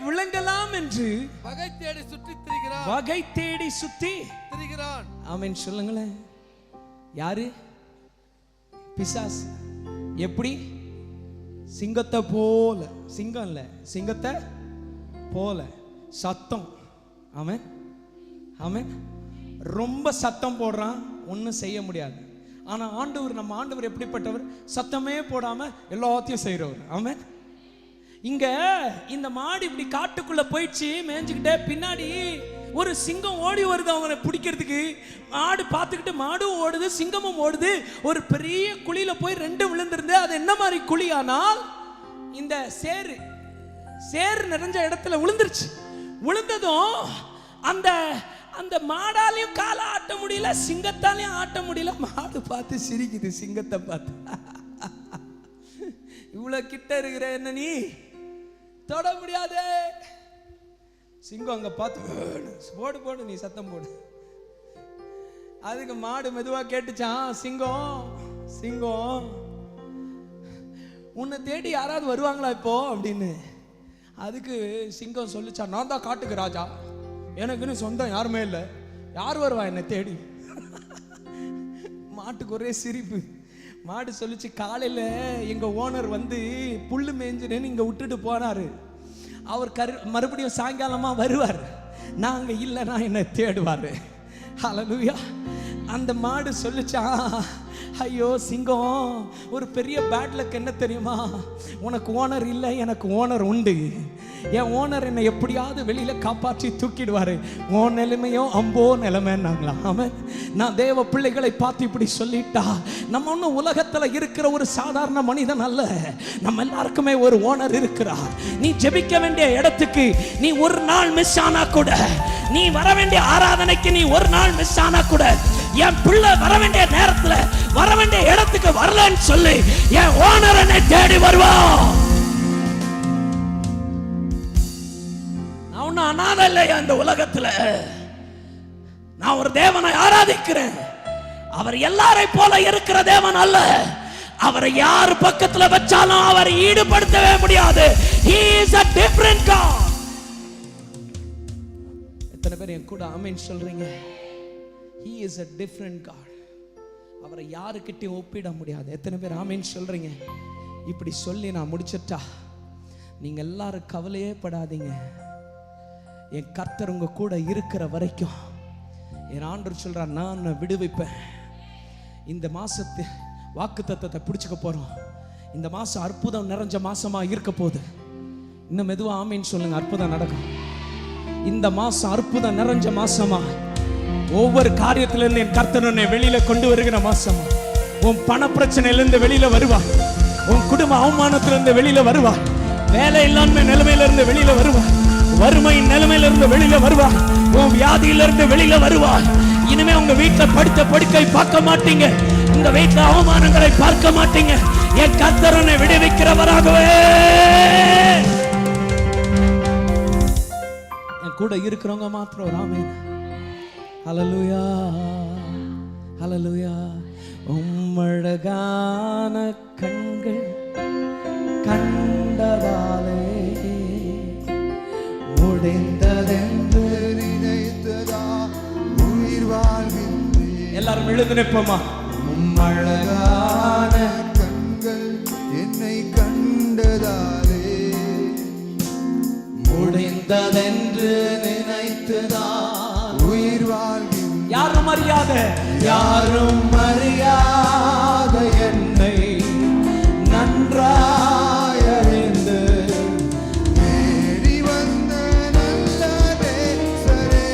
[SPEAKER 8] விழுங்கலாம் என்று
[SPEAKER 6] வகை தேடி சுற்றி திரிகிறான்.
[SPEAKER 8] ஆமென் சொல்லுங்களேன். யாரு? பிசாசு. எப்படி? சிங்கத்தை போல. சிங்கம் இல்ல, சிங்கத்தை போல சத்தம். ஆமென், ஆமென். ரொம்ப சத்தம் போடுறான், ஒன்றும் செய்ய முடியாது. ஆனா ஆண்டவர், நம்ம ஆண்டவர் எப்படிப்பட்டவர்? சத்தமே போடாம எல்லாத்தையும் செய்யறவர். ஆமென். இங்க இந்த மாடு இப்படி காட்டுக்குள்ள போயிடுச்சு, மேய்ஞ்சுக்கிட்டே. பின்னாடி ஒரு சிங்கம் ஓடி வருது அவனை பிடிக்கிறதுக்கு. மாடு பார்த்துக்கிட்டு, மாடும் ஓடுது, சிங்கமும் ஓடுது. ஒரு பெரிய குழியில போய் 2 விழுந்திருந்து. அது என்ன மாதிரி குழியானால், இந்த சேறு நிறைஞ்ச இடத்துல விழுந்துருச்சு. விழுந்ததும் அந்த அந்த மாடாலையும் காலை ஆட்ட முடியல, சிங்கத்தாலையும் ஆட்ட முடியல. மாடு பார்த்து சிரிக்குது சிங்கத்தை பார்த்து. இவ்வளவு கிட்ட இருக்கிற என்ன நீ தொட முடியாது. சிங்கம் அங்க பார்த்து போடு போடு, நீ சத்தம் போடு. அதுக்கு மாடு மெதுவா கேட்டுச்சான், சிங்கம் சிங்கம் உன்னை தேடி யாராவது வருவாங்களா இப்போ அப்படின்னு. அதுக்கு சிங்கம் சொல்லிச்சான், நான் தான் காட்டுக்கு ராஜா, எனக்குன்னு சொந்தம் யாருமே இல்லை, யார் வருவா என்னை தேடி. மாட்டுக்கு ஒரே சிரிப்பு. மாடு சொல்லிச்சு, காலையில் எங்கள் ஓனர் வந்து புல்லு மேய்ஞ்சுன்னு இங்கே விட்டுட்டு போனாரு. அவர் மறுபடியும் சாயங்காலமாக வருவார். நாங்கள் இல்லைன்னா என்னை தேடுவார். ஹல்லேலூயா. அந்த மாடு சொல்லிச்சான், ஐயோ சிங்கம், ஒரு பெரிய பேட் லக் என்ன தெரியுமா? உனக்கு ஓனர் இல்லை, எனக்கு ஓனர் உண்டு. என் ஓனர் என்னை எப்படியாவது வெளியில காப்பாற்றி தூக்கிடுவாரு. உன் நிலைமையோ அம்போ நிலைமைன்னாங்களா? ஆமாம். நான் தேவ பிள்ளைகளை பார்த்து இப்படி சொல்லிட்டா, நம்ம ஒன்றும் உலகத்தில் இருக்கிற ஒரு சாதாரண மனிதன் அல்ல. நம்ம எல்லாருக்குமே ஒரு ஓனர் இருக்கிறார். நீ ஜெபிக்க வேண்டிய இடத்துக்கு நீ ஒரு நாள் மிஸ் ஆனா கூட, நீ வர வேண்டிய ஆராதனைக்கு நீ ஒரு நாள் மிஸ் ஆனா கூட, என் பிள்ளை வர வேண்டிய நேரத்துல வர வேண்டிய இடத்துக்கு வரலன்னு சொல்லி என் ஓனர் என்னை தேடி வருவான். நான் ஒன்னும் அனாதை இல்லையா இந்த உலகத்துல. நான் ஒரு தேவனை ஆராதிக்கிறேன். அவர் எல்லாரை போல இருக்கிற தேவன் அல்ல. அவரை யார் பக்கத்துல வச்சாலும் அவரை ஈடுபடுத்தவே முடியாது. He is a different God. எத்தனை பேர் என் கூட ஆமென் சொல்றீங்க? He is a different God. அவரை யாருக்கிட்டையும் ஒப்பிட முடியாது. எத்தனை பேர் ஆமென் சொல்றீங்க? இப்படி சொல்லி நான் முடிச்சிட்டா, நீங்க எல்லாரும் கவலையே படாதீங்க. என் கர்த்தர் உங்க கூட இருக்கிற வரைக்கும் என் ஆண்டவர் சொல்றார், நான் விடுவிப்பேன். இந்த மாசத்து வாக்குத்தத்தத்தை பிடிச்சுக்க போறோம். இந்த மாசம் அற்புதம் நிறைஞ்ச மாசமா இருக்க போகுது. இன்னும் மெதுவா ஆமீன் சொல்லுங்க. அற்புதம் நடக்கும். இந்த மாசம் அற்புதம் நிறைஞ்ச மாசமா, ஒவ்வொரு காரியத்திலிருந்து என் கர்த்தர் உன்னை வெளியில கொண்டு வருகிற மாசமா. உன் பண பிரச்சனையிலிருந்து வெளியில வருவா. உன் குடும்ப அவமானத்திலிருந்து வெளியில வருவா. வேலை இல்லாம நிலைமையிலிருந்து வெளியில வருவா. வறுமையின் நிலைமையிலிருந்து வெளியில வருவா. உன் வியாதியிலிருந்து வெளியில வருவா. இனிமே உங்க வீட்டுல படுத்த படுக்கை பார்க்க மாட்டீங்க. உங்க வீட்டுல அவமானங்களை பார்க்க மாட்டீங்க. என் கர்த்தர் உன்னை விடுவிக்கிறவராகவே. என் கூட இருக்கிறவங்க மாத்திரம் ஒரு ஆமென். ஹல்லேலூயா, ஹல்லேலூயா. உம்மழகான கண்கள் கண்டதாலே முடிந்ததென்று
[SPEAKER 9] நினைத்ததா உயிர் வாழ்கின்றேன்.
[SPEAKER 8] எல்லாரும் எழுந்து நிற்போமா?
[SPEAKER 9] உம்மழகான கண்கள் என்னை கண்டதாலே
[SPEAKER 8] முடிந்ததென்று நினைத்துதான்
[SPEAKER 9] உயிர் வாழ்கின்றேன்.
[SPEAKER 8] யாரும் அறியாத, யாரும் அறியாத என்னை நன்றாய் அறிந்து
[SPEAKER 9] தேடி வந்த நல்ல நேசரே,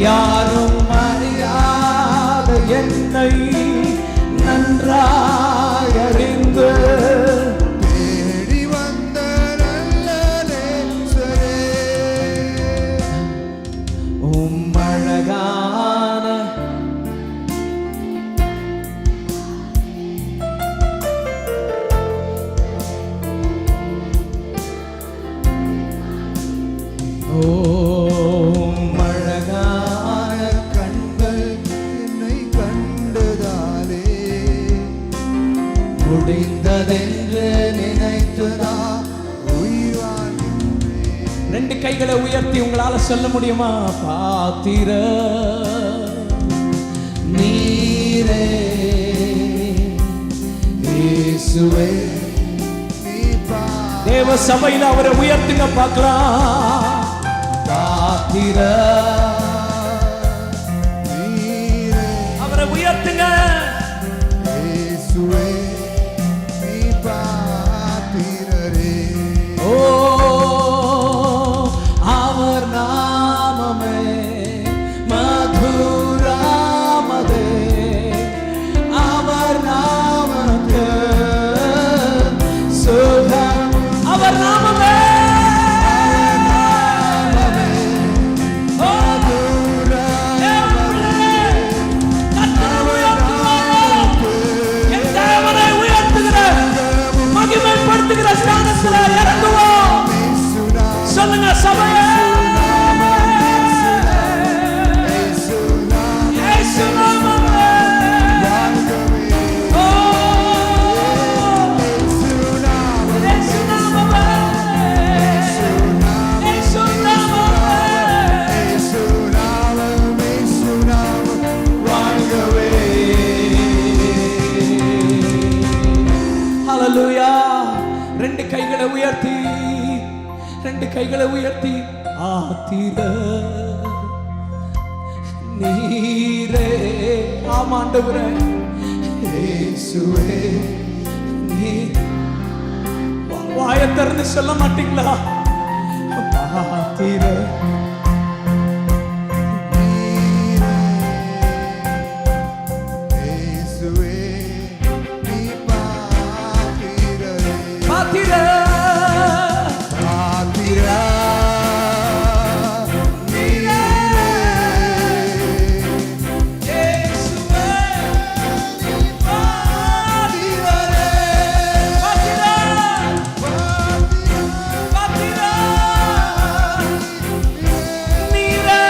[SPEAKER 8] யாரும் அறியாத என்னை நன்றாய் அறிந்து
[SPEAKER 9] தேடி வந்த நல்ல நேசரே,
[SPEAKER 8] உம்மழகான
[SPEAKER 9] உம்மழகான கண்கள் என்னை கண்டதாலே
[SPEAKER 8] முடிந்ததென்று நினைத்துதா
[SPEAKER 9] உயிர் வாழ்கின்றேன்.
[SPEAKER 8] ரெண்டு கைகளை உயர்த்தி உங்களால சொல்ல முடியுமா? பாத்திர நீரே
[SPEAKER 9] இயேசுவே நீ
[SPEAKER 8] தேவ சபையில அவரை உயர்த்துங்க பார்க்கலாம். பாத்திர
[SPEAKER 9] நீரே,
[SPEAKER 8] அவரை உயர்த்துங்க.
[SPEAKER 9] இயேசுவே நீ பாத்திரரே.
[SPEAKER 8] ஓ அவர் நாமமே மதுராமதே, அவர் நாமத்து சுகம். அவர் நாமமே மகிமைப்படுத்துகிற ஸ்தானத்துல இறங்குவோம். சொல்லுங்க சபையே, இயேசு நாமமே. ஓ இயேசு நாமமே, இயேசு நாமமே. ஹல்லேலூயா. ரெண்டு கைகளை உயர்த்தி, ரெண்டு கைகளை உயர்த்தி, ஆத்திர நீரே. ஆமாண்டவரே,
[SPEAKER 9] இயேசுவே
[SPEAKER 8] நீ வாயை திறந்து சொல்ல மாட்டீங்களா? பாத்திர
[SPEAKER 9] இயேசுவே நீ பாத்திரரே
[SPEAKER 8] பாத்திர
[SPEAKER 9] பாத்திரா நீரே
[SPEAKER 8] இயேசுவே
[SPEAKER 9] நீ பாத்திரரே
[SPEAKER 8] பாத்திர
[SPEAKER 9] பாத்திரா
[SPEAKER 8] நீரே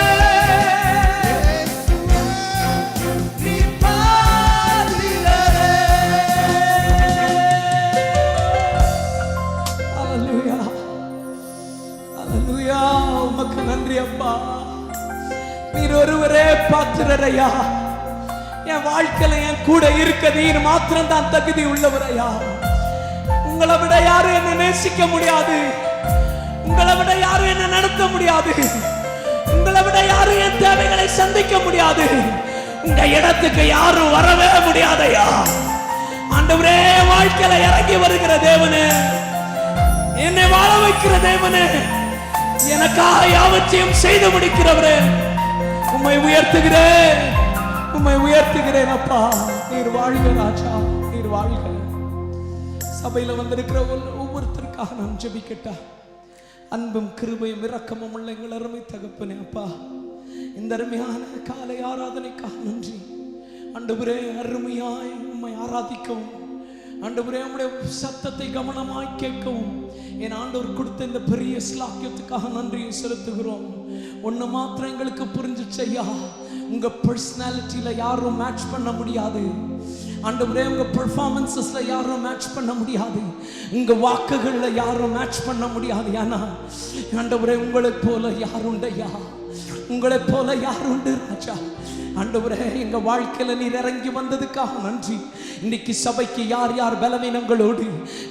[SPEAKER 8] நீ பாத்திரரே. அல்லேலூயா, அல்லேலூயா. உமக்கு நன்றி அப்பா. நீர் ஒருவரே பாத்திரரையா. என் வாழ்க்கையில என் கூட இருக்க நீர் மாத்திரம் தான் தகுதி உள்ளவரையா. உங்களை விட யாரும் என்ன நேசிக்க முடியாது. உங்களை விட யாரும் என்ன நடத்த முடியாது. உங்களை விட யாரும் என் தேவைகளை சந்திக்க முடியாது. உங்க இடத்துக்கு யாரும் வரவே முடியாதையா. ஆண்டவரே, வாழ்க்கையில இறங்கி வருகிற தேவனே, என்னை வாழ வைக்கிற தேவனே, எனக்காக யாவற்றையும் செய்து முடிக்கிறவரே, உம்மை உயர்த்துகிறேன், உம்மை உயர்த்துகிறேன் அப்பா. நீர் வாழ்க ராஜா, நீர் வாழ்க. சபையில வந்திருக்கிற ஒவ்வொருத்தருக்காக நான் ஜெபிக்கட்டா. அன்பும் கிருபையும் இரக்கமும் உள்ள எங்கள் அருமை தகப்பனே அப்பா, இந்த அருமையான காலை ஆராதனைக்காக நன்றி ஆண்டவரே. அருமையாய் உம்மை ஆராதிக்கவும் ஆண்டவரே, உம்முடைய சத்தத்தை கவனமாய் கேட்கவும் என் ஆண்டவர் கொடுத்த இந்த பெரிய ஸ்லாக்கியத்துக்காக நன்றியை செலுத்துகிறோம். ஒன்று மாத்திரம் எங்களுக்கு புரிஞ்சிச்சு ஐயா, உங்க பர்சனாலிட்டியில யாரும் மேட்ச் பண்ண முடியாது ஆண்டவரே. உங்க பெர்ஃபார்மன்ஸஸ்ல யாரும் மேட்ச் பண்ண முடியாது. உங்க வாக்குகள்ல யாரும் மேட்ச் பண்ண முடியாது. ஏன்னா ஆண்டவரே, உங்களை போல யாருண்டு ஐயா, உங்களை போல யாருண்டு ராஜா. ஆண்டவரே, எங்க வாழ்க்கையில நீர் இறங்கி வந்ததுக்காக நன்றி. இன்னைக்கு சபைக்கு யார் யார் பலவீனங்களோடு,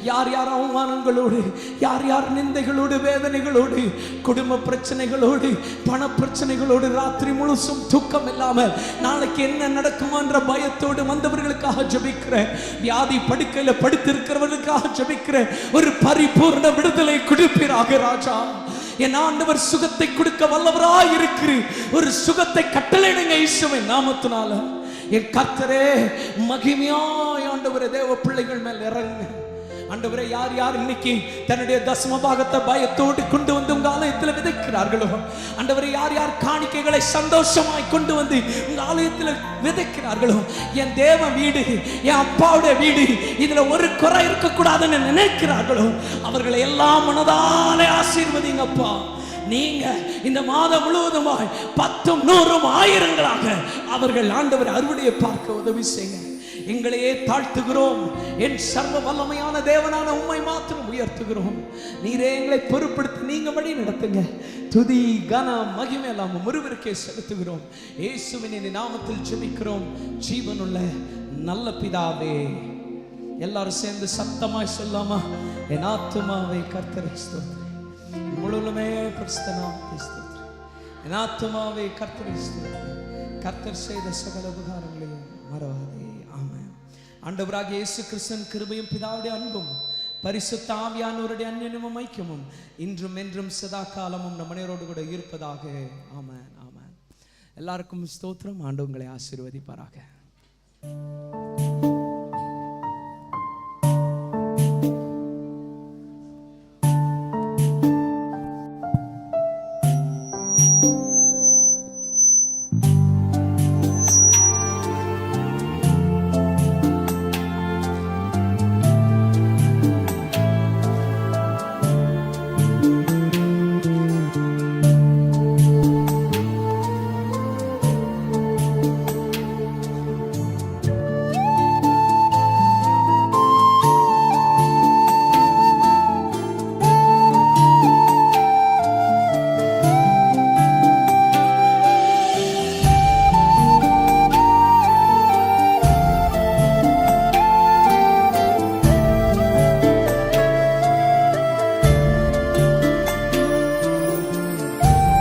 [SPEAKER 8] யார் யார் அவமானங்களோடு, யார் யார் நிந்தைகளோடு, வேதனைகளோடு, குடும்ப பிரச்சனைகளோடு, பண பிரச்சனைகளோடு, ராத்திரி முழுசும் தூக்கம் இல்லாமல் நாளைக்கு என்ன நடக்குமான்ற பயத்தோடு வந்தவர்களுக்காக ஜெபிக்கிறேன். வியாதி படுக்கையில படுத்திருக்கிறவர்களுக்காக ஜெபிக்கிறேன். ஒரு பரிபூர்ண விடுதலை கொடுப்பீராக ராஜா. என் ஆண்டவர் சுகத்தை கொடுக்க வல்லவராய் இருக்கிற ஒரு சுகத்தை கட்டளையிடுங்க இயேசுவின் நாமத்தினால. என் கர்த்தரே, மகிமையாய் ஆண்டவரே தேவ பிள்ளைகள் மேல் இறங்கு ஆண்டவரே. யார் யார் இன்னைக்கு தன்னுடைய தசம பாகத்தை பயத்தோடு கொண்டு வந்து உங்க ஆலயத்தில் விதைக்கிறார்களோ ஆண்டவரே, யார் யார் காணிக்கைகளை சந்தோஷமாய் கொண்டு வந்து உங்க ஆலயத்தில் விதைக்கிறார்களோ, என் தேவ வீடு, என் அப்பாவுடைய வீடு, இதுல ஒரு குறை இருக்கக்கூடாதுன்னு நினைக்கிறார்களோ அவர்களை எல்லாம் மனதாலே ஆசீர்வதிங்கப்பா. நீங்க இந்த மாதம் முழுவதுமாய் 10, 100, 1000 அவர்கள் ஆண்டவர் அறுவடையை பார்க்க உதவி செய்யுங்க. எங்களையே தாழ்த்துகிறோம். என் சர்வ வல்லமையான தேவனான உம்மை மாத்திரம் உயர்த்துகிறோம். நீரே எங்களை பொறுப்படுத்தி நீங்க வழி நடத்துங்க. துதி கன மகிமை எல்லாம் ஒருவருக்கே செலுத்துகிறோம். இயேசுவின் நாமத்தில் ஜெபிக்கிறோம் ஜீவனுள்ள நல்ல பிதாவே. எல்லாரும் சேர்ந்து சத்தமாய் சொல்லாமா? என் ஆத்துமாவை கர்த்தரை ஸ்தோத்திரி, முழுவதுமே பரிசுத்த நாமத்தை ஸ்தோத்திரி. என் ஆத்துமாவை கர்த்தரை ஸ்தோத்திரி, கர்த்தர் செய்த சகல உபகாரங்களையும் மறவாதே. ஆமென். ஆண்டவராகிய இயேசு கிறிஸ்துவின் கிருபையும் பிதாவுடைய அன்பும் பரிசுத்த ஆவியானவருடைய அன்யோன்யமும் ஐக்கியமும் இன்றும் என்றும் சதா காலமும் நம் அனைவரோடு கூட இருப்பதாக. ஆமென், ஆமென். எல்லாருக்கும் ஸ்தோத்திரம். ஆண்டவங்களை ஆசீர்வதிப்பாராக.